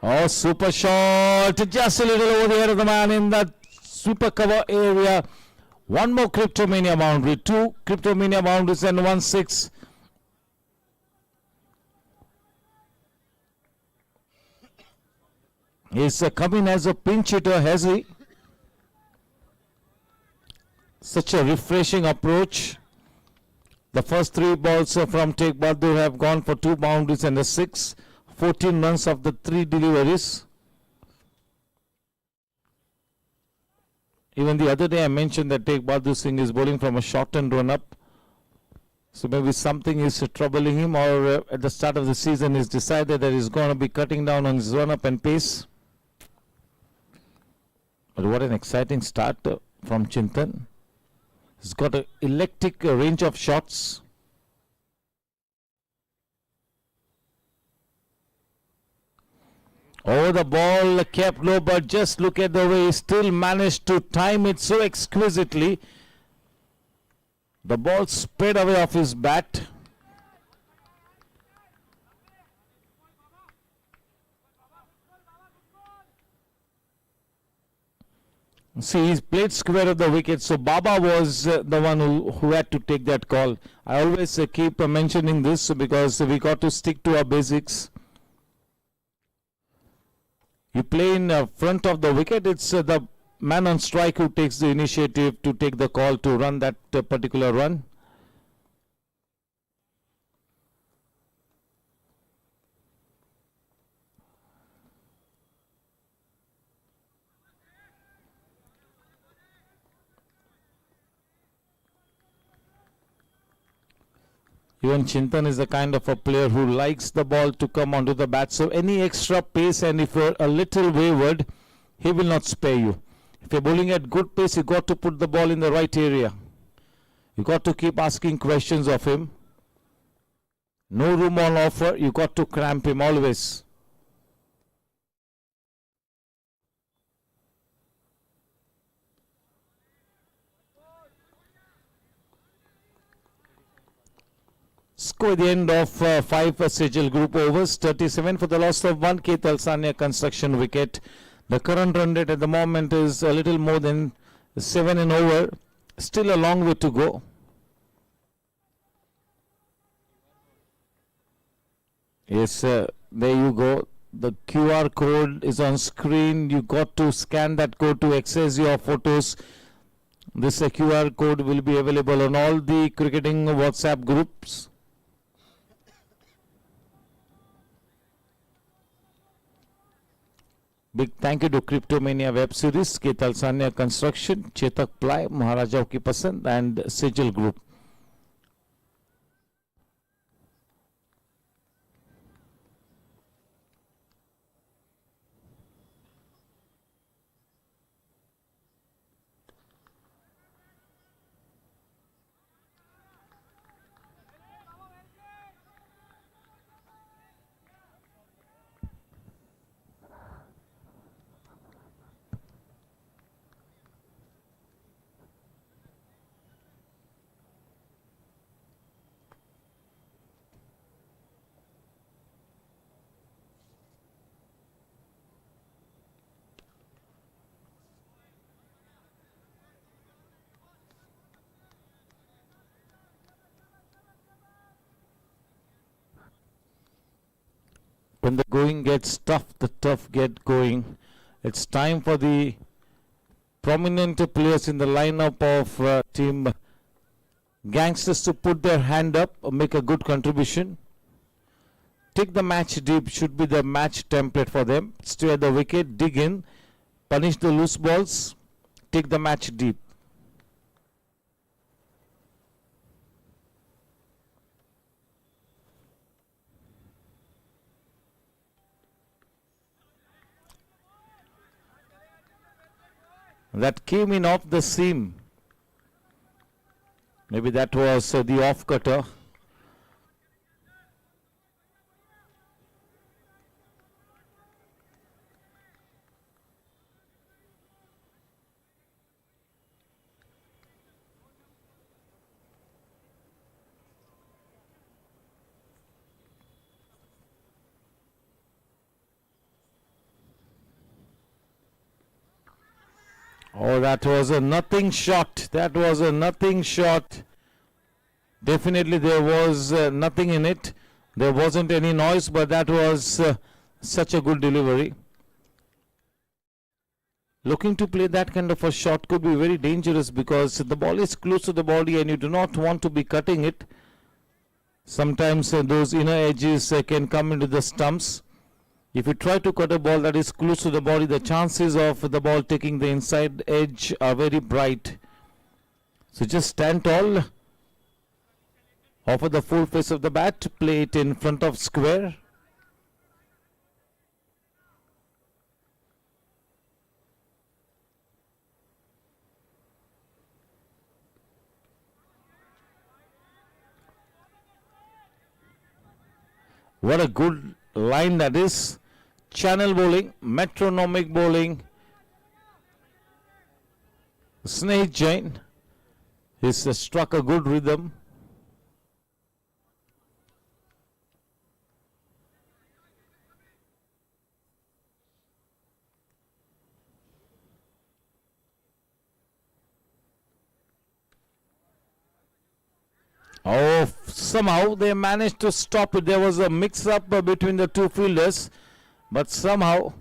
Oh, super shot. Just a little over the head of the man in that super cover area. One more Cryptomania boundary. 2 Cryptomania boundaries and 1-6. He's coming as a pinch hitter, has he? Such a refreshing approach. The first 3 balls from Teik Bahadur have gone for 2 boundaries and a 6. 14 runs of the 3 deliveries. Even the other day I mentioned that Teik Bahadur Singh is bowling from a shortened run up. So maybe something is troubling him, or at the start of the season he's decided that he's going to be cutting down on his run up and pace. But what an exciting start from Chintan. He's got an electric range of shots. Oh, the ball kept low, but just look at the way he still managed to time it so exquisitely. The ball sped away off his bat. See, he's played square of the wicket, so Baba was the one who had to take that call. I always keep mentioning this because we got to stick to our basics. You play in front of the wicket, it's the man on strike who takes the initiative to take the call to run that particular run. Even Chintan is the kind of a player who likes the ball to come onto the bat. So any extra pace, and if you're a little wayward, he will not spare you. If you're bowling at good pace, you got to put the ball in the right area. You got to keep asking questions of him. No room on offer. You got to cramp him always. Score at the end of 5 Sejal group overs. 37 for the loss of 1 Ketal Sanya construction wicket. The current run rate at the moment is a little more than 7 and over. Still a long way to go. Yes, there you go. The QR code is on screen. You got to scan that code to access your photos. This QR code will be available on all the cricketing WhatsApp groups. Big thank you to Cryptomania web series, Ketal Sanya Construction, Chetak Ply, Maharaja Ki Pasand and Sejal Group. when the going gets tough, the tough get going. It's time for the prominent players in the lineup of team Gangsters to put their hand up, make a good contribution. Take the match deep should be the match template for them. Stay at the wicket, dig in, punish the loose balls, take the match deep. That came in off the seam. Maybe that was the off cutter. Oh, that was a nothing shot. That was a nothing shot. Definitely there was nothing in it. There wasn't any noise, but that was such a good delivery. Looking to play that kind of a shot could be very dangerous because the ball is close to the body and you do not want to be cutting it. Sometimes those inner edges can come into the stumps. If you try to cut a ball that is close to the body, the chances of the ball taking the inside edge are very bright. So just stand tall, offer the full face of the bat, play it in front of square. What a good line that is. Channel bowling, metronomic bowling. Sneh Jain has struck a good rhythm. Oh, somehow they managed to stop it. There was a mix-up between the two fielders, but somehow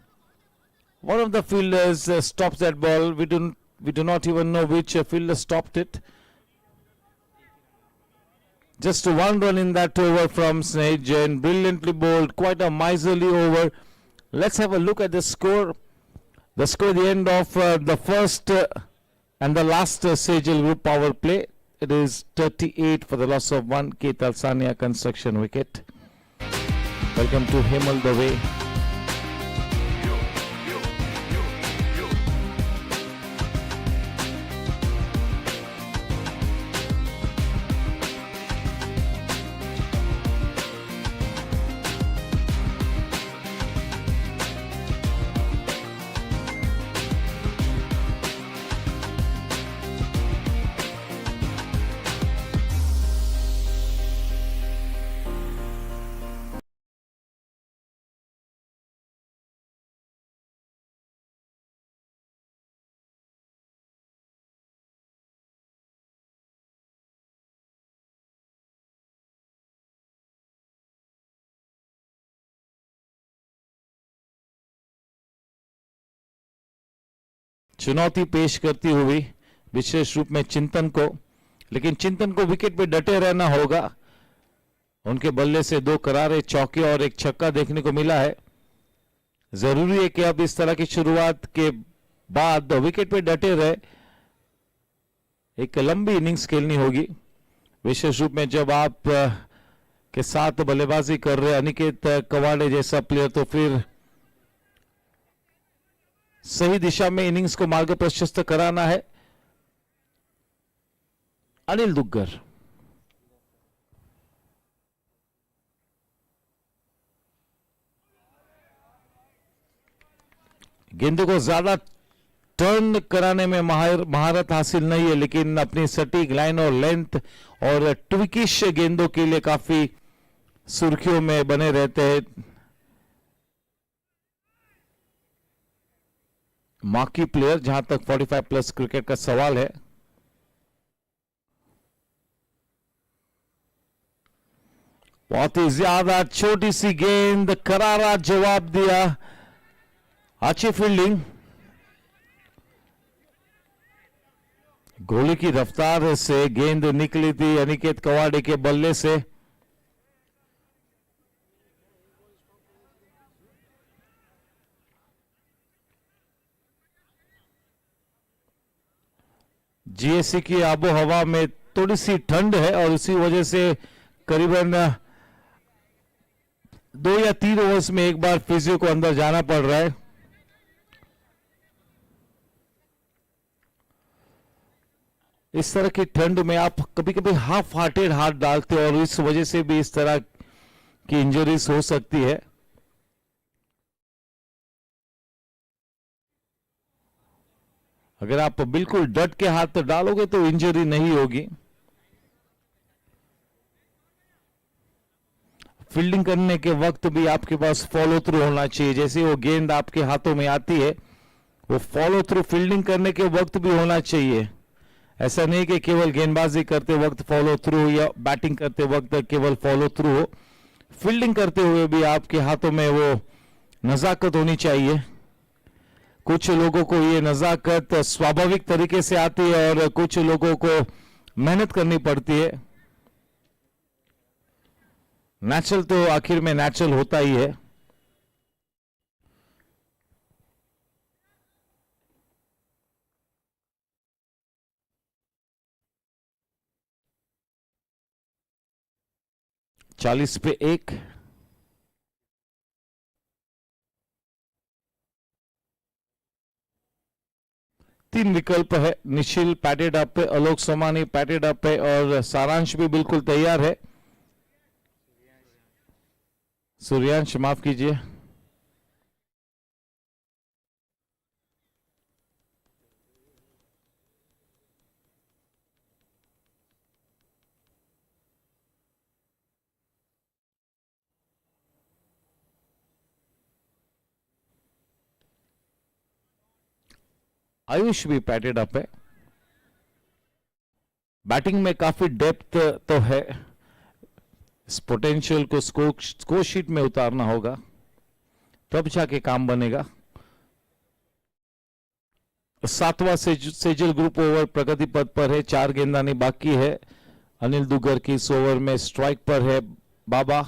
one of the fielders stops that ball. We do not even know which fielder stopped it. Just one run in that over from Sneh Jain. Brilliantly bowled, quite a miserly over. Let's have a look at the score. The score at the end of the first and the last Sejal Group power play. It is 38 for the loss of 1. Ketal Sania construction wicket. Welcome to Himal the Way. चुनौती पेश करती हुई विशेष रूप में चिंतन को, लेकिन चिंतन को विकेट पे डटे रहना होगा. उनके बल्ले से 2 करारे चौके और 1 छक्का देखने को मिला है. जरूरी है कि अब इस तरह की शुरुआत के बाद विकेट पे डटे रहे. एक लंबी इनिंग्स खेलनी होगी, विशेष रूप में जब आप के साथ बल्लेबाजी कर रहे अनिकेत कवाड़े जैसा प्लेयर, तो फिर सही दिशा में इनिंग्स को मार्ग प्रशस्त कराना है. अनिल दुग्गर गेंद को ज्यादा टर्न कराने में महारत हासिल नहीं है, लेकिन अपनी सटीक लाइन और लेंथ और ट्विकिश गेंदों के लिए काफी सुर्खियों में बने रहते हैं. मार्की प्लेयर जहां तक 45 प्लस क्रिकेट का सवाल है. बहुत ही ज्यादा छोटी सी गेंद, करारा जवाब दिया, अच्छी फील्डिंग। गोली की रफ्तार से गेंद निकली थी अनिकेत कवाड़े के बल्ले से। जीएससी की आबो हवा में थोड़ी सी ठंड है और इसी वजह से करीबन 2 या 3 ओवर्स में एक बार फिजियो को अंदर जाना पड़ रहा है। इस तरह की ठंड में आप कभी कभी हाफ हार्टेड हाथ डालते हो और इस वजह से भी इस तरह की इंजरीज हो सकती है। अगर आप बिल्कुल डट के हाथ डालोगे तो इंजरी नहीं होगी। फील्डिंग करने के वक्त भी आपके पास फॉलो थ्रू होना चाहिए। जैसे वो गेंद आपके हाथों में आती है, वो फॉलो थ्रू फील्डिंग करने के वक्त भी होना चाहिए। ऐसा नहीं कि केवल गेंदबाजी करते वक्त फॉलो थ्रू या बैटिंग करते वक्त केवल फॉलो थ्रू हो। फील्डिंग करते हुए भी आपके हाथों में वो नजाकत होनी चाहिए। कुछ लोगों को ये नजाकत स्वाभाविक तरीके से आती है और कुछ लोगों को मेहनत करनी पड़ती है। नेचुरल तो आखिर में नेचुरल होता ही है। चालीस पे 1। तीन विकल्प है। निशिल पैडेड अप है, आलोक सोमानी पैडेड अप है और सारांश भी बिल्कुल तैयार है। सूर्यांश माफ कीजिए। आयुष भी पैडेड अप है। बैटिंग में काफी डेप्थ तो है। इस पोटेंशियल को स्कोर शीट में उतारना होगा, तब जाके काम बनेगा। 7वां सेजल ग्रुप ओवर प्रगति पद पर है। 4 गेंदानी बाकी है। अनिल दुगर की इस ओवर में स्ट्राइक पर है बाबा।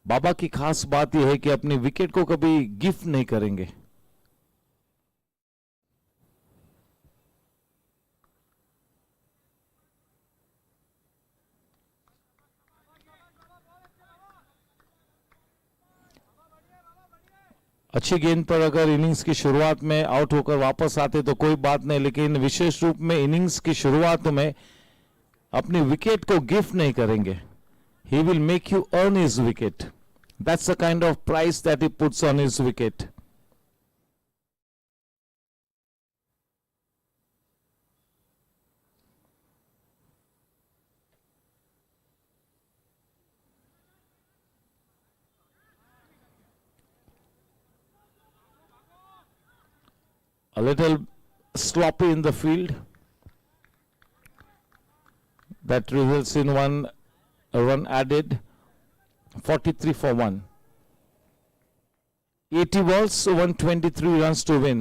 बाबा की खास बात यह है कि अपनी विकेट को कभी गिफ्ट नहीं करेंगे। अच्छी गेंद पर अगर इनिंग्स की शुरुआत में आउट होकर वापस आते तो कोई बात नहीं, लेकिन विशेष रूप में इनिंग्स की शुरुआत में अपनी विकेट को गिफ्ट नहीं करेंगे। He will make you earn his wicket. That's the kind of price that he puts on his wicket. A little sloppy in the field. That results in a run added. 43 for 1. 80 balls, 123 runs to win.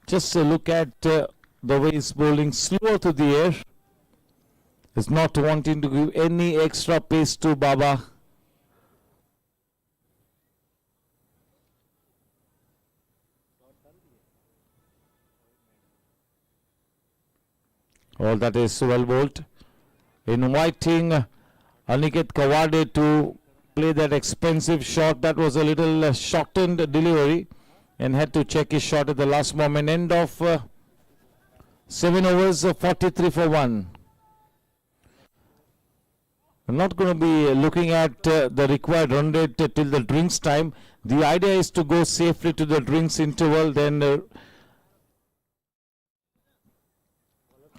Just a look at the way he's bowling slower to the air. Is not wanting to give any extra pace to Baba. All that is well bowled. Inviting Aniket Kawade to play that expensive shot. That was a little shortened delivery and had to check his shot at the last moment. End of 7 overs, 43 for 1. I'm not going to be looking at the required run rate till the drinks time. The idea is to go safely to the drinks interval, then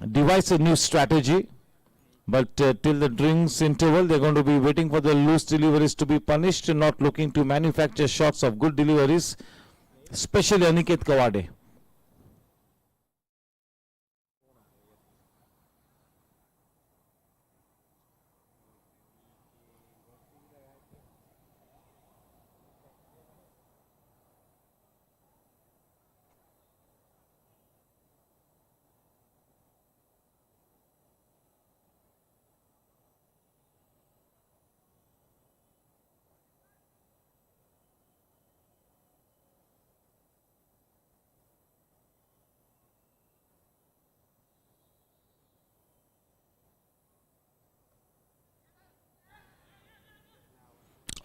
devise a new strategy. But till the drinks interval, they're going to be waiting for the loose deliveries to be punished and not looking to manufacture shots of good deliveries, especially Aniket Kawade.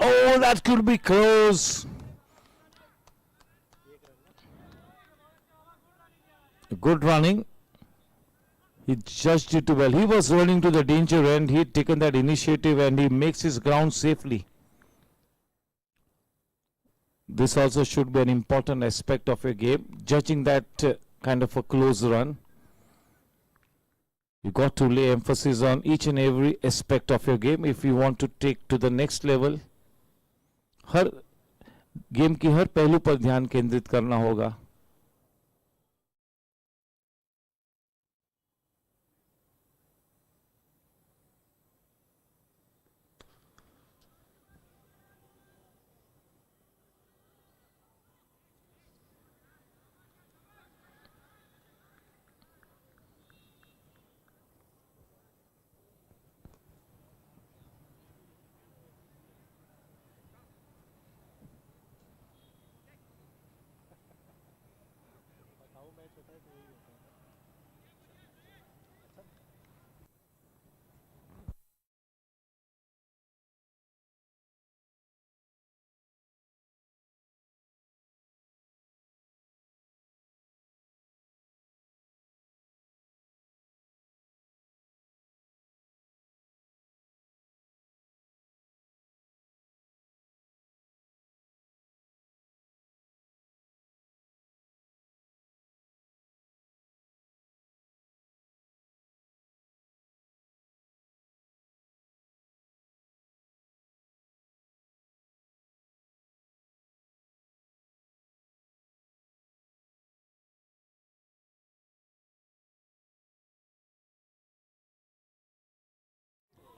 Oh, that could be close. Good running. He judged it well. He was running to the danger end. He had taken that initiative and he makes his ground safely. This also should be an important aspect of a game, judging that kind of a close run. You got to lay emphasis on each and every aspect of your game if you want to take to the next level. Her game की हर पहलू पर ध्यान केंद्रित करना होगा.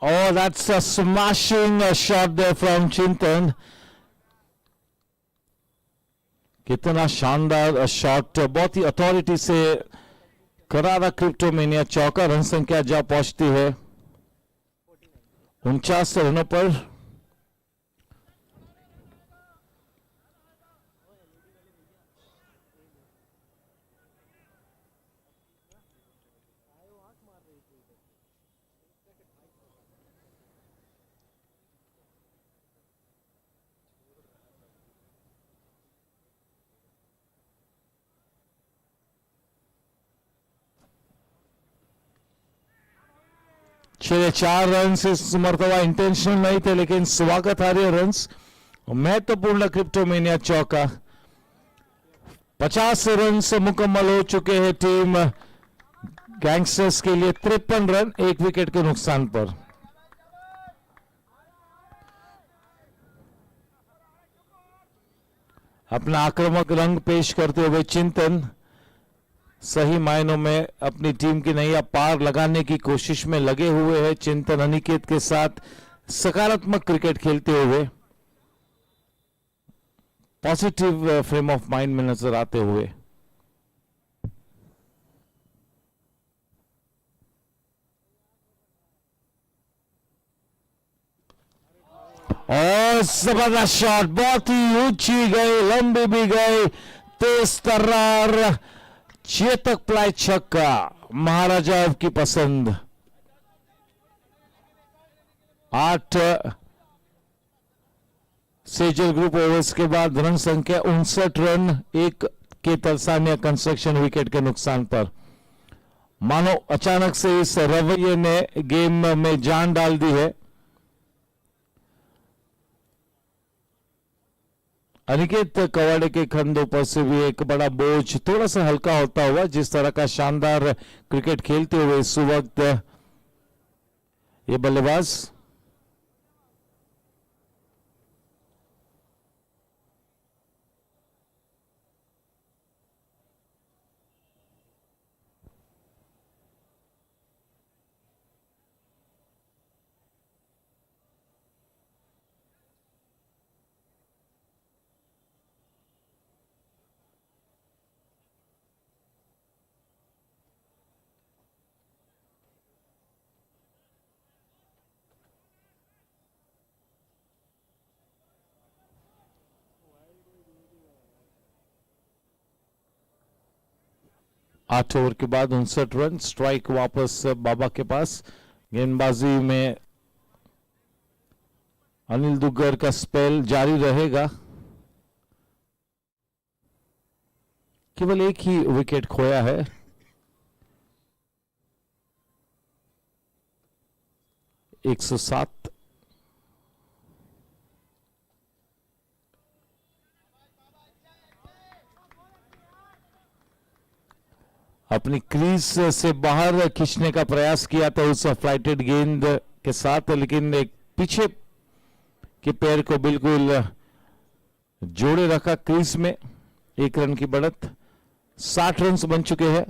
Oh, that's a smashing shot there from Chintan. कितना शानदार shot, बहुत ही अथॉरिटी से करारा क्रिप्टोमेनिया चौका. रन संख्या जा पहुंचती है 49 रनों पर. छह 4 रन इस मरतबा इंटेंशनल नहीं थे, लेकिन स्वागतार्ह रन्स. महत्वपूर्ण क्रिप्टोमेनिया चौका. 50 रन से मुकम्मल हो चुके हैं टीम गैंगस्टर्स के लिए. 53 रन 1 विकेट के नुकसान पर. अपना आक्रामक रंग पेश करते हुए चिंतन सही मायनों में अपनी टीम की नैया पार लगाने की कोशिश में लगे हुए हैं. चिंतन अनिकेत के साथ सकारात्मक क्रिकेट खेलते हुए पॉजिटिव फ्रेम ऑफ माइंड में नजर आते हुए. और जबरदस्त शॉट, बहुत ही ऊंची गई, लंबी भी गई, तेज तर्रार चेतक प्लाई छक्का. महाराजा की पसंद. 8 सेजल ग्रुप ओवर्स के बाद रन संख्या 59 रन 1 के तरसानिया कंस्ट्रक्शन विकेट के नुकसान पर. मानो अचानक से इस रवैये ने गेम में जान डाल दी है. अनिकेत कवाड़े के कंधों पर से भी एक बड़ा बोझ थोड़ा सा हल्का होता हुआ, जिस तरह का शानदार क्रिकेट खेलते हुए इस वक्त ये बल्लेबाज। आठ ओवर के बाद 59 रन, स्ट्राइक वापस बाबा के पास। गेंदबाजी में अनिल दुग्गर का स्पेल जारी रहेगा। केवल एक ही विकेट खोया है। एक सौ सात। अपनी क्रीज से बाहर खींचने का प्रयास किया था उस फ्लाइटेड गेंद के साथ, लेकिन एक पीछे के पैर को बिल्कुल जोड़े रखा क्रीज में। एक रन की बढ़त, 60 रन बन चुके हैं।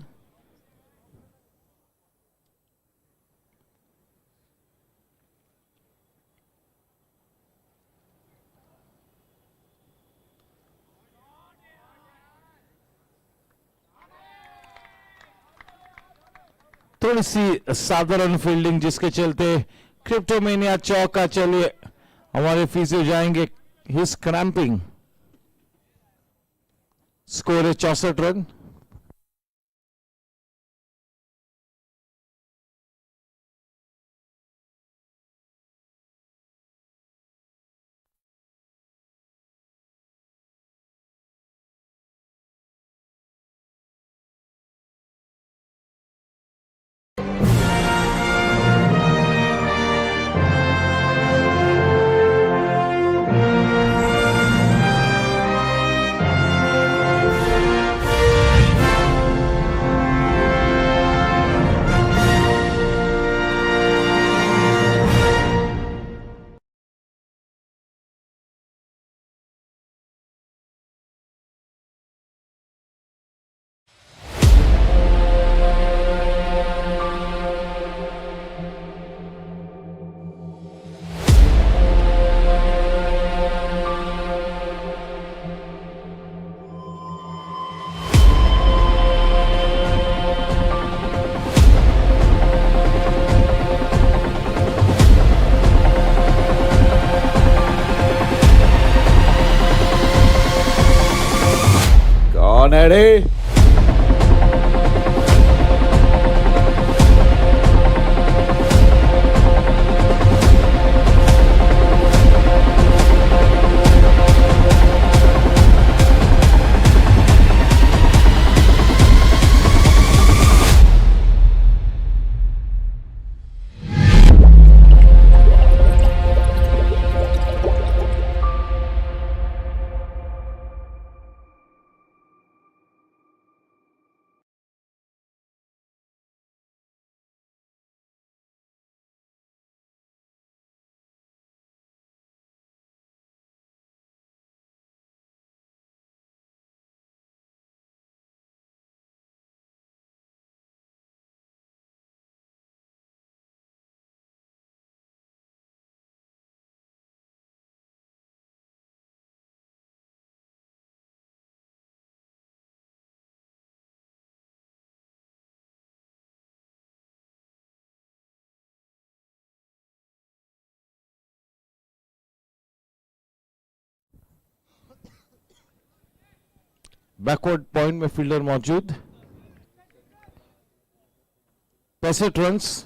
थोड़ी सी साधारण फील्डिंग जिसके चलते क्रिप्टोमेनिया चौका। चलिए हमारे फिजियो जाएंगे। His cramping. स्कोर है 64 रन। कौन है रे? बैकवर्ड पॉइंट में फील्डर मौजूद। 65 रन्स।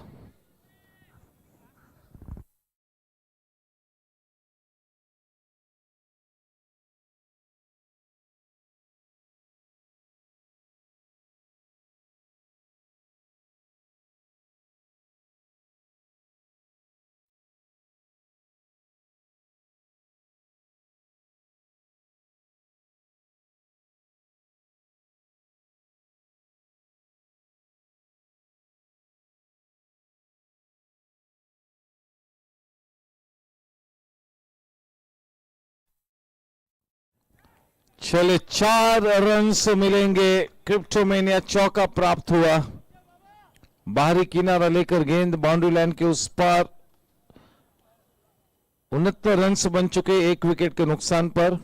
चले 4 रन्स मिलेंगे। क्रिप्टोमेनिया चौका प्राप्त हुआ। बाहरी किनारा लेकर गेंद बाउंड्री लाइन के उस पार। 69 रन्स बन चुके 1 विकेट के नुकसान पर।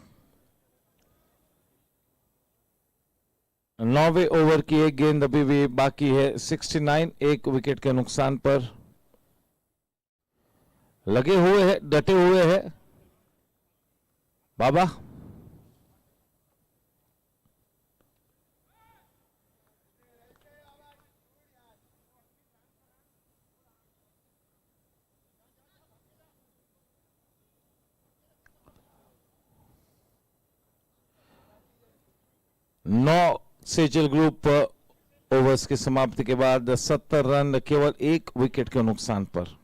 9वें ओवर की एक गेंद अभी भी बाकी है। 69 1 विकेट के नुकसान पर। लगे हुए हैं, डटे हुए हैं बाबा। नौ सेजल ग्रुप ओवर्स की समाप्ति के बाद 70 रन केवल 1 विकेट के नुकसान पर।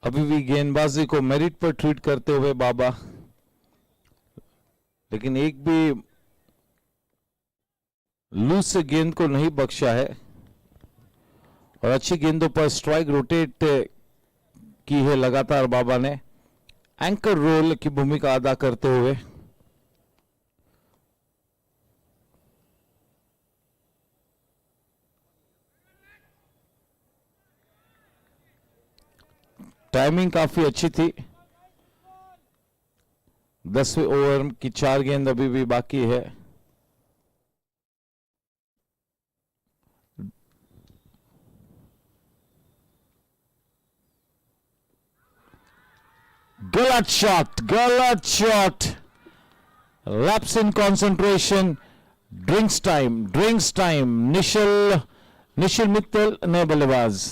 अभी भी गेंदबाजी को मेरिट पर ट्रीट करते हुए बाबा, लेकिन एक भी लूज से गेंद को नहीं बख्शा है और अच्छी गेंदों पर स्ट्राइक रोटेट की है लगातार बाबा ने, एंकर रोल की भूमिका अदा करते हुए। टाइमिंग काफी अच्छी थी। 10वें ओवर की 4 गेंद अभी भी बाकी है। गलत शॉट, गलत shot, lapse in concentration, drinks time. Nishil Mittal नए बल्लेबाज।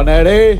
Ready?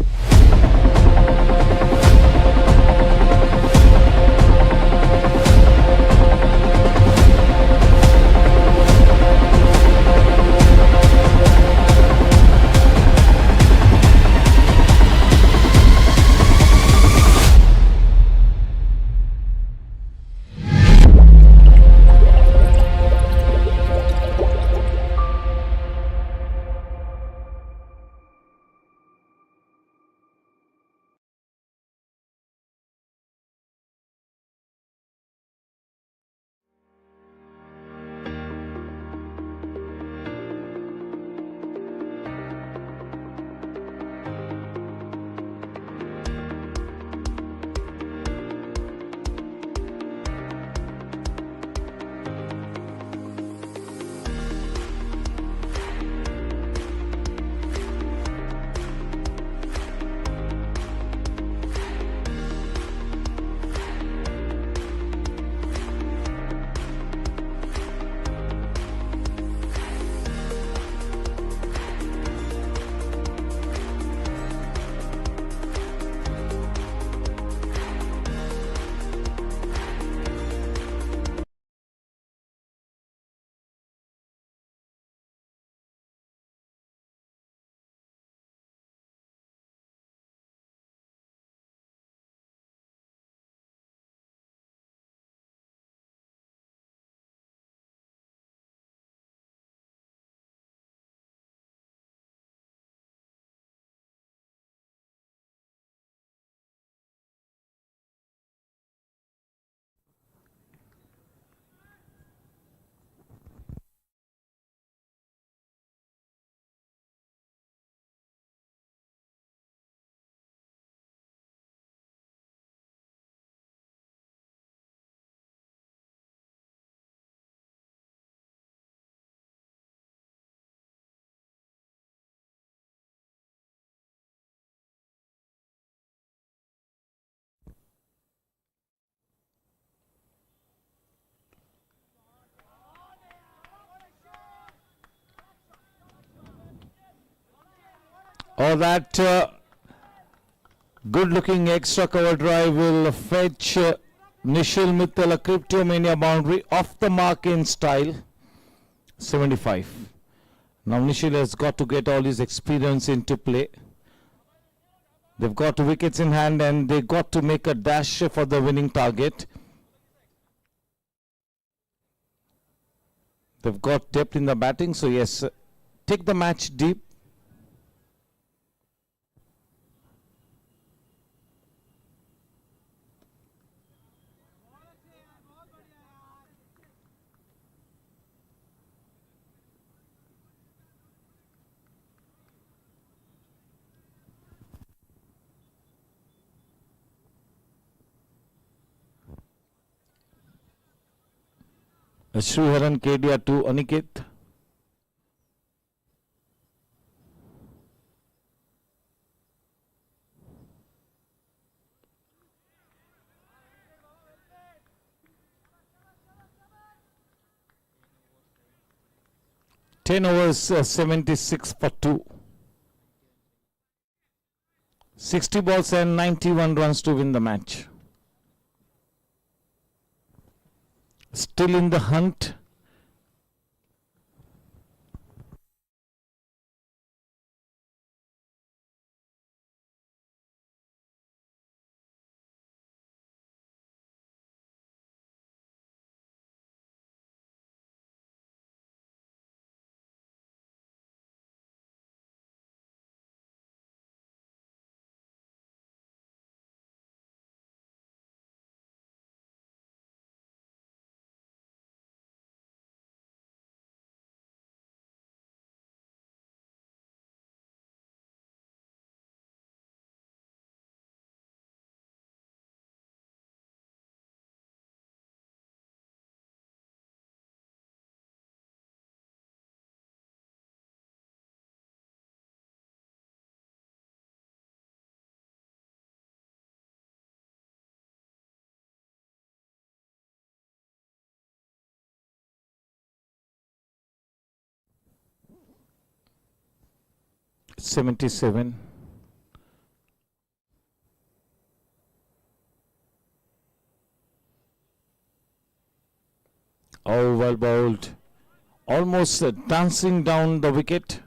Or that good looking extra cover drive will fetch Nishil Mittal a Cryptomania boundary off the mark in style. 75. Now Nishil has got to get all his experience into play. They've got 2 wickets in hand and they got to make a dash for the winning target. They've got depth in the batting, so yes, take the match deep. Sriharan Kedia to Aniket. Ten overs, 76 for 2. 60 balls and 91 runs to win the match. Still in the hunt. .77. Oh, well bowled. Almost dancing down the wicket.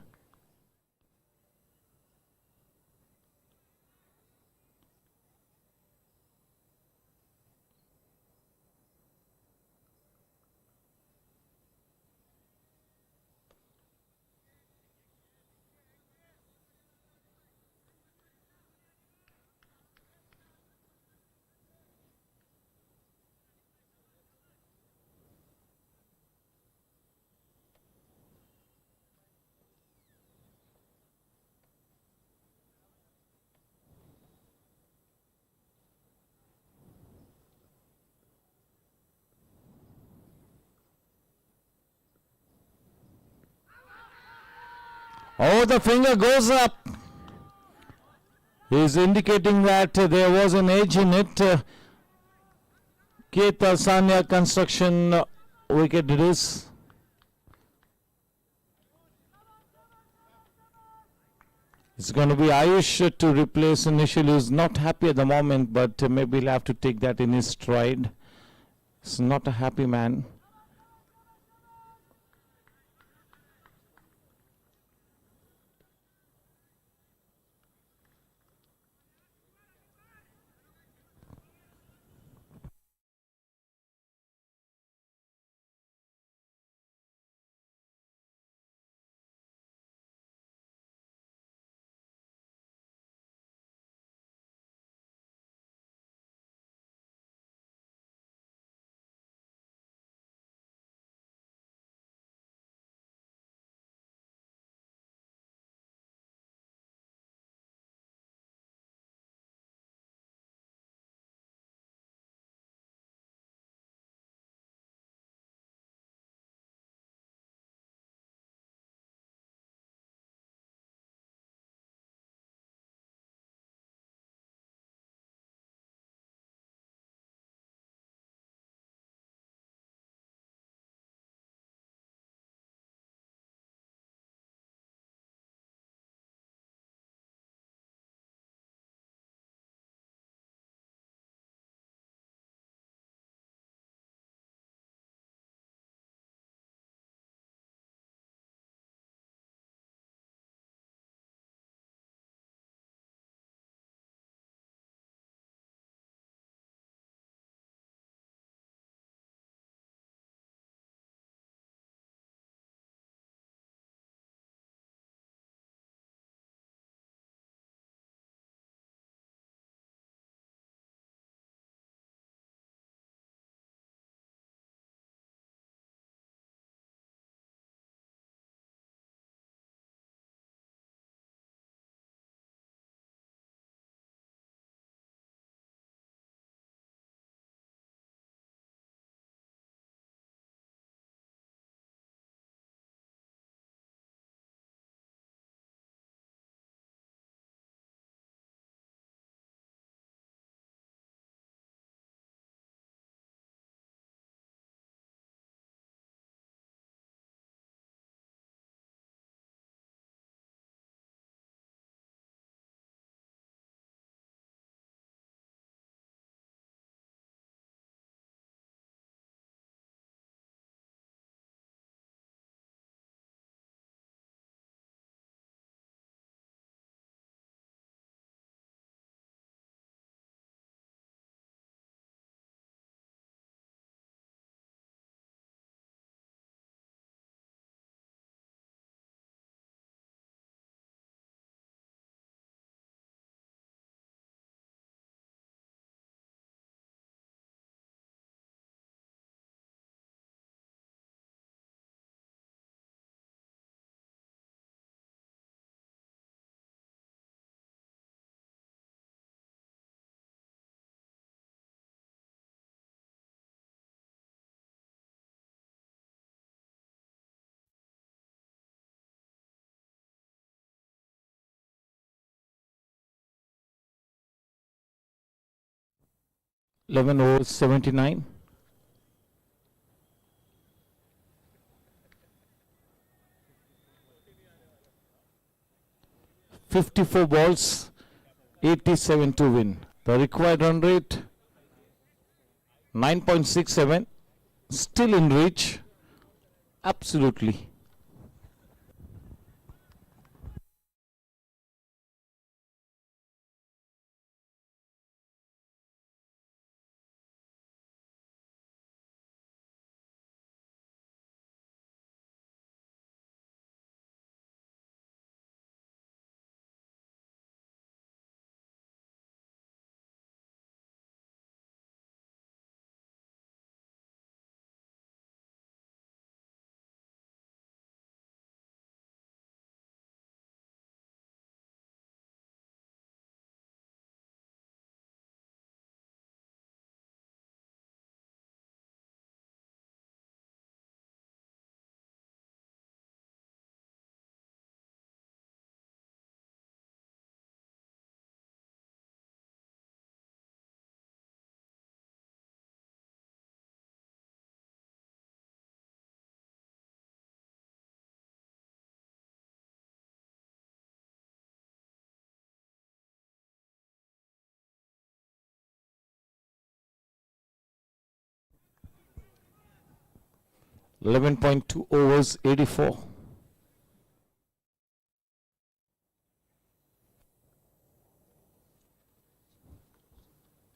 Oh, the finger goes up. He's indicating that there was an edge in it. Keita Sanya construction wicket it is. It's going to be Ayush to replace Nishil, who's not happy at the moment, but maybe he'll have to take that in his stride. He's not a happy man. 11 overs 79. "54 balls, 87 to win. The required run rate 9.67. Still in reach. Absolutely. .2 overs 84.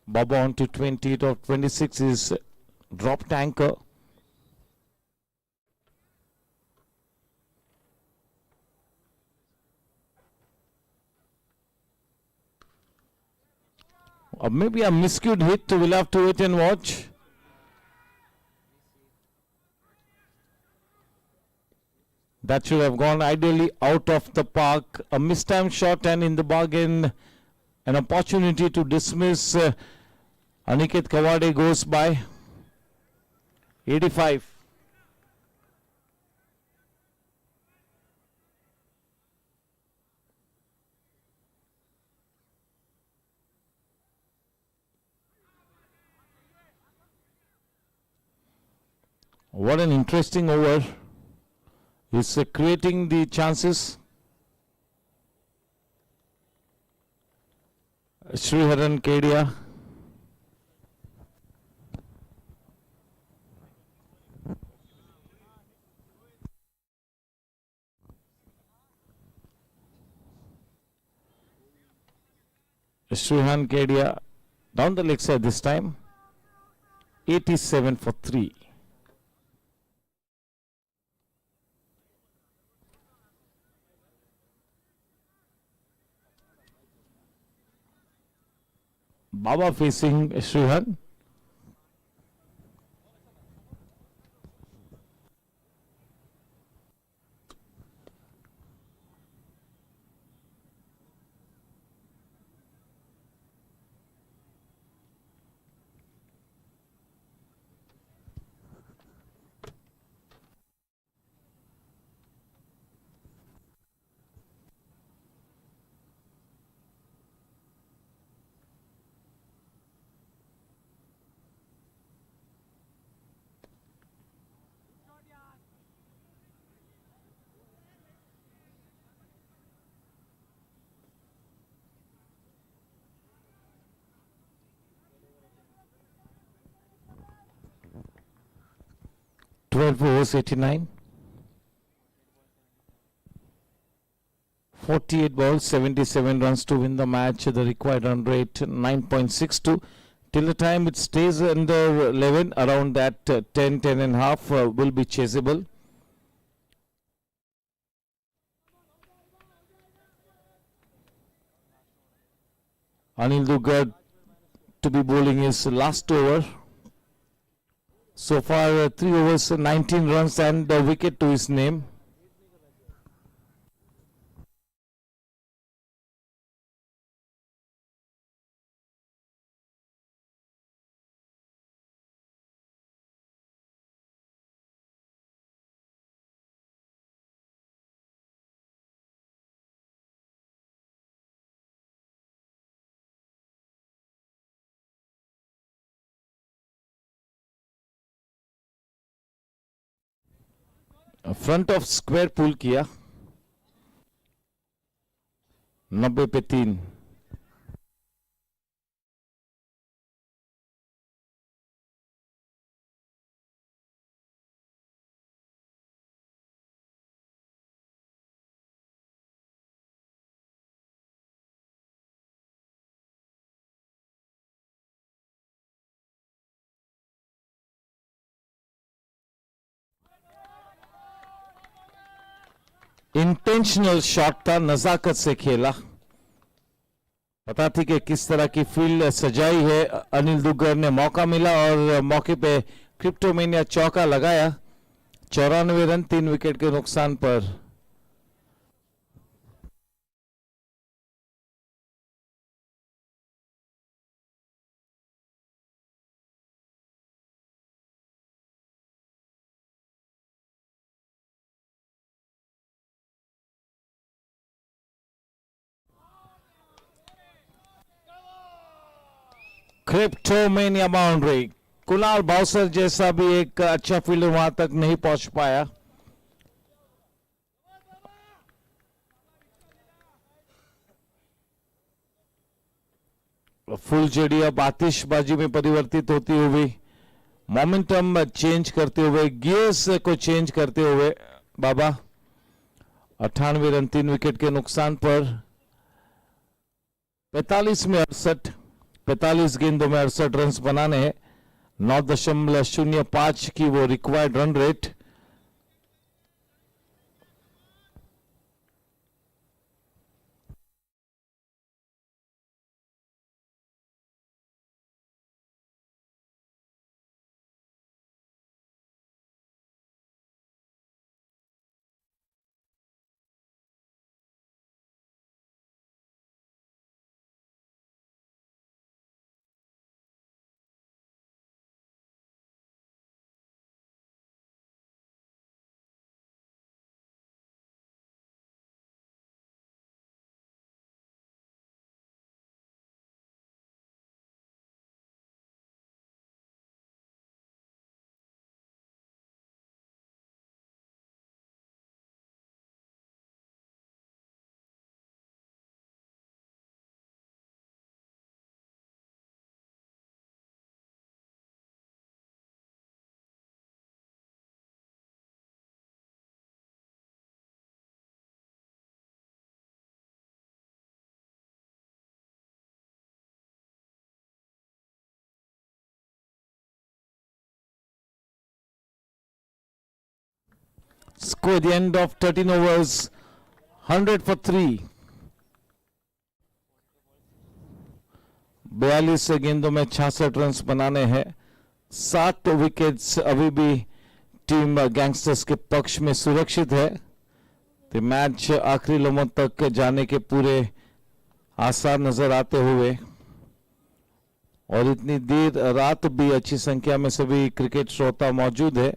Baba on to 20 of 26 is dropped anchor. Or maybe a miscued hit. We'll have to wait and watch. That should have gone ideally out of the park. A mistimed shot and in the bargain an opportunity to dismiss. Aniket Kawade goes by. 85. What an interesting over. He's creating the chances. Sriharan Kedia. Srihan Kedia down the leg side this time. 87 for 3. Baba facing Srihan. Overs 89. 48 balls, 77 runs to win the match. The required run rate 9.62. Till the time it stays under 11, around that 10 and a half will be chaseable. Anil Dugar to be bowling his last over. So far 3 overs, 19 runs and a wicket to his name. Front of square pull किया, 90 पे 3। Intentional shot था, नजाकत से खेला, पता थी कि किस तरह की फील्ड सजाई है। अनिल दुग्गर ने मौका मिला और मौके पे क्रिप्टोमेनिया चौका लगाया। 94 रन 3 विकेट के नुकसान पर। क्रिप्टोमेनिया बाउंड्री। कुणाल बाउसर जैसा भी एक अच्छा फील्डर वहां तक नहीं पहुंच पाया। फुल जेडी अब आतिशबाजी में परिवर्तित होती हुई, मोमेंटम चेंज करते हुए, गियर्स को चेंज करते हुए बाबा 98 रन 3 विकेट के नुकसान पर। 45 में 68, 45 गेंदों में 68 रन बनाने हैं। 9.05 की वो required run rate. Score the end of 13 overs, 100 for 3। 42 गेंदों में 66 रन बनाने हैं। 7 विकेट्स अभी भी टीम गैंगस्टर्स के पक्ष में सुरक्षित है। तो मैच आखिरी लम्हों तक जाने के पूरे आसार नजर आते हुए, और इतनी देर रात भी अच्छी संख्या में सभी क्रिकेट श्रोता मौजूद है।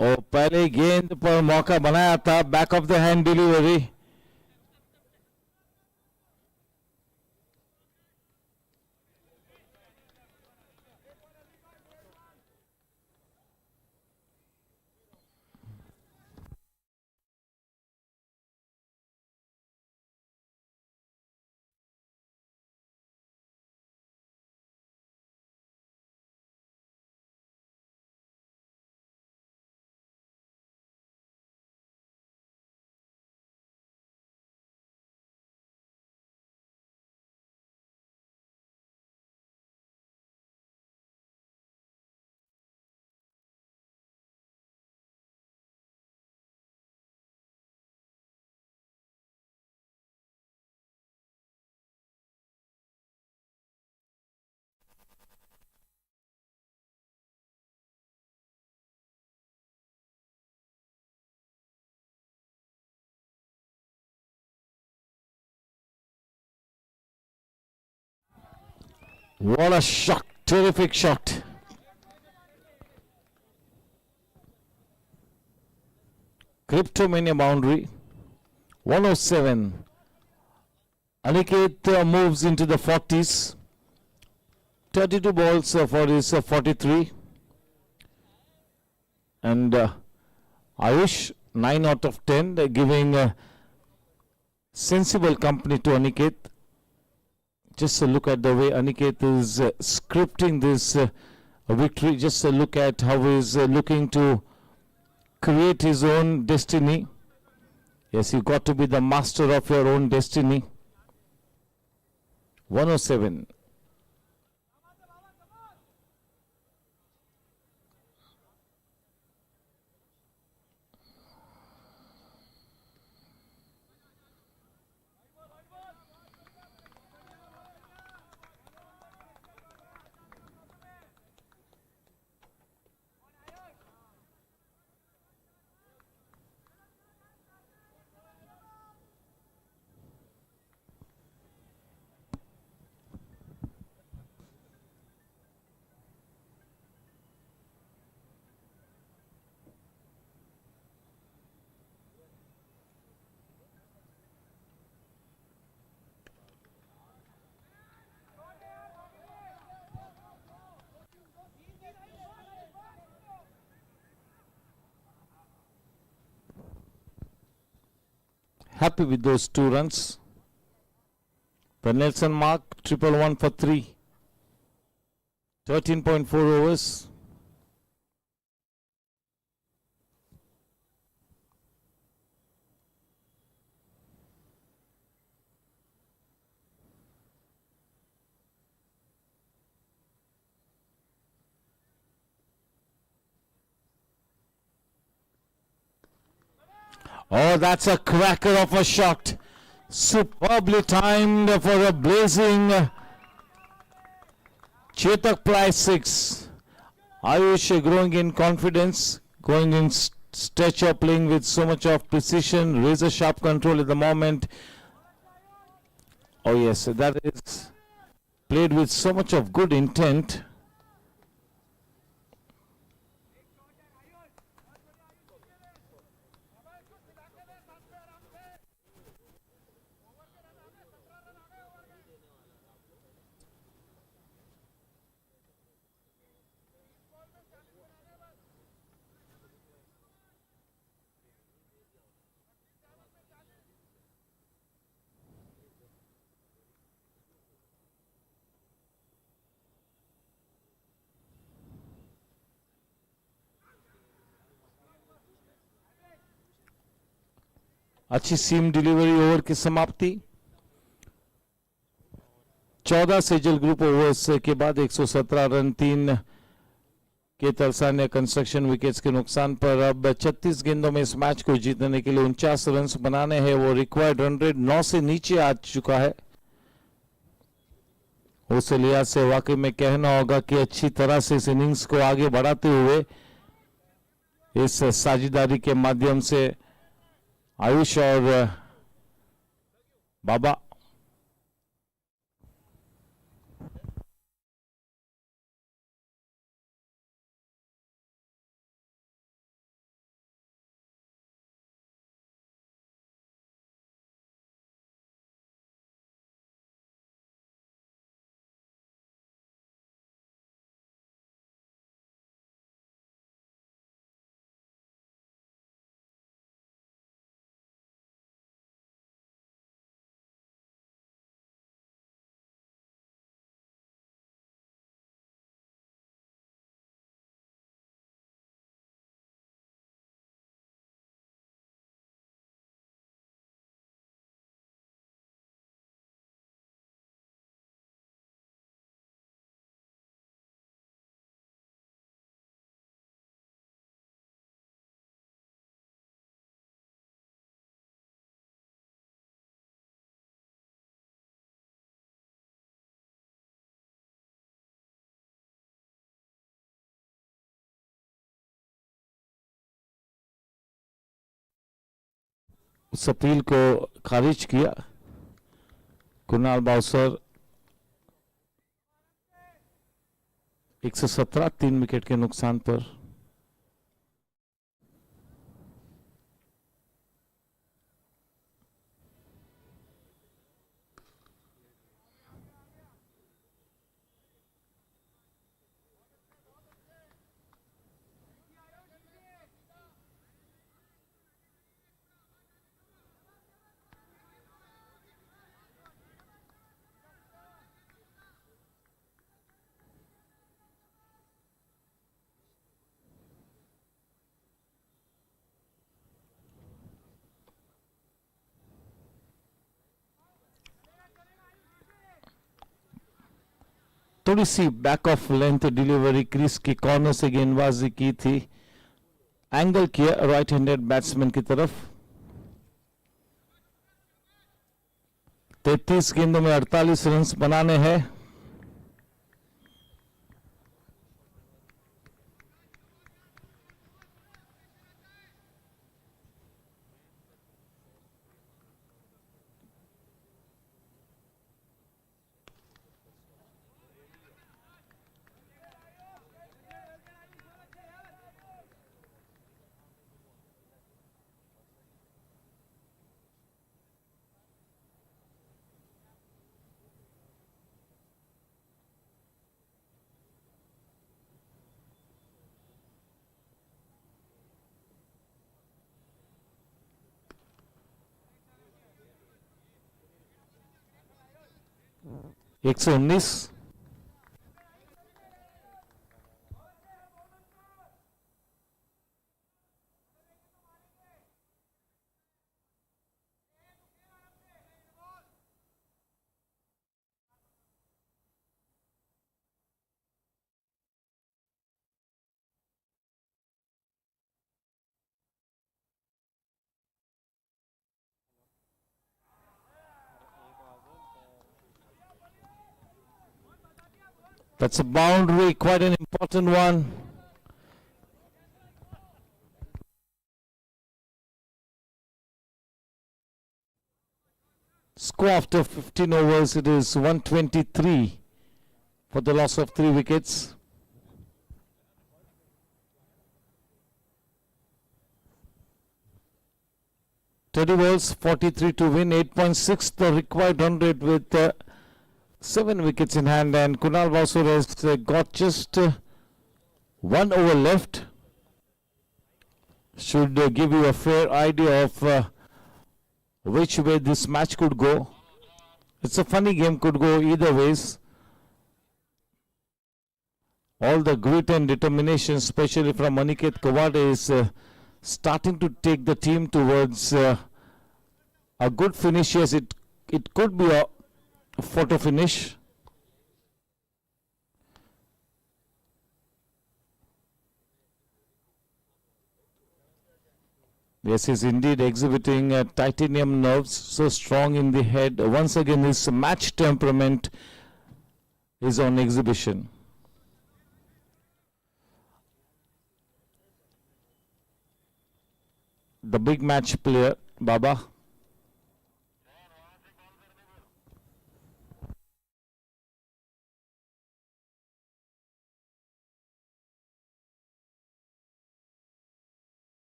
और पहले गेंद पर मौका बनाया था, back of the hand delivery. What a shot. Terrific shot. Cryptomania boundary. 107. Aniket moves into the 40s. 32 balls for his 43. And Ayush 9 out of 10, giving sensible company to Aniket. Just a look at the way Aniket is scripting this victory. Just a look at how he is looking to create his own destiny. Yes, you got to be the master of your own destiny. 107. Happy with those 2 runs. The Nelson mark, 111 for 3. 13.4 overs. Oh, that's a cracker of a shot. Superbly timed for a blazing Chetak Price 6. Ayush growing in confidence, going in stretcher, playing with so much of precision, razor sharp control at the moment. Oh yes, that is played with so much of good intent. अच्छी सीम delivery over की समाप्ति। 14 Sejal group overs के बाद 117 run 3 के तरसाने construction wickets के नुकसान पर अब 36 गेंदों में इस मैच को जीतने के लिए 49 रन बनाने हैं। वो रिक्वायर्ड रन रेट 9 से नीचे आ चुका है। उस लिहाज से वाकई में कहना होगा कि अच्छी तरह से इस इनिंग्स को आगे बढ़ाते हुए इस साझेदारी के माध्यम से आयुष और बाबा उस अपील को खारिज किया। कुणाल बाउसर 117 3 विकेट के नुकसान पर। थोड़ी सी back of length delivery crease की कॉर्नर से गेंदबाजी की थी, एंगल किया राइट हैंडेड बैट्समैन की तरफ। 33 गेंदों में 48 रन बनाने हैं। एक सौ 19। That's a boundary, quite an important one. Score after 15 overs, it is 123 for the loss of 3 wickets. Thirty balls, 43 to win, 8.6 the required run rate with 7 wickets in hand, and Kunal Basur has got just 1 over left. Should give you a fair idea of which way this match could go. It's a funny game, could go either ways. All the grit and determination, especially from Aniket Kawade, is starting to take the team towards a good finish. Yes, it could be a photo finish. Yes, he's indeed exhibiting titanium nerves, so strong in the head. Once again, his match temperament is on exhibition. The big match player, Baba.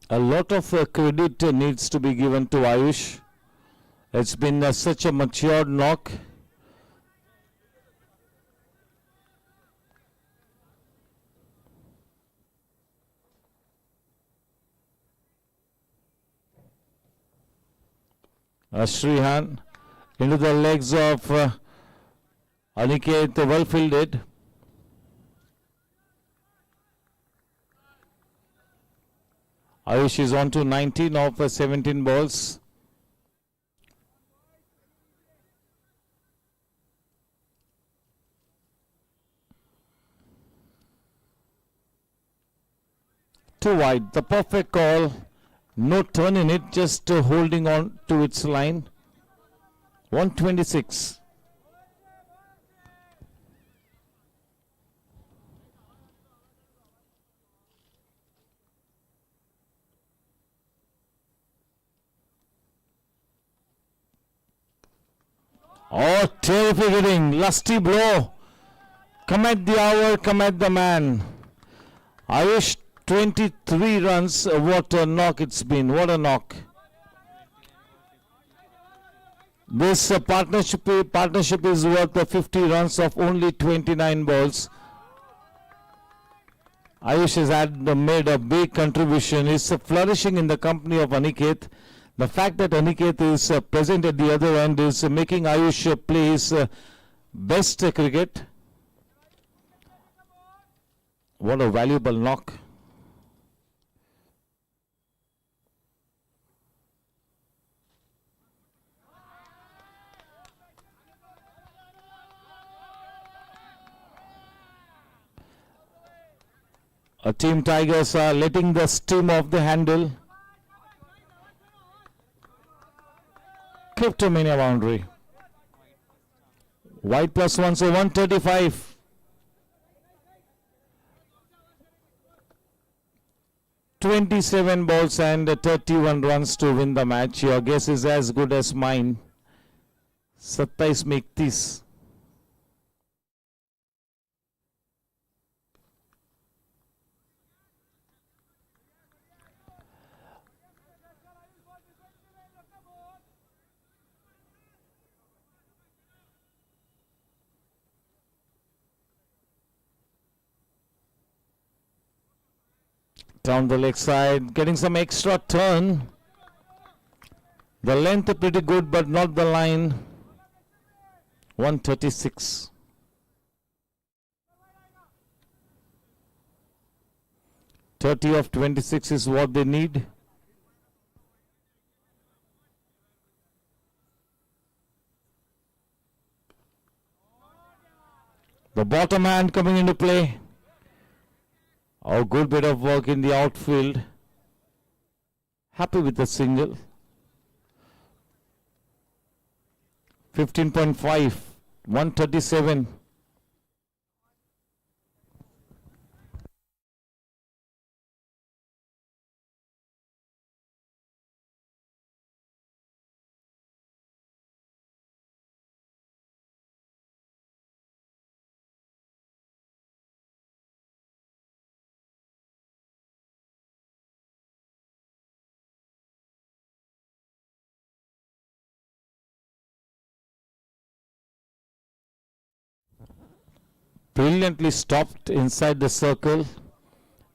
A lot of credit needs to be given to Ayush. It's been such a matured knock. Shrihan into the legs of Aniket, well fielded. Ayush is on to 19 of 17 balls. Too wide, the perfect call. No turn in it, just holding on to its line. 126. Oh, terrific hitting. Lusty blow. Come at the hour, come at the man. Ayush, 23 runs. What a knock it's been. What a knock. This partnership is worth 50 runs of only 29 balls. Ayush has made a big contribution. He's flourishing in the company of Aniket. The fact that Aniket is present at the other end is making Ayush play his best cricket. What a valuable knock. Team Tigers are letting the steam off the handle. Cryptomania boundary. White +1, so 135. "27 balls and 31 runs to win the match. Your guess is as good as mine. 27 में 31. Down the leg side, getting some extra turn. The length pretty good, but not the line. 136. "30 of 26 is what they need. The bottom hand coming into play. Oh, good bit of work in the outfield. Happy with the single. 15.5, 137. Brilliantly stopped inside the circle.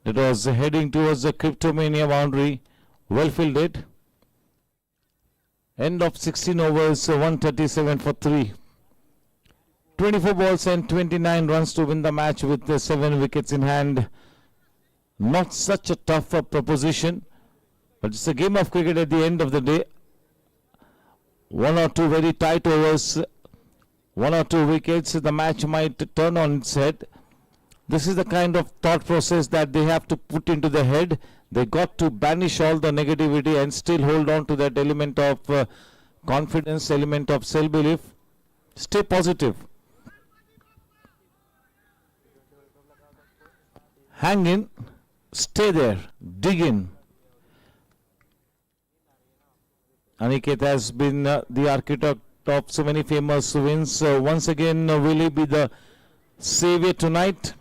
It was heading towards the Cryptomania boundary. Well fielded. End of 16 overs, 137 for 3. 24 balls and 29 runs to win the match with the 7 wickets in hand. Not such a tough proposition, but it's a game of cricket at the end of the day. 1 or 2 very tight overs. 1 or 2 wickets, the match might turn on its head. This is the kind of thought process that they have to put into their head. They got to banish all the negativity and still hold on to that element of confidence, element of self-belief. Stay positive. Hang in, stay there, dig in. Aniket has been the architect of so many famous wins. Once again, will he be the savior tonight?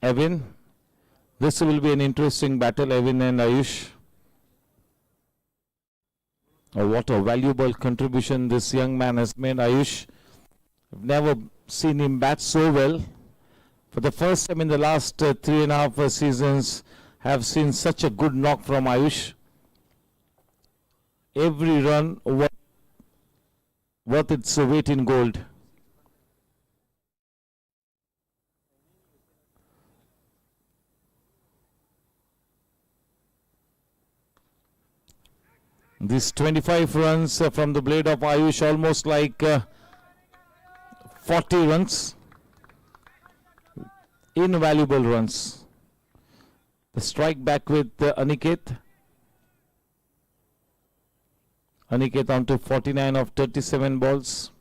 Evan, this will be an interesting battle, Evan and Ayush. Oh, what a valuable contribution this young man has made, Ayush. I've never seen him bat so well. For the first time in the last 3.5 seasons, have seen such a good knock from Ayush. Every run worth its weight in gold. These 25 runs from the blade of Ayush, almost like 40 runs. invaluable runs. The strike back with Aniket. Aniket on to 49 of 37 balls.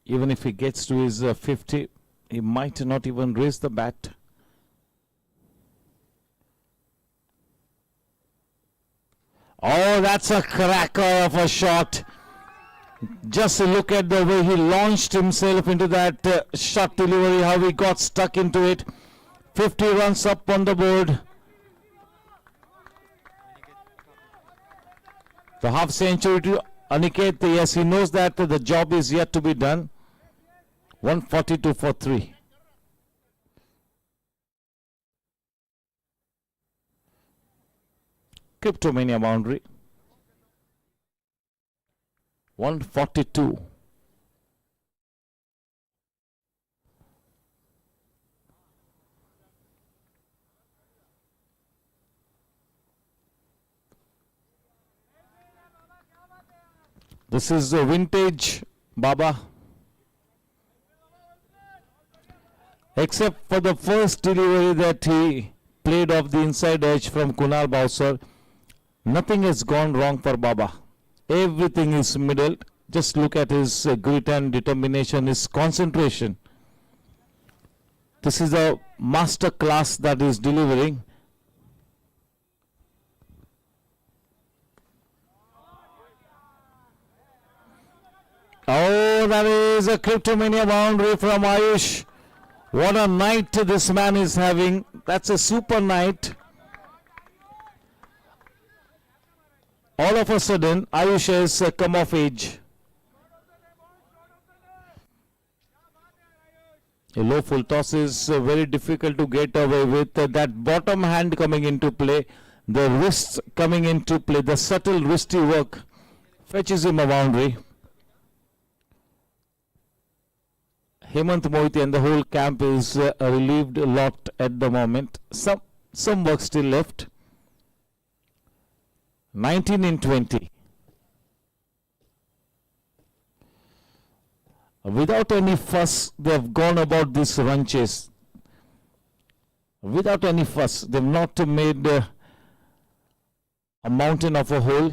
Even if he gets to his 50, he might not even raise the bat. Oh, that's a cracker of a shot. Just look at the way he launched himself into that shot delivery, how he got stuck into it. 50 runs up on the board. The half century to Aniket. Yes, he knows that the job is yet to be done. 142 for 3. Cryptomania boundary. 142. This is a vintage Baba. Except for the first delivery that he played off the inside edge from Kunal Bowser, nothing has gone wrong for Baba. Everything is middle. Just look at his grit and determination, his concentration. This is a master class that is delivering. Oh, that is a Cryptomania boundary from Ayush. What a night this man is having. That's a super night. All of a sudden, Ayush has come of age. A low full toss is very difficult to get away with. That bottom hand coming into play, the wrists coming into play, the subtle wristy work fetches him a boundary. Hemant Mohiti and the whole camp is relieved a lot at the moment. Some work still left. 19 in 20. Without any fuss, they have gone about this run chase. Without any fuss, they have not made a mountain of a hole.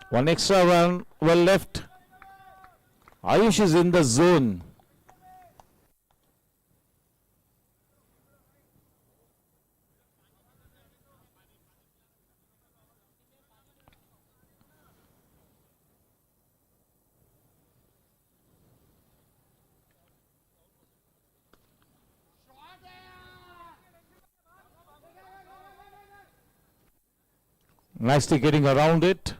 One extra run well left. Ayush is in the zone. Nicely getting around it.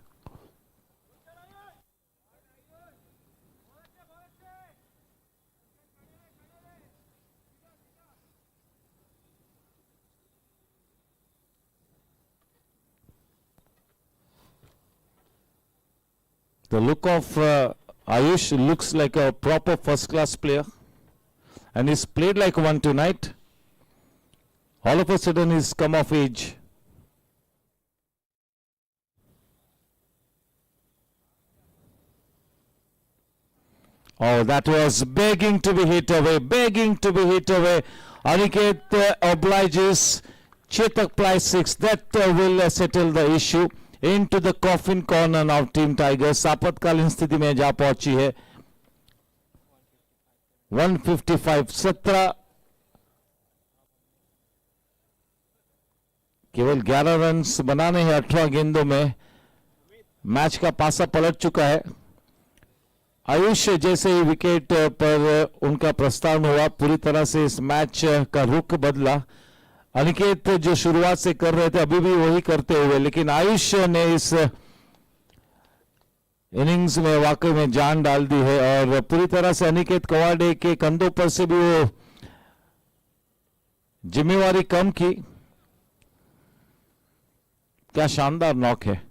The look of Ayush looks like a proper first-class player, and he's played like one tonight. All of a sudden, he's come of age. Oh, that was begging to be hit away, begging to be hit away. Aniket obliges. Chetak plies 6. That will settle the issue. Into the coffin corner now team Tigers. आपातकालीन स्थिति में जा पहुंची है. 155. 17. केवल 11 runs बनाने हैं 18 गेंदों में. मैच का पासा पलट चुका है. आयुष जैसे ही विकेट पर उनका प्रस्थान हुआ, पूरी तरह से इस मैच का रुख बदला. अनिकेत जो शुरुआत से कर रहे थे अभी भी वही करते हुए, लेकिन आयुष ने इस इनिंग्स में वाकई में जान डाल दी है और पूरी तरह से अनिकेत कवाड़े के कंधों पर से भी वो जिम्मेवारी कम की। क्या शानदार नॉक है।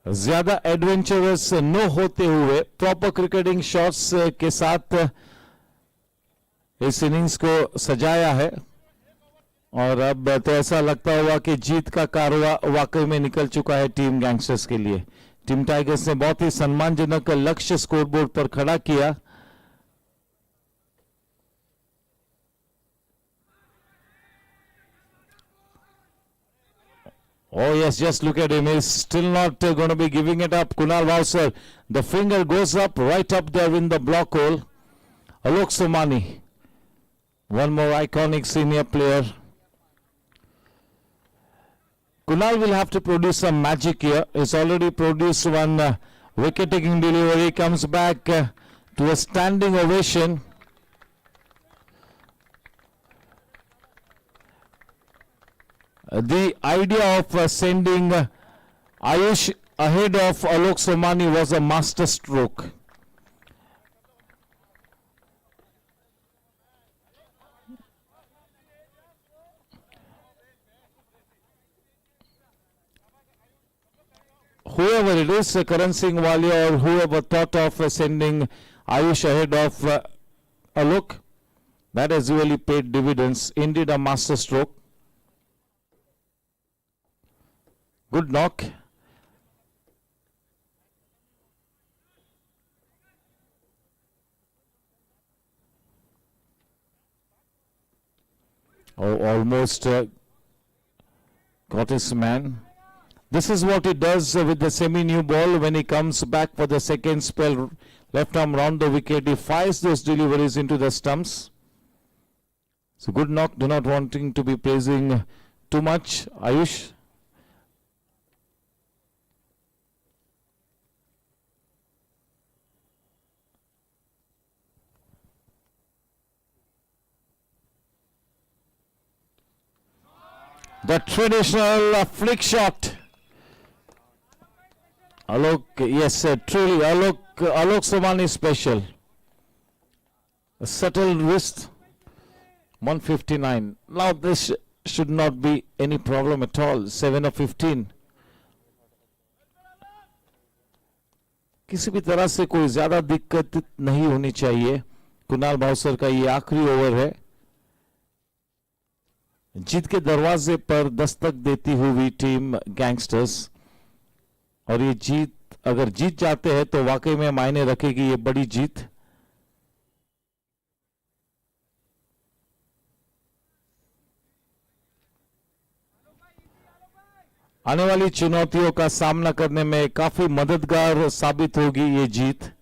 ज्यादा एडवेंचरस न होते हुए प्रॉपर क्रिकेटिंग शॉट्स के साथ इस इनिंग्स को सजाया है और अब तो ऐसा लगता हुआ कि जीत का कारवा वाकई में निकल चुका है टीम गैंगस्टर्स के लिए। टीम टाइगर्स ने बहुत ही सम्मानजनक लक्ष्य स्कोरबोर्ड पर खड़ा किया। Oh yes, just look at him. He's still not going to be giving it up. Kunal Vausar, the finger goes up, right up there in the block hole. Alok Somani, one more iconic senior player. Kunal will have to produce some magic here. He's already produced one wicket-taking delivery. Comes back to a standing ovation. The idea of sending Ayush ahead of Alok Somani was a master stroke. Whoever it is, Karan Singh Walia or whoever thought of sending Ayush ahead of Alok, that has really paid dividends. Indeed a master stroke. Good knock. Oh, almost got his man. This is what he does with the semi-new ball when he comes back for the second spell. Left arm round the wicket. He fires those deliveries into the stumps. So good knock. Do not wanting to be praising too much Ayush. The traditional flick shot. Alok, yes, truly Alok Somani special. A subtle wrist, 159. Now this should not be any problem at all. 7 of 15. किसी भी तरह से कोई ज्यादा दिक्कत नहीं होनी चाहिए। कुणाल भावसर का ये आखिरी ओवर है। जीत के दरवाजे पर दस्तक देती हुई टीम गैंगस्टर्स, और ये जीत अगर जीत जाते हैं तो वाकई में मायने रखेगी ये बड़ी जीत। आने वाली चुनौतियों का सामना करने में काफी मददगार साबित होगी ये जीत।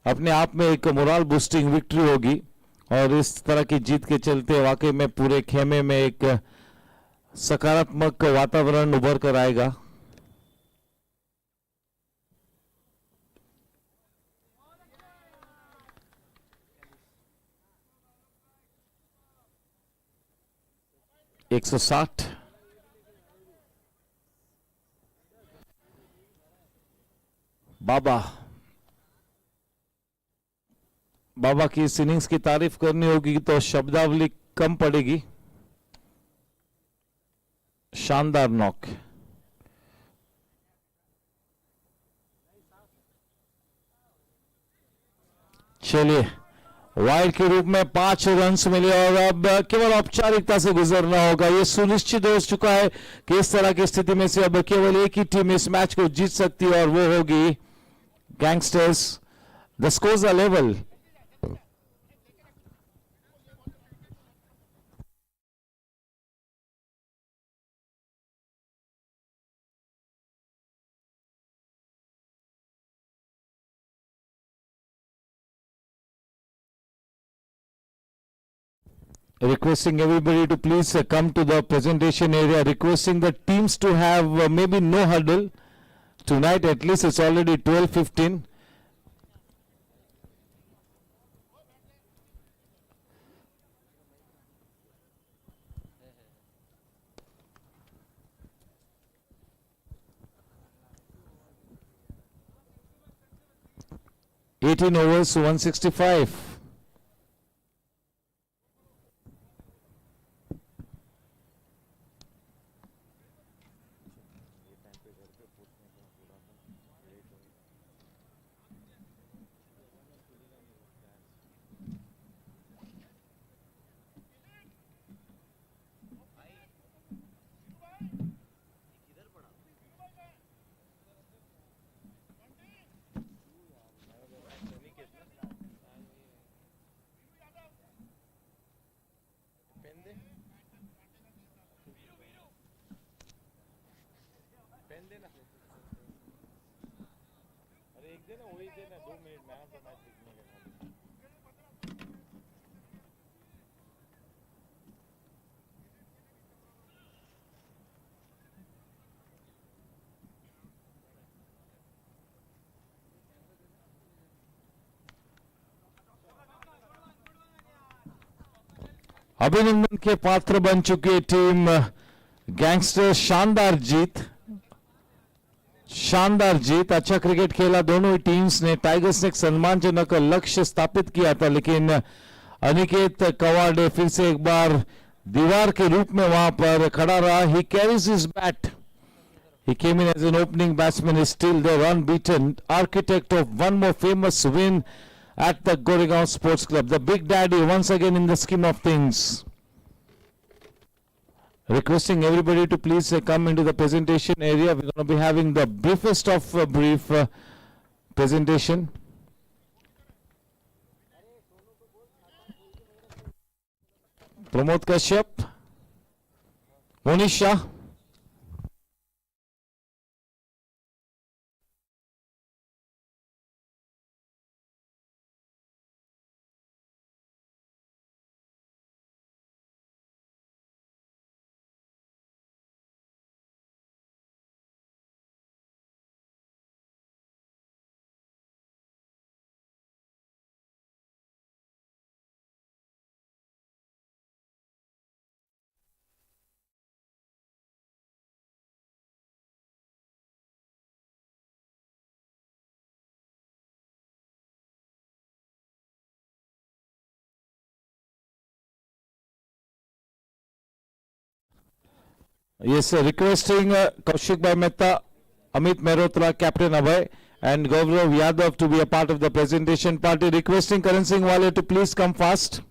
अपने आप में एक मोरल बूस्टिंग विक्ट्री होगी और इस तरह की जीत के चलते वाकई में पूरे खेमे में एक सकारात्मक वातावरण उभर कर आएगा। एक 160। बाबा की इस इनिंग्स की तारीफ करनी होगी तो शब्दावली कम पड़ेगी। शानदार नॉक। चलिए, वाइड के रूप में 5 रन्स मिले और अब केवल औपचारिकता से गुजरना होगा। यह सुनिश्चित हो चुका है कि इस तरह की स्थिति में से अब केवल एक ही टीम इस मैच को जीत सकती है और वो होगी gangsters. The scores are level. requesting everybody to please come to the presentation area, requesting the teams to have maybe no huddle tonight. At least it's already 12:15. (18 overs, 165). अभिनंदन के पात्र बन चुकी टीम गैंगस्टर्स। शानदार जीत, अच्छा क्रिकेट खेला दोनों ही teams ने। टाइगर्स ने एक सम्मानजनक लक्ष्य स्थापित किया था, लेकिन अनिकेत कवाड़े फिर से एक बार दीवार के रूप में वहां पर खड़ा रहा। He carries his bat, he came in as an opening batsman, is still there unbeaten, architect of one more famous win at the Goregaon Sports Club, the big daddy once again in the scheme of things. Requesting everybody to please come into the presentation area. We're going to be having the briefest of brief presentation. Pramod Kashyap, Monish Shah. Yes, sir. Requesting Kaushik Bhai Mehta, Amit Mehrotra, Captain Abhay, and Gaurav Yadav to be a part of the presentation party. Requesting Karan Singh Wale to please come fast.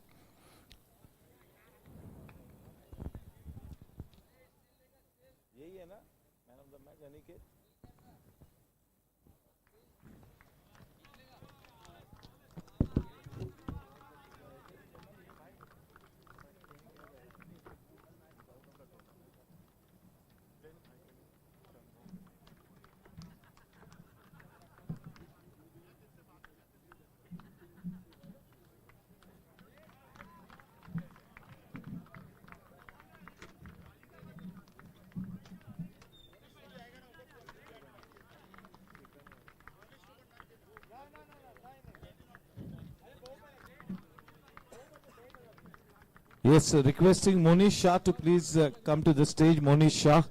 Yes, requesting Monish Shah to please come to the stage. Monish Shah,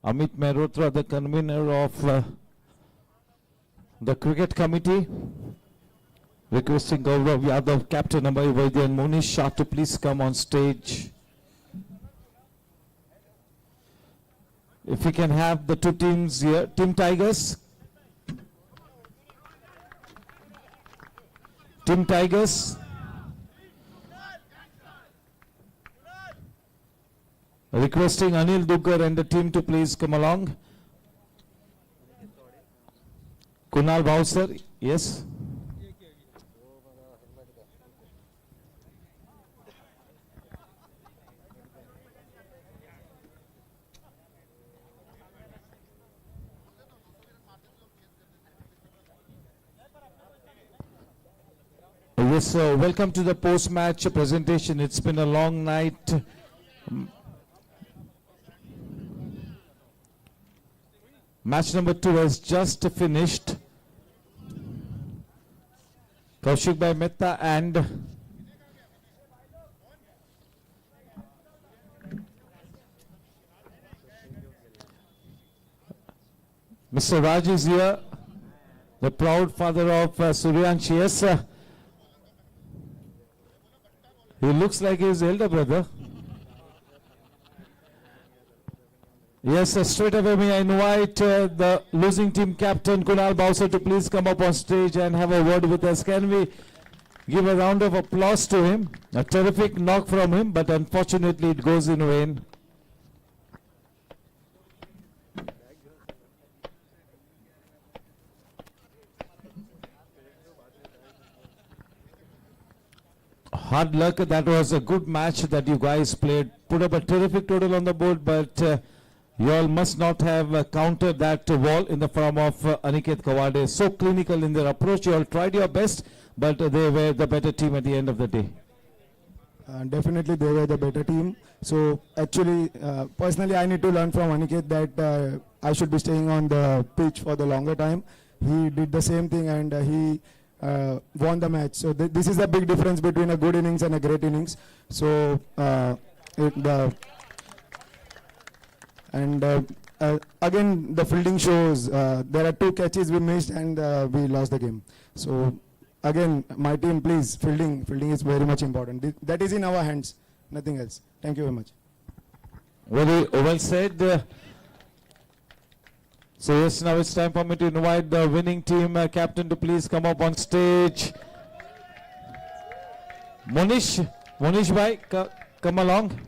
Amit Mehrotra, the convener of the cricket committee. Requesting Gaurav Yadav, Captain Abhay Vaidya, and Monish Shah to please come on stage. If we can have the two teams here. Team Tigers. Team Tigers. Requesting Anil Dugar and the team to please come along. Kunal Bhau sir, yes. Yes, sir. Welcome to the post-match presentation. It's been a long night. Match number 2 has just finished. Kaushik Bhai Mehta and Mr. Raj is here, the proud father of Suryansh. Yes, he looks like his elder brother. Yes, straight away may I invite the losing team captain Kunal Bowser to please come up on stage and have a word with us. Can we give a round of applause to him? A terrific knock from him, but unfortunately it goes in vain. Hard luck. That was a good match that you guys played. Put up a terrific total on the board, but you all must not have countered that wall in the form of Aniket Kawade. So clinical in their approach. You all tried your best, but they were the better team at the end of the day. Definitely they were the better team. So actually, personally, I need to learn from Aniket that I should be staying on the pitch for the longer time. He did the same thing and he won the match. So this is the big difference between a good innings and a great innings. So again, the fielding shows. There are 2 catches we missed and we lost the game. So again, my team, please, fielding is very much important. That is in our hands, nothing else. Thank you very much. Very well said. So yes, now it's time for me to invite the winning team captain to please come up on stage. Monish bhai, come along.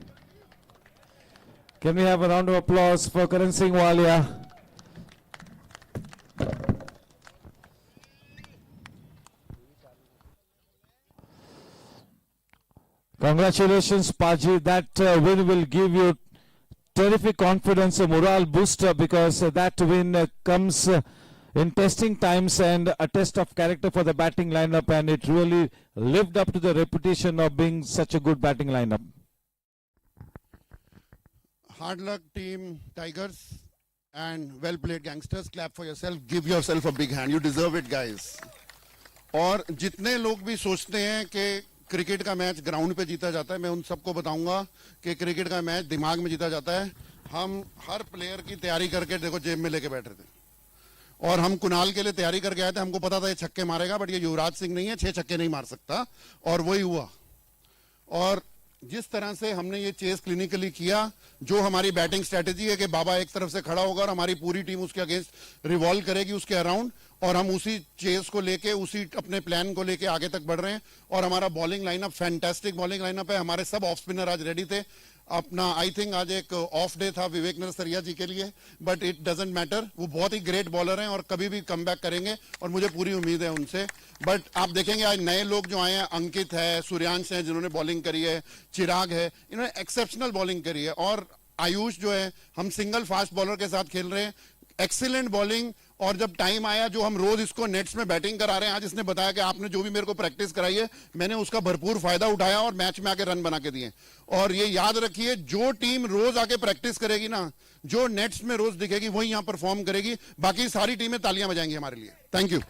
Can we have a round of applause for Karan Singh Walia? Congratulations, Paji. That win will give you terrific confidence, a morale booster, because that win comes in testing times and a test of character for the batting lineup, and it really lived up to the reputation of being such a good batting lineup. Hard luck team Tigers and well played Gangsters. Clap for yourself. Give yourself a big hand. You deserve it, guys. और जितने लोग भी सोचते हैं कि cricket का match ground पे जीता जाता है, मैं उन सबको बताऊंगा कि क्रिकेट का मैच दिमाग में जीता जाता है. हम हर प्लेयर की तैयारी करके देखो जेब में लेके बैठ रहे थे और हम कुणाल के लिए तैयारी करके आए थे. हमको पता था ये छक्के मारेगा, बट ये युवराज सिंह नहीं है, 6 छक्के नहीं मार सकता, और वही हुआ. और जिस तरह से हमने ये चेस क्लिनिकली किया, जो हमारी बैटिंग स्ट्रेटेजी है कि बाबा एक तरफ से खड़ा होगा और हमारी पूरी टीम उसके अगेंस्ट रिवॉल्व करेगी उसके अराउंड, और हम उसी चेस को लेके उसी अपने प्लान को लेके आगे तक बढ़ रहे हैं. और हमारा bowling lineup fantastic bowling lineup है. हमारे सब ऑफ स्पिनर आज रेडी थे. अपना आई थिंक आज एक ऑफ डे था विवेक नरसरिया जी के लिए, बट इट डजंट मैटर. वो बहुत ही ग्रेट बॉलर हैं और कभी भी कम बैक करेंगे और मुझे पूरी उम्मीद है उनसे. बट आप देखेंगे आज नए लोग जो आए हैं, अंकित है, सूर्यांश है जिन्होंने बॉलिंग करी है, चिराग है, इन्होंने एक्सेप्शनल बॉलिंग करी है. और आयुष जो है, हम सिंगल फास्ट बॉलर के साथ खेल रहे हैं, एक्सीलेंट बॉलिंग. और जब टाइम आया, जो हम रोज इसको नेट्स में बैटिंग करा रहे हैं, आज इसने बताया कि आपने जो भी मेरे को प्रैक्टिस कराई है, मैंने उसका भरपूर फायदा उठाया और मैच में आके रन बना के दिए. और ये याद रखिए, जो टीम रोज आके प्रैक्टिस करेगी ना, जो नेट्स में रोज दिखेगी, वही यहां परफॉर्म करेगी. बाकी सारी टीमें तालियां बजाएंगी हमारे लिए. Thank you.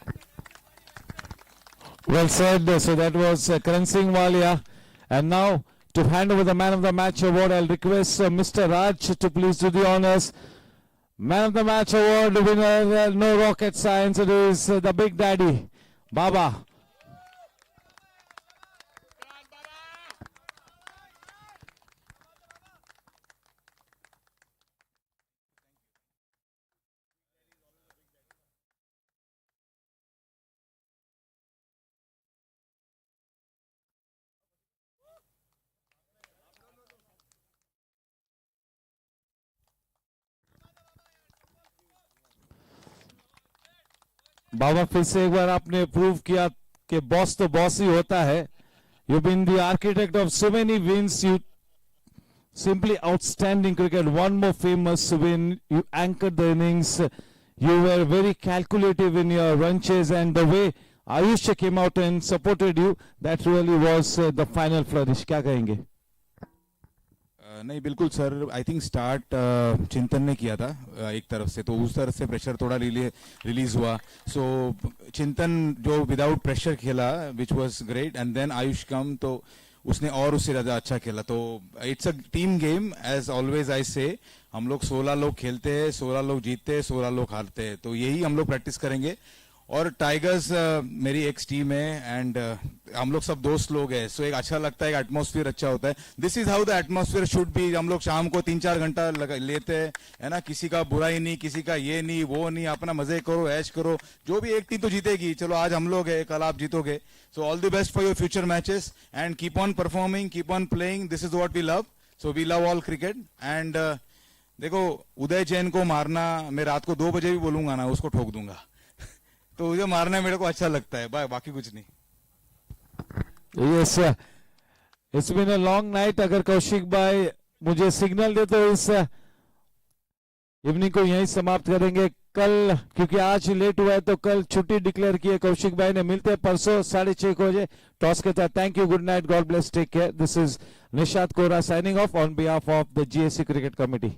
Well said. So that was Karan Singh Walia. And now to hand over the Man of the Match award, I'll request Mr. Raj to please do the honors. Man of the Match award winner, no rocket science, it is the Big Daddy, Baba. बाबा, फिर से एक बार आपने prove किया कि boss तो boss ही होता है. You've been the architect of so many wins. You simply outstanding cricket. One more famous win. You anchored the innings. You were very calculative in your run chase, and the way Ayush came out and supported you. That really was the final flourish. क्या कहेंगे? नहीं बिल्कुल sir, I think start चिंतन ने किया था एक तरफ से, तो उस तरफ से प्रेशर थोड़ा रिलीज हुआ. सो चिंतन जो विदाउट प्रेशर खेला which was great, and then Ayush come, तो उसने और उससे ज़्यादा अच्छा खेला. तो it's a team game as always I say. हम लोग 16 लोग खेलते हैं, 16 लोग जीतते हैं, 16 लोग हारते हैं, तो यही हम लोग प्रैक्टिस करेंगे. और टाइगर्स मेरी एक्स टीम है, एंड हम लोग सब दोस्त लोग हैं, सो एक अच्छा लगता है, एक एटमॉस्फेयर अच्छा होता है. This is how the atmosphere should be. हम लोग शाम को 3-4 घंटा लेते हैं, है ना, किसी का बुरा ही नहीं, किसी का ये नहीं वो नहीं, अपना मजे करो, ऐश करो. जो भी एक टीम तो जीतेगी, चलो आज हम लोग है, कल आप जीतोगे. So all the best for your future matches, and keep on performing, keep on playing. This is what we love. So we love all cricket. And देखो, उदय जैन को मारना, मैं रात को 2 बजे भी बोलूंगा ना, उसको ठोक दूंगा. तो मुझे मारना मेरे को अच्छा लगता है, बाकी कुछ नहीं. Yes, it's been a long night. अगर कौशिक भाई मुझे सिग्नल दे तो इस इवनिंग को यहीं समाप्त करेंगे. कल क्योंकि आज लेट हुआ है तो कल छुट्टी डिक्लेयर की है कौशिक भाई ने. मिलते हैं परसों 6:30 बजे टॉस के साथ. Thank you, good night, God bless, take care. This is Nishat Kora signing off on behalf of the GSC cricket committee.